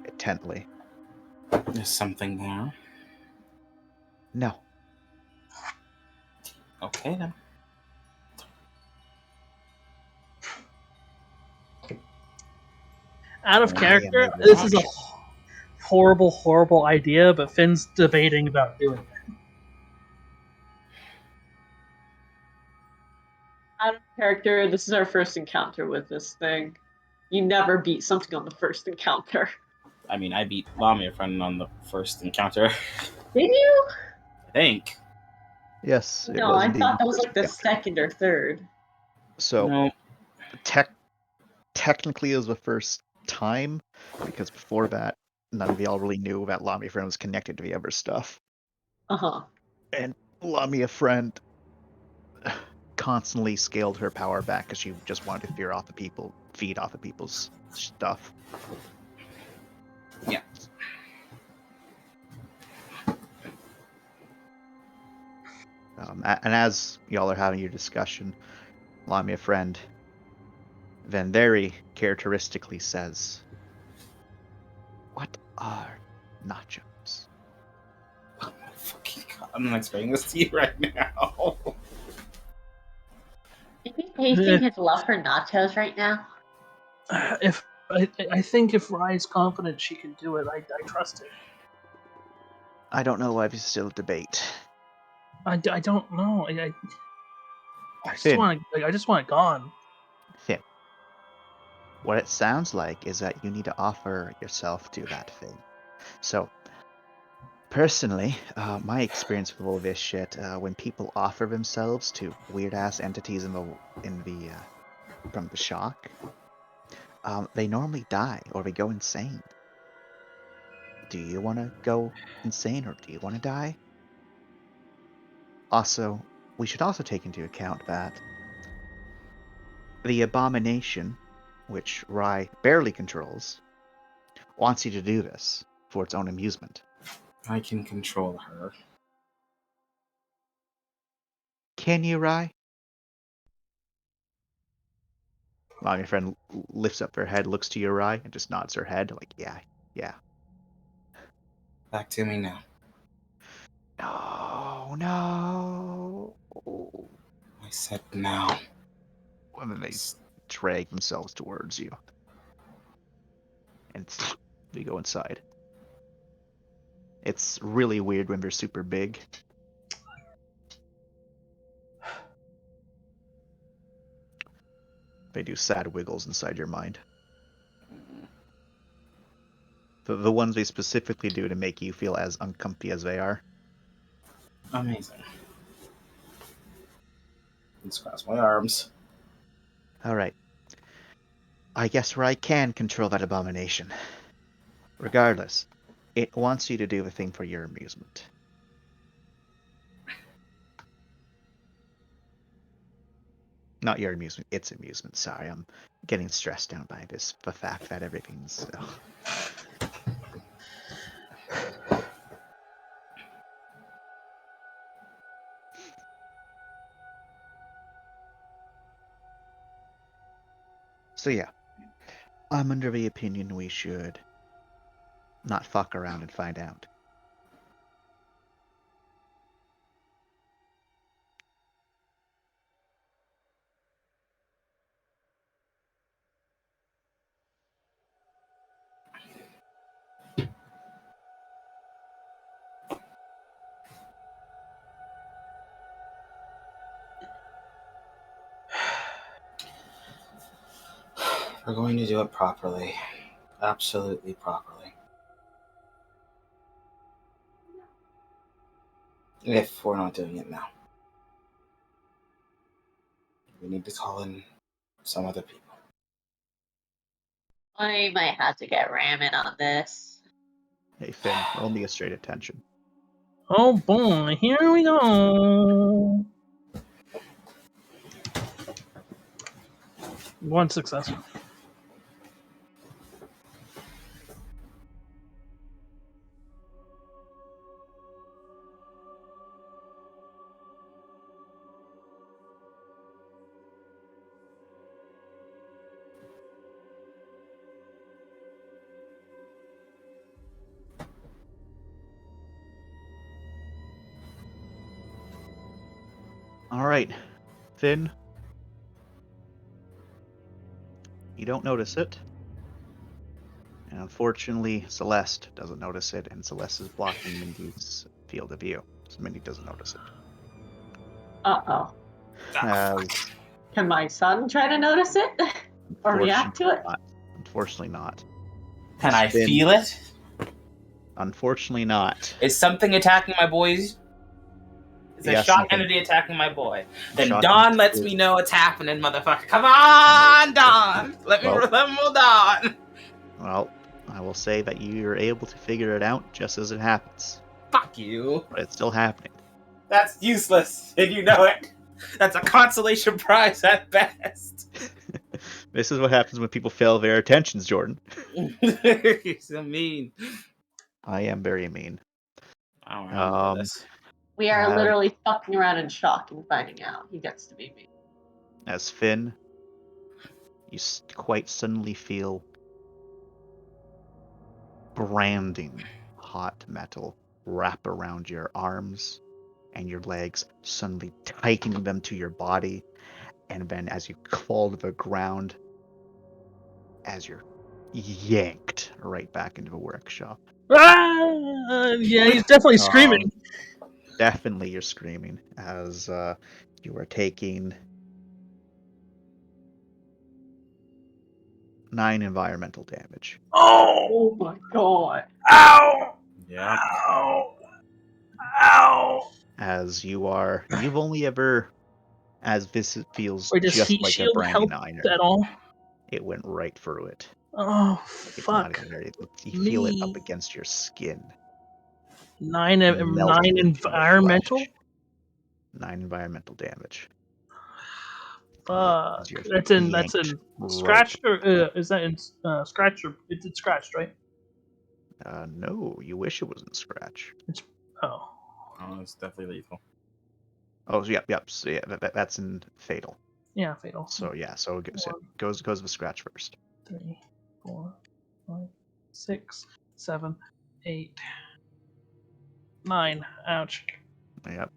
intently. There's something there. No. Okay then. Out of Yeah, character, maybe this is a watch. horrible idea, but Finn's debating about doing it. Out of character, this is our first encounter with this thing. You never beat something on the first encounter. I mean, I beat Lamia friend on the first encounter. Did you? I think. Yes, it No, was I indeed thought that the was first like the encounter. second or third. So, No. technically it was the first time, because before that, none of y'all really knew that Lamia friend was connected to the other stuff. Uh-huh. And Lamia friend constantly scaled her power back because she just wanted to feed off of people's stuff. Yeah. And as y'all are having your discussion, allow me a friend, Van very characteristically says, "What are nachos?" Oh my fucking god! I'm not explaining this to you right now. Is he tasting his love for nachos right now? If I think if Rye's confident she can do it, I trust her. I don't know why we still debate. I don't know. I just Fynn. want I just want it gone. Fynn, what it sounds like is that you need to offer yourself to that thing. So, personally, my experience with all this shit, when people offer themselves to weird ass entities from the shock, they normally die or they go insane. Do you want to go insane or do you want to die? Also, we should also take into account that the abomination, which Rye barely controls, wants you to do this for its own amusement. I can control her. Can you, Rye? Well, your friend lifts up her head, looks to you, Rye, and just nods her head, like, yeah. Back to me now. No. I said now. And then they drag themselves towards you. And they go inside. It's really weird when they're super big. They do sad wiggles inside your mind. The ones they specifically do to make you feel as uncomfy as they are. Amazing. Let's cross my arms. Alright. I guess Rye can control that abomination. Regardless, it wants you to do the thing for your amusement. Not your amusement, its amusement. Sorry, I'm getting stressed out by the fact that everything's... So yeah, I'm under the opinion we should not fuck around and find out. We're going to do it properly. Absolutely properly. If we're not doing it now. We need to call in some other people. I might have to get ramming on this. Hey Fynn, roll me a straight attention. Oh boy, here we go. One success. Alright, Fynn. You don't notice it. And unfortunately, Celeste doesn't notice it, and Celeste is blocking Mindy's field of view. So Mindy doesn't notice it. Uh-oh. As Can my son try to notice it? Or react to it? Unfortunately not. Can I Fynn- feel it? Unfortunately not. Is something attacking my boys? Is a Yes, shock something- entity attacking my boy? Then Shock Dawn entity lets is- me know it's happening, motherfucker. Come on, Dawn! Let me Well- remember Dawn! Well, I will say that you're able to figure it out just as it happens. Fuck you. But it's still happening. That's useless, and you know it. That's a consolation prize at best. This is what happens when people fail their attentions, Jordan. You're so mean. I am very mean. I don't remember this. We are literally fucking around in shock and finding out he gets to be me. As Fynn, you quite suddenly feel branding hot metal wrap around your arms and your legs, suddenly tightening them to your body. And then as you fall to the ground, as you're yanked right back into the workshop. Ah! Yeah, he's definitely screaming. Definitely you're screaming as you are taking 9 environmental damage. Oh! my god. Ow! Yeah. Ow! Ow! As you've only ever, as this feels Wait, does just heat like a shield branding help iron. at all? It went right through it. Oh, Like it's not fuck. even there. You feel it up Me. against your skin. 9 melting into your environmental? flesh. 9 environmental damage. Fuck. As you're That's in yanked right. scratched or is that in scratched or it's scratched, right? No, you wish it wasn't scratch. Oh. Oh, it's definitely lethal. Oh, yep. So yeah, that's in fatal. Yeah, fatal. So yeah, so it goes with scratch first. 3, 4, 5, 6, 7, 8, 9. Ouch. Yep.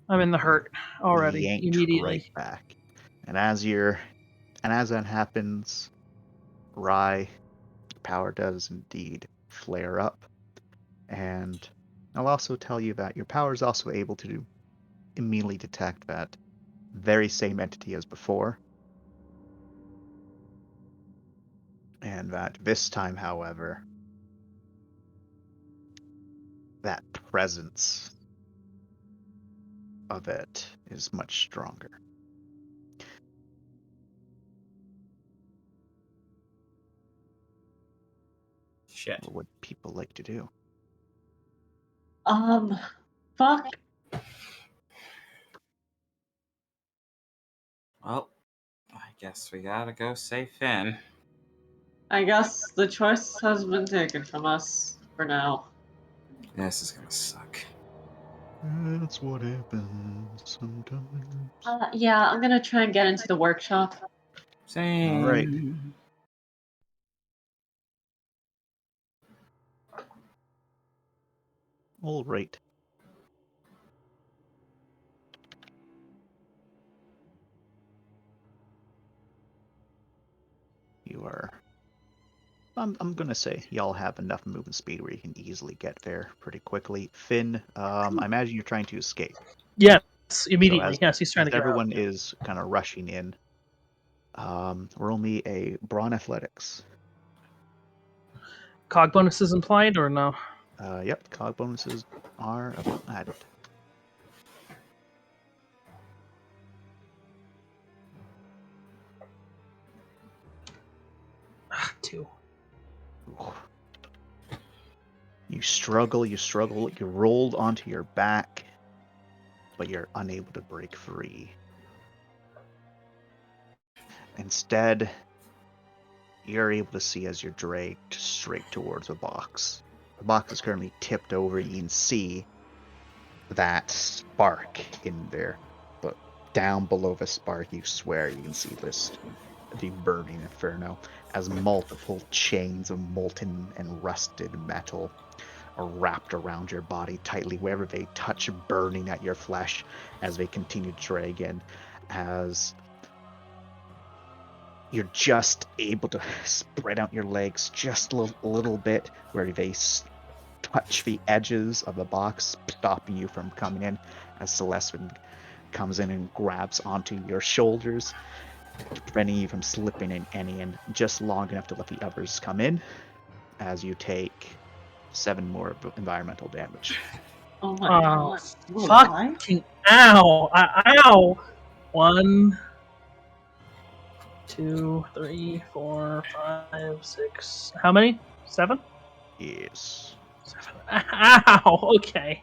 I'm in the hurt already. Yanked Immediately. right back. And as that happens, Rye, your power does indeed flare up. And I'll also tell you that your power is also able to immediately detect that very same entity as before. And that this time, however, that presence of it is much stronger. Shit. What would people like to do? Fuck. Well, I guess we gotta go save Fynn. I guess the choice has been taken from us for now. This is gonna suck. That's what happens sometimes. Yeah, I'm gonna try and get into the workshop. Same. All right. All right. You are. I'm gonna say y'all have enough movement speed where you can easily get there pretty quickly. Fynn, I imagine you're trying to escape. Yes, immediately. So Yes, he's trying to get out. everyone is kind of rushing in. Roll me a brawn athletics. Cog bonuses implied or no? Yep, cog bonuses are added. Ah, 2. You struggle, you rolled onto your back, but you're unable to break free. Instead, you're able to see as you're dragged straight towards a box. The box is currently tipped over. You can see that spark in there, but down below the spark, you swear you can see the burning inferno as multiple chains of molten and rusted metal are wrapped around your body tightly wherever they touch, burning at your flesh as they continue to drag in, as you're just able to spread out your legs just a little bit where they touch the edges of the box, stopping you from coming in, as Celeste comes in and grabs onto your shoulders, preventing you from slipping in any, and just long enough to let the others come in, as you take 7 more environmental damage. Oh my Oh, god. fucking ow! Ow! 1, 2, 3, 4, 5, 6. How many? 7? Yes. 7. Ow! Okay.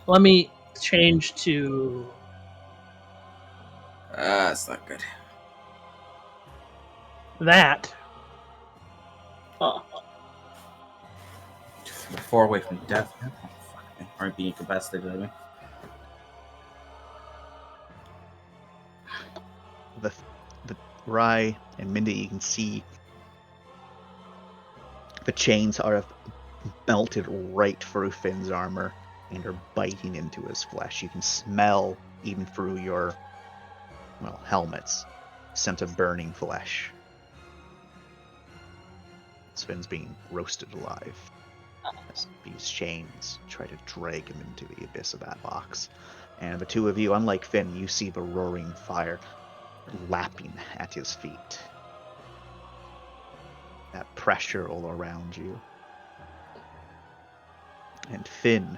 Let me change to. That's not good. That. Oh. We're 4 away from death. Oh, fuck me. Or being incapacitated, I mean. Rye and Mindy, you can see the chains are melted right through Finn's armor and are biting into his flesh. You can smell, even through your, helmets, scent of burning flesh. Finn's being roasted alive as these chains try to drag him into the abyss of that box. And the two of you, unlike Fynn, you see the roaring fire lapping at his feet. That pressure all around you. And Fynn,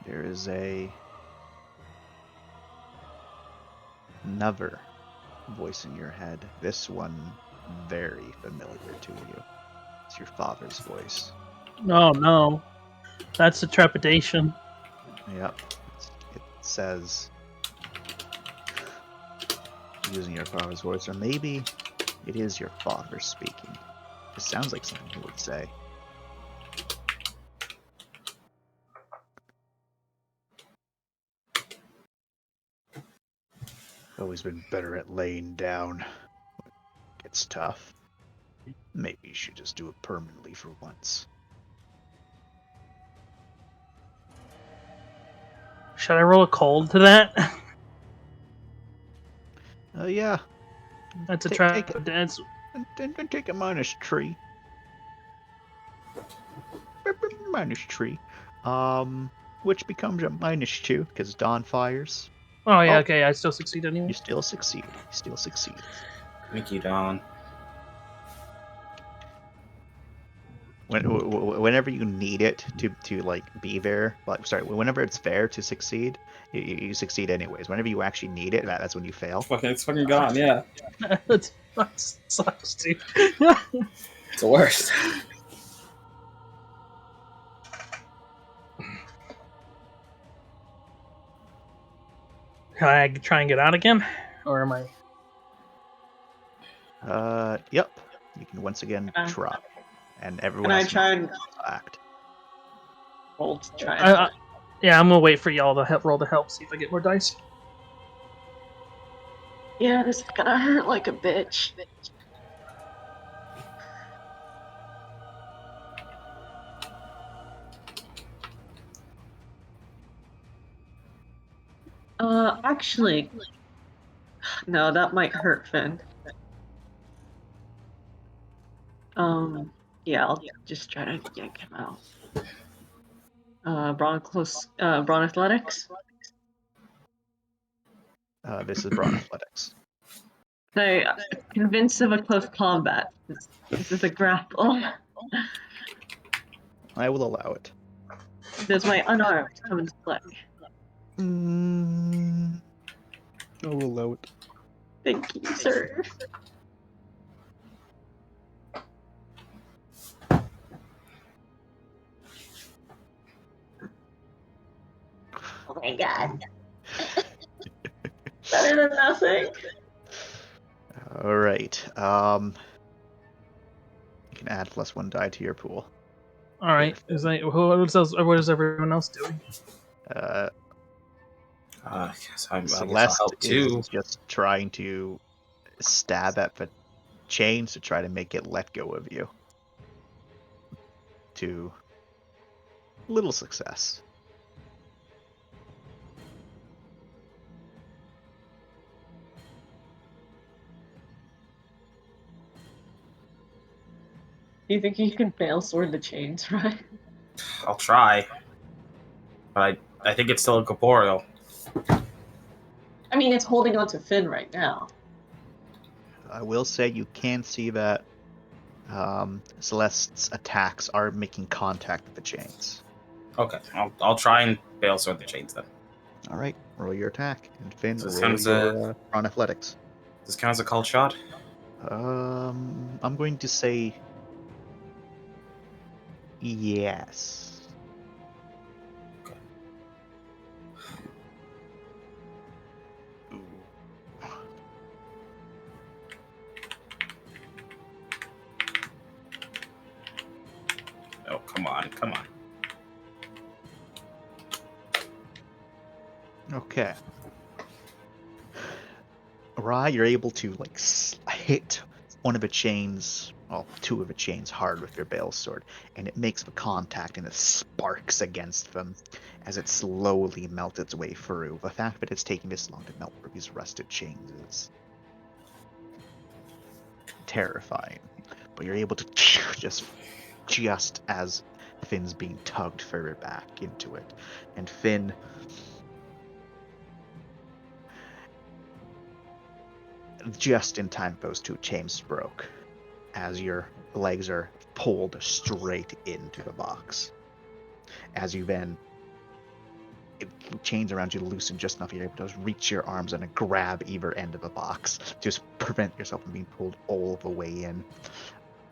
there is another voice in your head. This one very familiar to you. It's your father's voice. Oh no, that's the trepidation. Yep. It says, using your father's voice, or maybe it is your father speaking. It sounds like something he would say. Always been better at laying down. It's tough. Maybe you should just do it permanently for once. Should I roll a cold to that? Yeah. That's a Take trap it. dance. And take a -3. -3. Which becomes a -2 because Dawn fires. Oh yeah, Oh. okay, I still succeed anyway. You still succeed. Thank you, Don. Whenever you need it to like be there, whenever it's there to succeed, you succeed anyways. Whenever you actually need it, that's when you fail. It's fucking gone, yeah. that sucks, dude. It's the worst. Can I try and get out again, or am I? Yep. You can once again try, and everyone Can I else try and act. roll to try and Yeah, I'm gonna wait for y'all to roll to help. See if I get more dice. Yeah, this is gonna hurt like a bitch. Actually, no, that might hurt Finn. Yeah, I'll just try to yank him out. Brawn athletics. This is Brawn Athletics. So, convinced of a close combat. This is a grapple. I will allow it. Does my unarmed come into play? I will allow it. Thank you, sir. Oh my god. Better than nothing. All right. You can add +1 die to your pool. All right. What is everyone else doing? I guess I'll Celeste help too. is just trying to stab at the chains to try to make it let go of you. To little success. Do you think you can fail sword the chains, right? I'll try. But I think it's still incorporeal. I mean, it's holding on to Finn right now. I will say you can see that Celeste's attacks are making contact with the chains. Okay, I'll try and bail sword the chains then. All right, roll your attack, and Finn, So this roll counts your Brawn Athletics. Does this count as a called shot? I'm going to say yes. Okay. Oh, come on. Okay. Rye, you're able to like hit one of the chains, well, two of the chains hard with your bale sword, and it makes the contact and it sparks against them as it slowly melts its way through. The fact that it's taking this long to melt through these rusted chains is terrifying. But you're able to just as Finn's being tugged further back into it, and Finn. Just in time, those two chains broke as your legs are pulled straight into the box. As you then, chains around you loosen just enough, you're able to reach your arms and grab either end of the box to just prevent yourself from being pulled all the way in.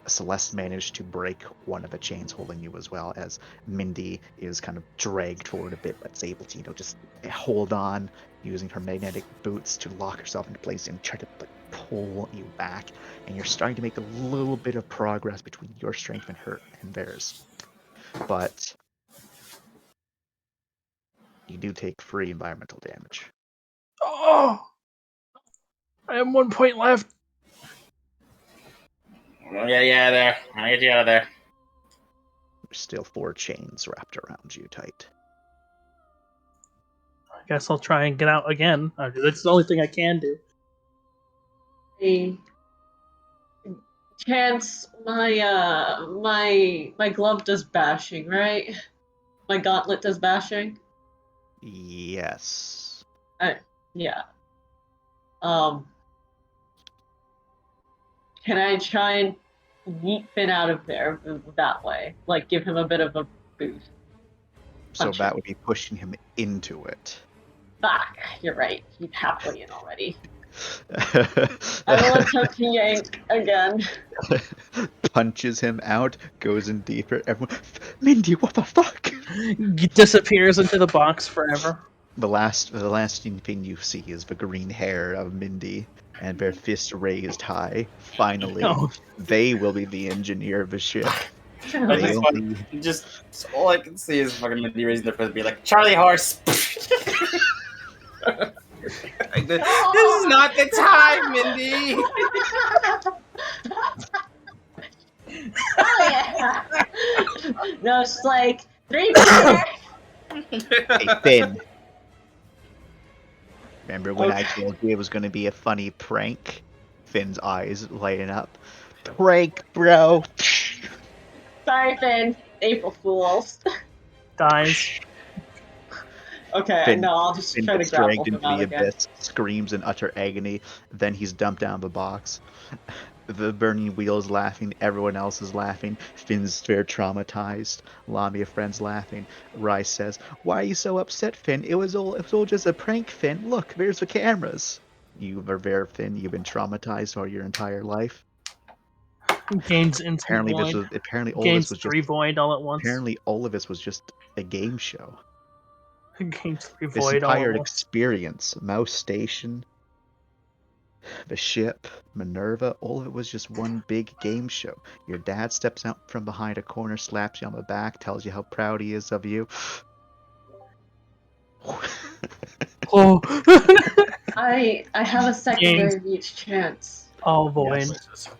Celeste managed to break one of the chains holding you as well, as Mindy is kind of dragged forward a bit, but is able to, just hold on using her magnetic boots to lock herself into place and try to pull you back. And you're starting to make a little bit of progress between your strength and her and theirs. But you do take 3 environmental damage. Oh! I have 1 point left. I'll get you out of there. I'll get you out of there. There's still 4 chains wrapped around you tight. I guess I'll try and get out again. That's the only thing I can do. Hey, Chance, my glove does bashing, right? My gauntlet does bashing. Yes. Yeah. Can I try and yeet Finn out of there that way? Like, give him a bit of a boost. So Punch that him. would be pushing him into it. Fuck, you're right. He's halfway in already. I will attempt to yank again. Punches him out, goes in deeper. Everyone, Mindy, what the fuck? Disappears into the box forever. The last thing you see is the green hair of Mindy and their fists raised high. Finally, No. they will be the engineer of the ship. I They just, only... all I can see is fucking Mindy raising their fist and be like, Charlie horse! Like, this is not the time, Mindy! Oh yeah! No, it's like 3 better. Hey, Finn. Remember when I Okay. told you it was going to be a funny prank? Finn's eyes lighting up. Prank, bro! Sorry, Finn. April Fools. Dies. Okay, Finn- no, I'll just Finn try to gets grapple dragged him into out the again. abyss, screams in utter agony, then he's dumped down the box. The burning wheels laughing, everyone else is laughing. Finn's very traumatized. Lamia friends laughing. Rice says, "Why are you so upset, Finn? It was all just a prank, Finn. Look, there's the cameras." You are there, Finn. You've been traumatized all your entire life. Gains instant void. Gains 3 void all at once. Apparently all of this was just a game show. Gains 3 This void all entire at once. experience, Mouse Station, the ship, Minerva, all of it was just one big game show. Your dad steps out from behind a corner, slaps you on the back, tells you how proud he is of you. Oh. I have a secondary reach chance. All void. Yes.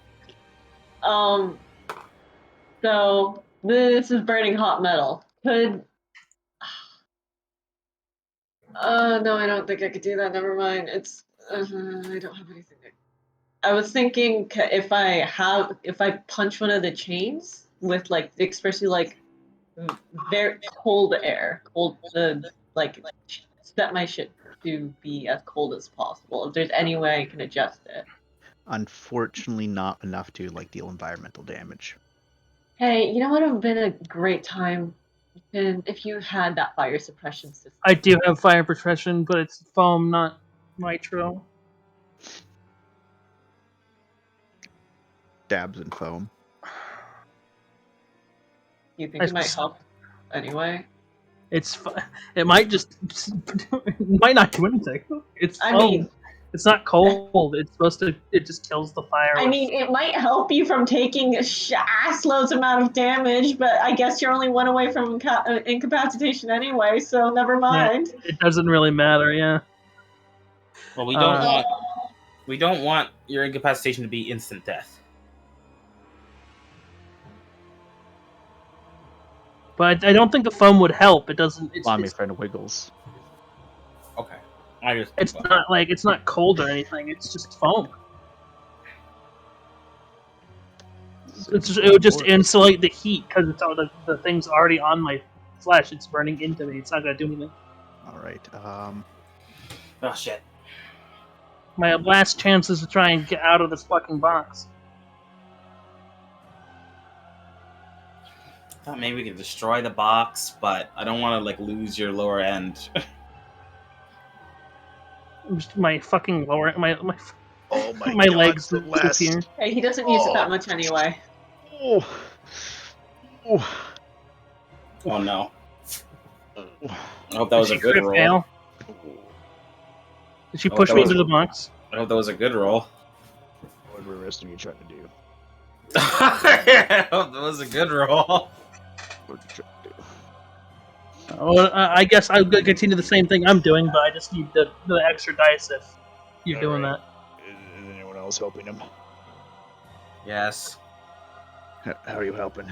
So this is burning hot metal. Could no, I don't think I could do that. Never mind. It's I don't have anything. I was thinking if I punch one of the chains with like especially like very cold air, set my shit to be as cold as possible. If there's any way I can adjust it. Unfortunately, not enough to deal environmental damage. Hey, you know what would have been a great time? And if you had that fire suppression system. I do have fire protection, but it's foam, not nitro. Dabs and foam. You think it might help anyway? It might just it might not do anything. It's foam. I mean, It's not cold. It's supposed to. It just kills the fire. I mean, it might help you from taking ass loads amount of damage, but I guess you're only one away from incapacitation anyway, so never mind. it doesn't really matter. Yeah. Well, we Uh, don't want your incapacitation to be instant death. But I don't think the foam would help. It doesn't. My friend wiggles. Okay. It's not like it's not cold or anything. It's just foam. It would just insulate the heat because it's all the thing's already on my flesh. It's burning into me. It's not gonna do anything. All right. Oh shit. My last chance is to try and get out of this fucking box. I thought maybe we could destroy the box, but I don't want to like lose your lower end. Just my fucking lower my Oh my my God, legs Celeste. disappear. Hey, he doesn't use it that much anyway. Oh. Oh. Oh no. Oh. I hope that was a Did she good crit roll. fail? Did she Oh, push that me was- into the box? I hope that was a good roll. What were the rest of you trying to do? I hope that was a good roll. What did you try to do? Well, I guess I'm gonna continue the same thing I'm doing, but I just need the extra dice if you're doing Alright. that. Is anyone else helping him? Yes. How are you helping?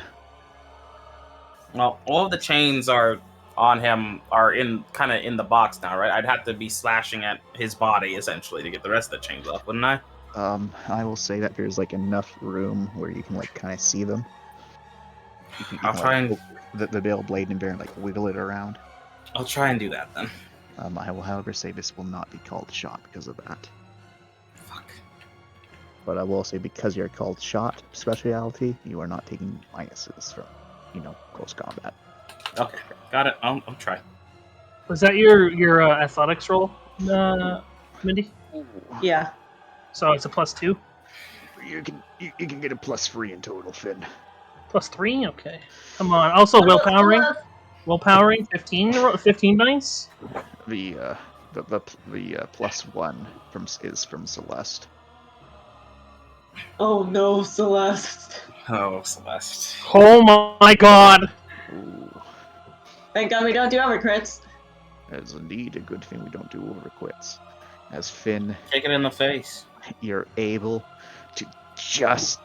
Well, all of the chains are on him are in kind of in the box now, right? I'd have to be slashing at his body essentially to get the rest of the chains off, wouldn't I? I will say that there's like enough room where you can like kind of see them. You I'll try and the Veil Blade and Baron like wiggle it around. I'll try and do that then. I will, however, say this will not be called shot because of that. Fuck. But I will say because you're called shot specialty, you are not taking minuses from, close combat. Okay, got it. I'll try. Was that your athletics roll, Mindy? Yeah. So it's a +2, You can get a +3 in total, Finn. +3. Okay, come on. Also willpowering 15 dice. The +1 is from Celeste. Oh no, Celeste. Oh, Celeste. Oh my god. Ooh, Thank God we don't do overcrits. that is indeed a good thing we don't do overquits. As Finn, Kick it in the face. you're able to just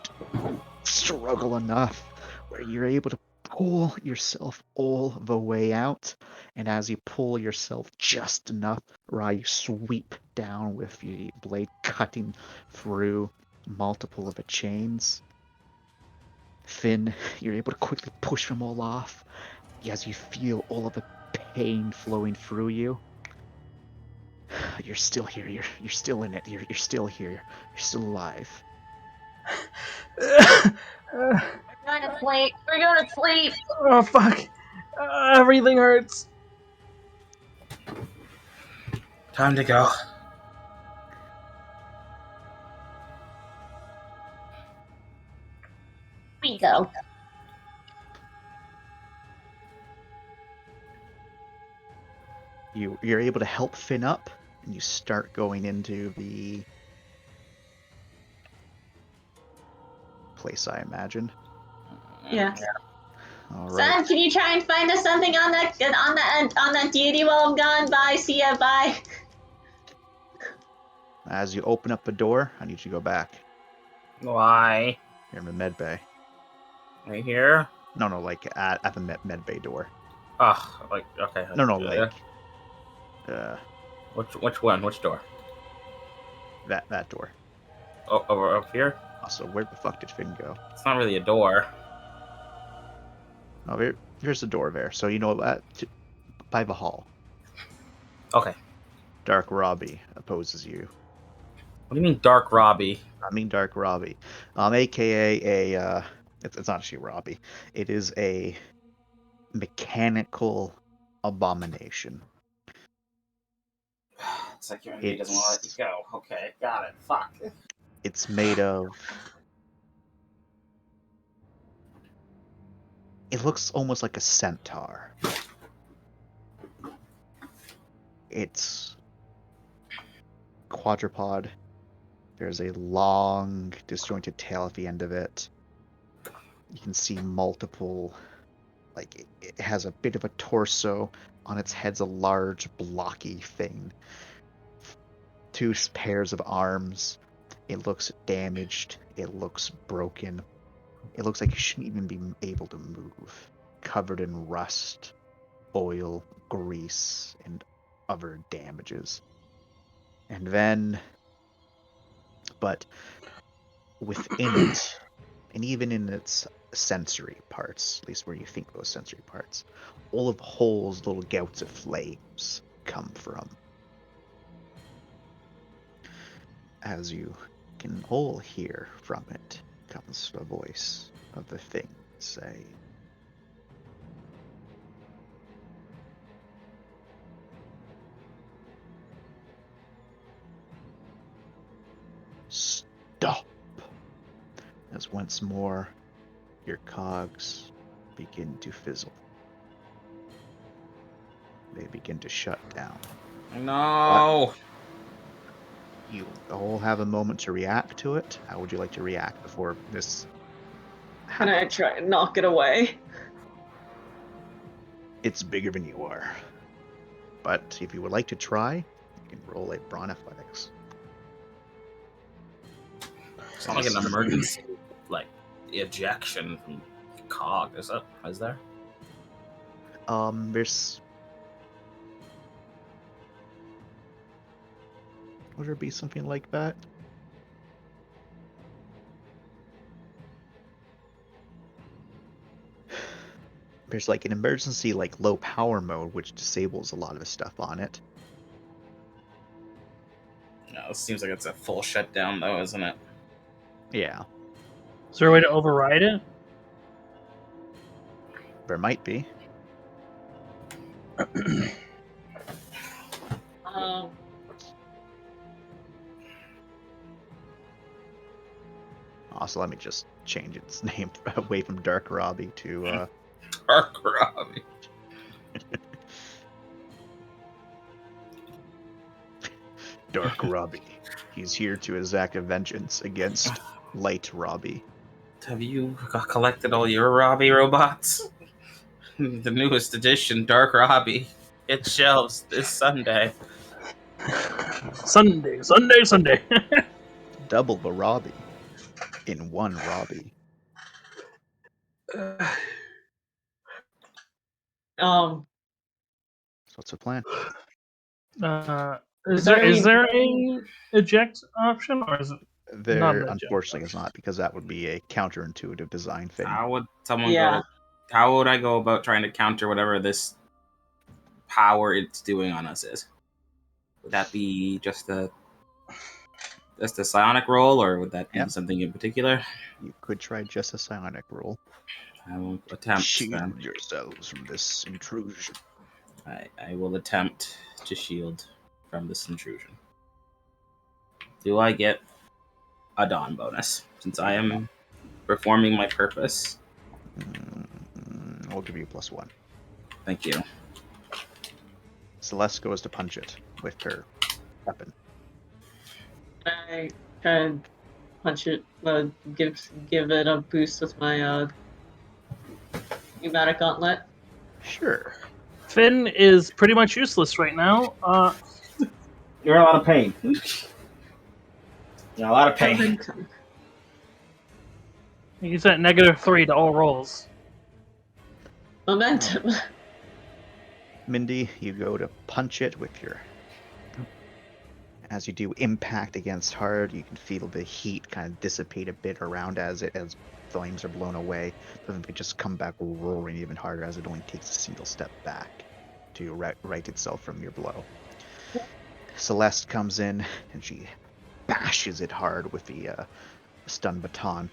struggle enough where you're able to pull yourself all the way out, and as you pull yourself just enough, you sweep down with the blade cutting through multiple of the chains. Finn, you're able to quickly push them all off as you feel all of the pain flowing through you. You're still here. You're still in it. You're still here. You're still alive. We're going to sleep. We're going to sleep. Oh fuck. Everything hurts. Time to go. We go. You're able to help Finn up, and you start going into the place, I imagine. Yeah. All right. Son, can you try and find us something on that deity while I'm gone? Bye. See ya. Bye. As you open up the door, I need you to go back. Why? You're in the med bay. Right here? No, like at the med bay door. Oh, like okay. No, like which one? Which door? that door. Oh, over up here? Also, where the fuck did Finn go? It's not really a door. Oh, here's the door there. So you know that by the hall. Okay. Dark Robbie opposes you. What do you mean, Dark Robbie? I mean Dark Robbie, aka a it's not actually Robbie. It is a mechanical abomination. It's like your enemy doesn't want to let you go. Okay, got it. Fuck. It's made of. It looks almost like a centaur. quadruped. There's a long, disjointed tail at the end of it. You can see multiple, like, it has a bit of a torso. On its head's a large, blocky thing. 2 pairs of arms. It looks damaged. It looks broken. It looks like you shouldn't even be able to move. Covered in rust, oil, grease, and other damages. And then, but within it, and even in its sensory parts, at least where you think those sensory parts, all of the holes, little gouts of flames come from. As you can all hear from it, comes the voice of the thing say, "Stop!" As once more your cogs begin to fizzle. They begin to shut down. No. You all have a moment to react to it. How would you like to react before this Can I try and knock it away? It's bigger than you are. But if you would like to try, you can roll a brawn athletics. It's not like an emergency, like ejection from cog, is it? Is there? There's... Would there be something like that? There's like an emergency, like low power mode, which disables a lot of the stuff on it. No, it seems like it's a full shutdown, though, isn't it? Yeah, Is there a way to override it? there might be. Also, let me just change its name away from Dark Robbie to Dark Robbie. Dark Robbie. He's here to exact vengeance against Light Robbie. Have you collected all your Robbie robots? The newest edition, Dark Robbie. It shelves this Sunday. Sunday. Double the Robbie in one Robbie. Um, So what's the plan? Is there there any- a eject option, or is it not There, an eject unfortunately, is option? not, because that would be a counterintuitive design thing. How would someone Yeah. How would I go about trying to counter whatever this power it's doing on us is? Would that be just a psionic roll, or would that be Yep. something in particular? You could try just a psionic roll. I will attempt. Shield Then. yourselves from this intrusion. I will attempt to shield from this intrusion. Do I get a dawn bonus since I am performing my purpose? I'll give you a +1. Thank you. Celeste goes to punch it with her weapon. I try and punch it, give it a boost with my pneumatic gauntlet. Sure. Fynn is pretty much useless right now. You're in a lot of pain. You're in a lot of pain. He's at -3 to all rolls. Momentum. Mindy, you go to punch it with your... As you do impact against hard, you can feel the heat kind of dissipate a bit around as flames are blown away. Doesn't it just come back roaring even harder as it only takes a single step back to right itself from your blow. Celeste comes in and she bashes it hard with the stun baton,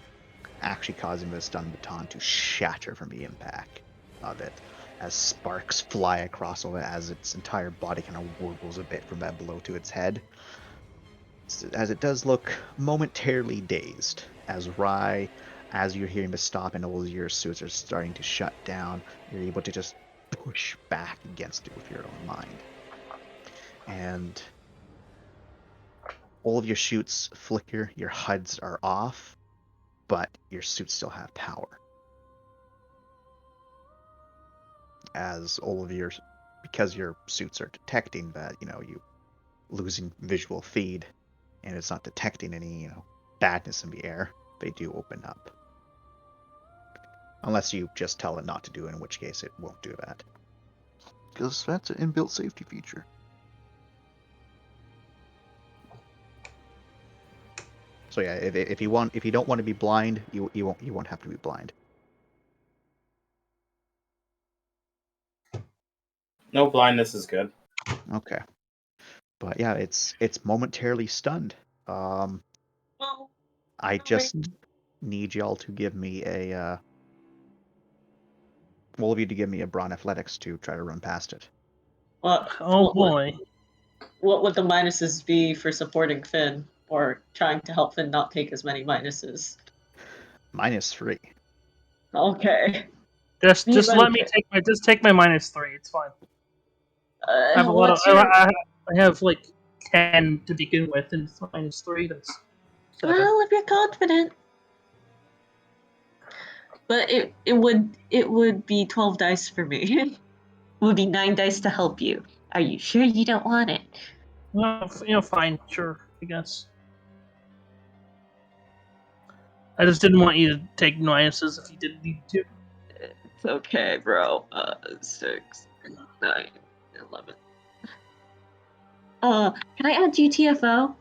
actually causing the stun baton to shatter from the impact of it, as sparks fly across over it as its entire body kind of warbles a bit from that blow to its head. As it does look momentarily dazed, as Rye, as you're hearing the stop and all your suits are starting to shut down, you're able to just push back against it with your own mind. And All of your chutes flicker, your HUDs are off, but your suits still have power. As all of your, because your suits are detecting that, you losing visual feed, and it's not detecting any, badness in the air, they do open up. Unless you just tell it not to do it, in which case it won't do that. Because that's an inbuilt safety feature. So yeah, if you don't want to be blind, you won't have to be blind. No blindness is good. Okay. But yeah, it's momentarily stunned. Well, I just need y'all to give me all of you to give me a brawn athletics to try to run past it. Oh boy. What would the minuses be for supporting Finn or trying to help Finn not take as many minuses? -3. Okay. Just let me Okay. take my -3. It's fine. I have a lot of. What's your? I have like 10 to begin with, and it's -3. That's 7. Well, if you're confident. But it would be 12 dice for me. It would be 9 dice to help you. Are you sure you don't want it? Well, fine, sure, I guess. I just didn't want you to take minuses if you didn't need to. It's okay, bro. 6, 9, 11. Can I add GTFO?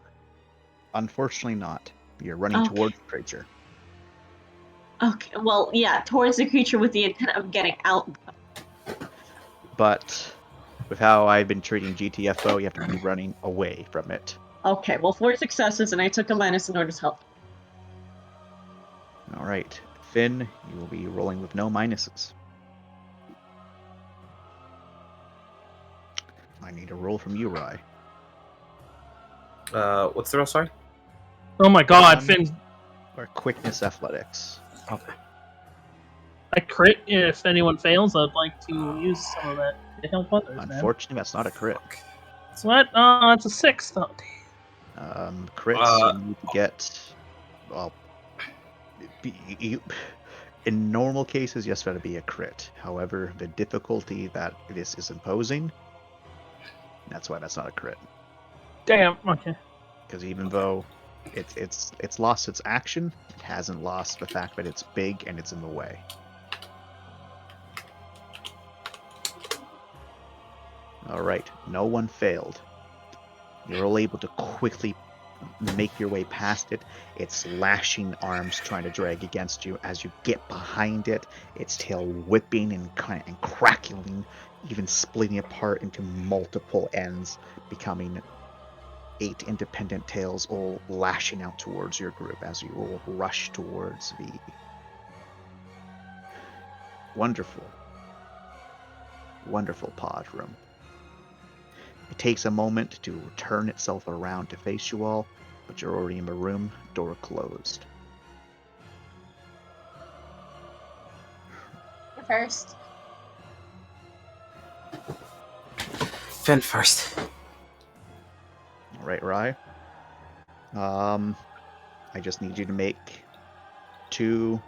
Unfortunately not. You're running Okay. towards the creature. Okay, well, yeah, towards the creature with the intent of getting out. But with how I've been treating GTFO, you have to be running away from it. Okay, well, 4 successes, and I took a minus in order to help. Alright. Fynn, you will be rolling with no minuses. I need a roll from you, Rye. What's the roll? Sorry. Oh my god, One. Finn! Or quickness athletics. Okay. I crit. If anyone fails, I'd like to use some of that to help others, man. Unfortunately, that's not a crit. What? Oh, it's a 6, though. Crits, you need to get... Well... in normal cases, yes, that'd be a crit. However, the difficulty that this is imposing, that's why that's not a crit. Damn. Okay. Because even though it's lost its action, it hasn't lost the fact that it's big and it's in the way. Alright, no one failed. You're all able to quickly make your way past it. Its lashing arms trying to drag against you. As you get behind it, its tail whipping and crackling, even splitting apart into multiple ends, becoming 8 independent tails all lashing out towards your group as you all rush towards the wonderful pod room. It takes a moment to turn itself around to face you all, but you're already in the room, door closed. First. Fynn first. Alright, Rye. I just need you to make 2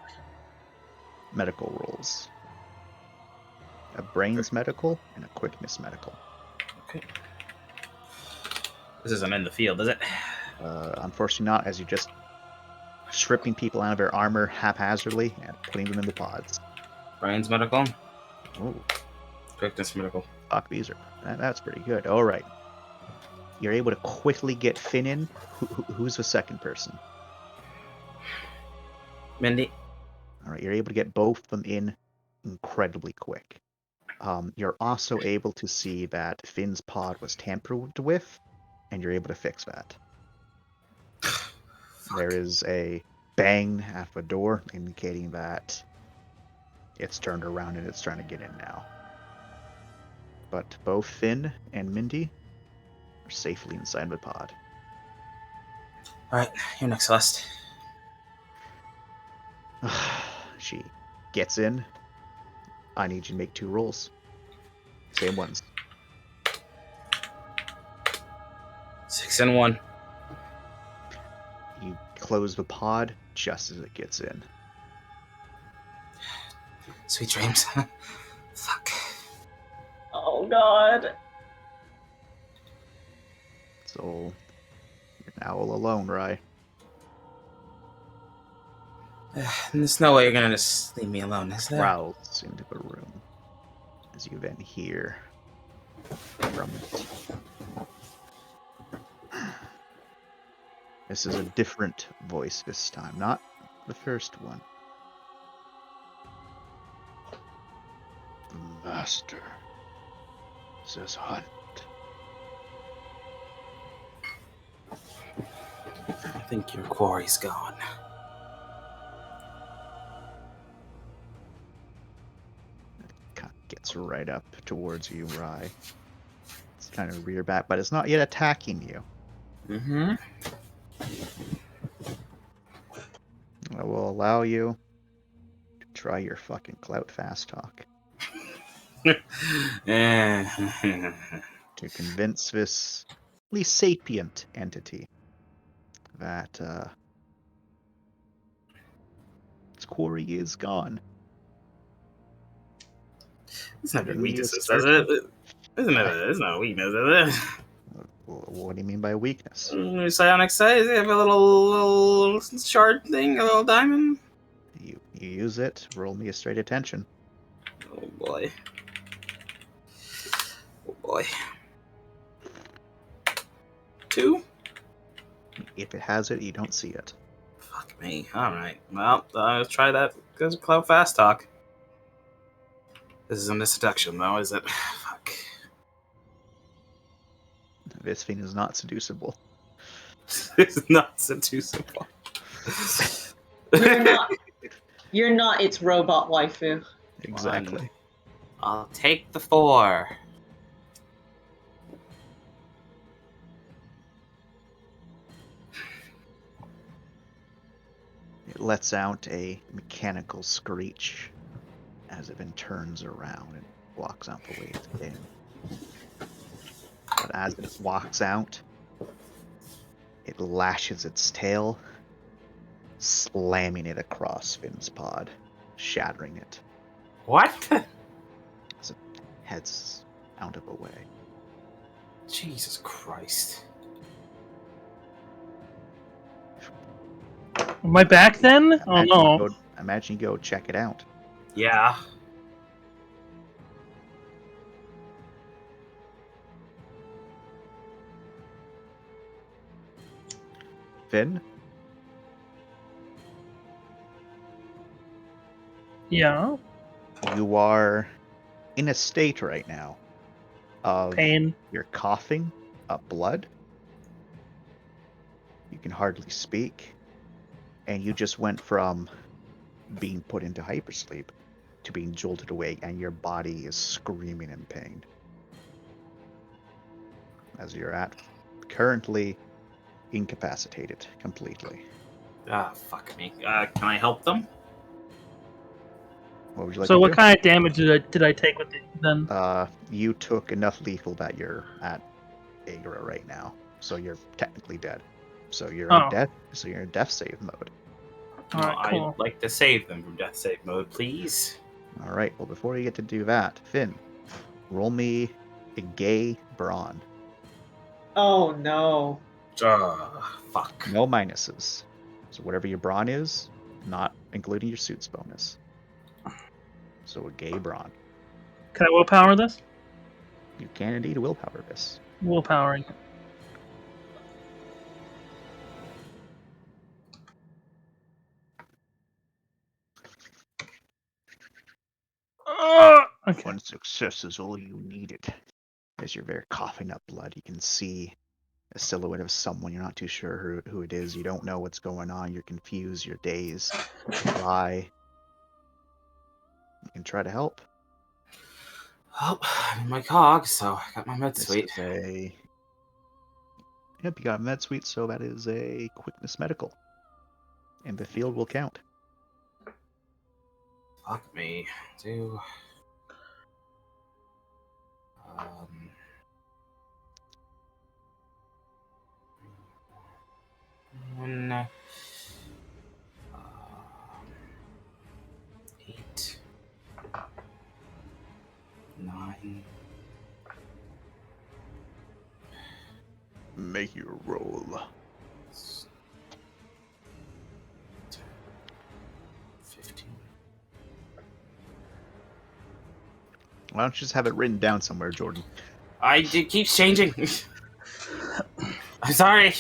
medical rolls. A brains medical and a quickness medical. Okay. This isn't in the field, is it? Unfortunately not, as you're just stripping people out of their armor haphazardly and putting them in the pods. Brian's medical. Oh, Quickness medical. fuck, these are... That's pretty good. Alright. You're able to quickly get Fynn in. Who's the second person? Mindy. Alright, you're able to get both of them in incredibly quick. You're also able to see that Finn's pod was tampered with, and you're able to fix that. There is a bang at the door, indicating that it's turned around and it's trying to get in now. But both Fynn and Mindy are safely inside the pod. Alright, you're next, Celeste. She gets in. I need you to make 2 rolls. Same ones. 6 and 1. close the pod just as it gets in. Sweet dreams. Fuck. Oh god. So you're now all alone, Rye. There's no way you're gonna just leave me alone, is there? Growls into the room as you then hear from it. This is a different voice this time, not the first one. The master says hunt. I think your quarry's gone. Gets right up towards you, Rye. It's kind of rear back, but it's not yet attacking you. Mm-hmm. I will allow you to try your fucking clout fast talk to convince this at least sapient entity that its quarry is gone. It's not Give a me a weakness, is strength. it? It's not a weakness, is it? What do you mean by weakness? Psionic size, you have a little shard thing, a little diamond. You use it. Roll me a straight attention. Oh boy. Oh boy. 2? If it has it, you don't see it. Fuck me. Alright. Well, let's try that. Because cloud fast talk. This isn't a seduction, though, is it? Fuck. This thing is not seducible. This is not seducible. You're not its robot waifu. Exactly. I'll take the 4. It lets out a mechanical screech as it then turns around and walks out the way it's been. But as it walks out, it lashes its tail, slamming it across Finn's pod, shattering it What? as it heads out of the way. Jesus Christ. Am I back then? Oh no. Imagine you go check it out. Yeah. Finn, Yeah. you are in a state right now of Pain. you're coughing up blood. You can hardly speak. And you just went from being put into hypersleep to being jolted awake, and your body is screaming in pain. As you're at currently incapacitated completely. Ah, fuck me. Can I help them? What would you like So to what do? kind of damage did I take with it then? You took enough lethal that you're at Agra right now, so you're technically dead. So you're Oh. in death save mode. Alright, cool. I'd like to save them from death save mode, please. All right. Well, before you get to do that, Finn, roll me a gay brawn. Oh no. Fuck. No minuses. So whatever your brawn is, not including your suit's bonus. So a gay brawn. Can I willpower this? You can indeed willpower this. Willpowering. Okay. One success is all you needed. As you're there coughing up blood, you can see a silhouette of someone. You're not too sure who it is. You don't know what's going on. You're confused. You're dazed. Why? You can try to help. Well, I'm in my cog, so I got my med This suite. is a... Yep, you got a med suite, so that is a quickness medical. And the field will count. Fuck me. Do. Um. One. 9. Make your roll. 15. Why don't you just have it written down somewhere, Jordan? It keeps changing. I'm sorry.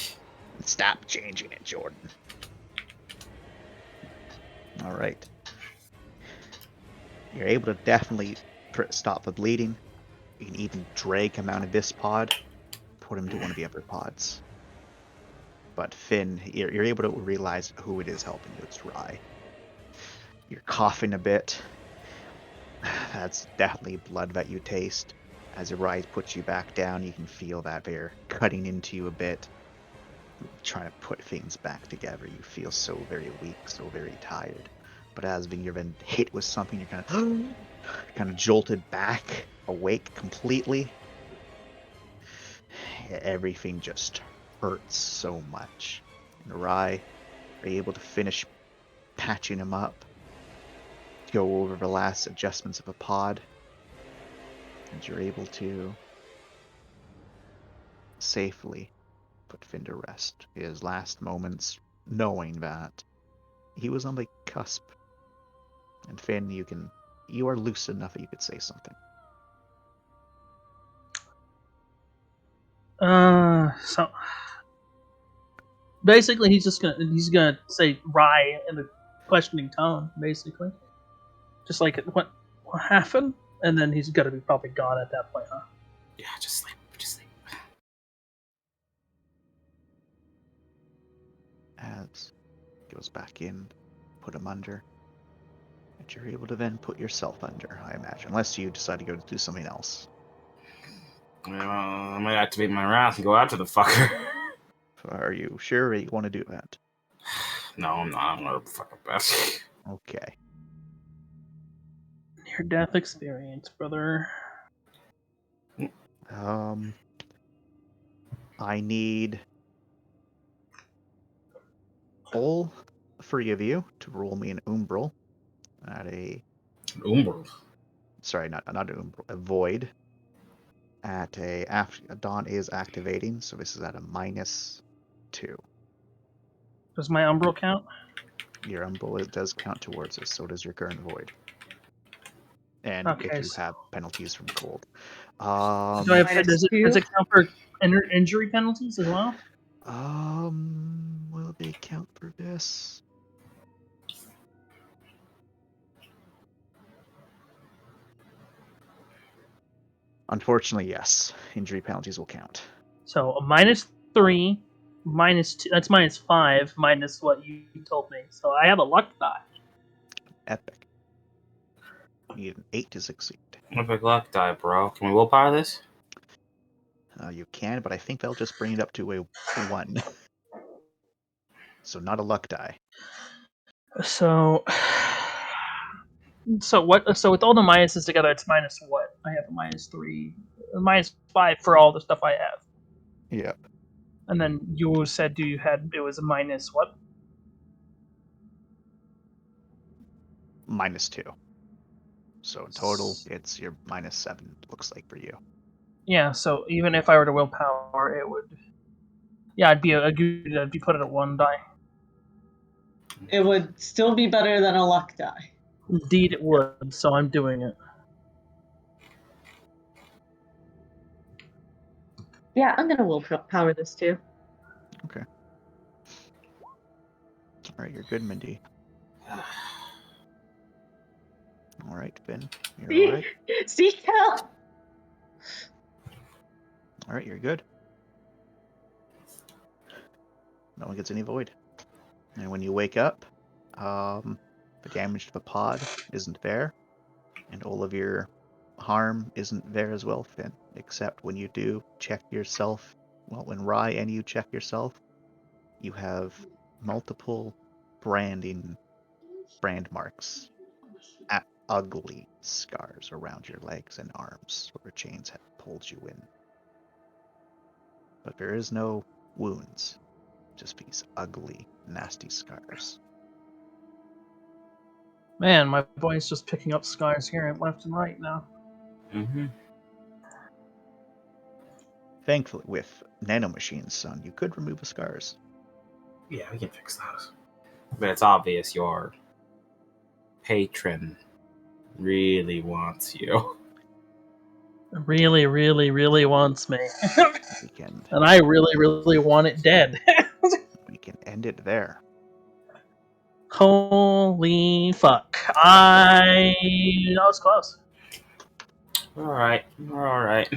Stop changing it, Jordan. All right. You're able to definitely stop the bleeding. You can even drag him out of this pod, put him to one of the other pods. But Fynn, you're able to realize who it is helping you. It's Rye. You're coughing a bit. That's definitely blood that you taste. As your Rye puts you back down, you can feel that they're cutting into you a bit, trying to put things back together. You feel so very weak, so very tired. But as you're then hit with something, you're kind of jolted back, awake completely. Everything just hurts so much. And Rye are able to finish patching him up, go over the last adjustments of a pod, and you're able to safely put Fynn to rest. His last moments knowing that he was on the cusp. And Fynn, you are loose enough that you could say something. So basically, he's gonna say Rye in a questioning tone, basically, just like what happened, and then he's gonna be probably gone at that point, huh? Yeah, just sleep. Just sleep. As goes back in, put him under. And you're able to then put yourself under, I imagine. Unless you decide to go do something else. I might activate my wrath and go after the fucker. Are you sure that you want to do that? No, I'm not. I'm gonna fucking best. Okay. Near-death experience, brother. I need all three of you to roll me an umbral at a... Umbral. Sorry, not an umbral, a void. At after Dawn is activating, so this is at a -2. Does my umbral count? Your umbral does count towards this, so does your current void. And Okay, if you so have penalties from cold. do I have, does it count for injury penalties as well? Will they count for this? Unfortunately, yes. Injury penalties will count. So a -3, -2. That's -5 minus what you told me. So I have a luck die. Epic. You need an 8 to succeed. Epic luck die, bro. Can we willpower this? You can, but I think they'll just bring it up to a 1. So not a luck die. So what? So with all the minuses together, it's minus what? I have a -3, -5 for all the stuff I have. Yep. And then you said it was a minus what? -2. So in total, it's your -7. Looks like for you. Yeah. So even if I were to willpower, it would. Yeah, I'd be put it at 1 die. It would still be better than a luck die. Indeed, it would. So I'm doing it. Yeah, I'm gonna willpower this too. Okay. All right, you're good, Mindy. All right, Fynn, you're all right. See, help! All right, you're good. No one gets any void. And when you wake up, the damage to the pod isn't there, and all of your harm isn't there as well, Fynn. Except when you do check yourself, well, when Rye and you check yourself, you have multiple brand marks, ugly scars around your legs and arms where chains have pulled you in. But there is no wounds, just these ugly, nasty scars. Man, my boy's just picking up scars here and left and right now. Mm-hmm. Thankfully, with nanomachines, son, you could remove the scars. Yeah, we can fix those. But it's obvious your patron really wants you. Really, really, really wants me. We can And I really, really want it dead. end it there. Holy fuck. That was close. Alright, alright.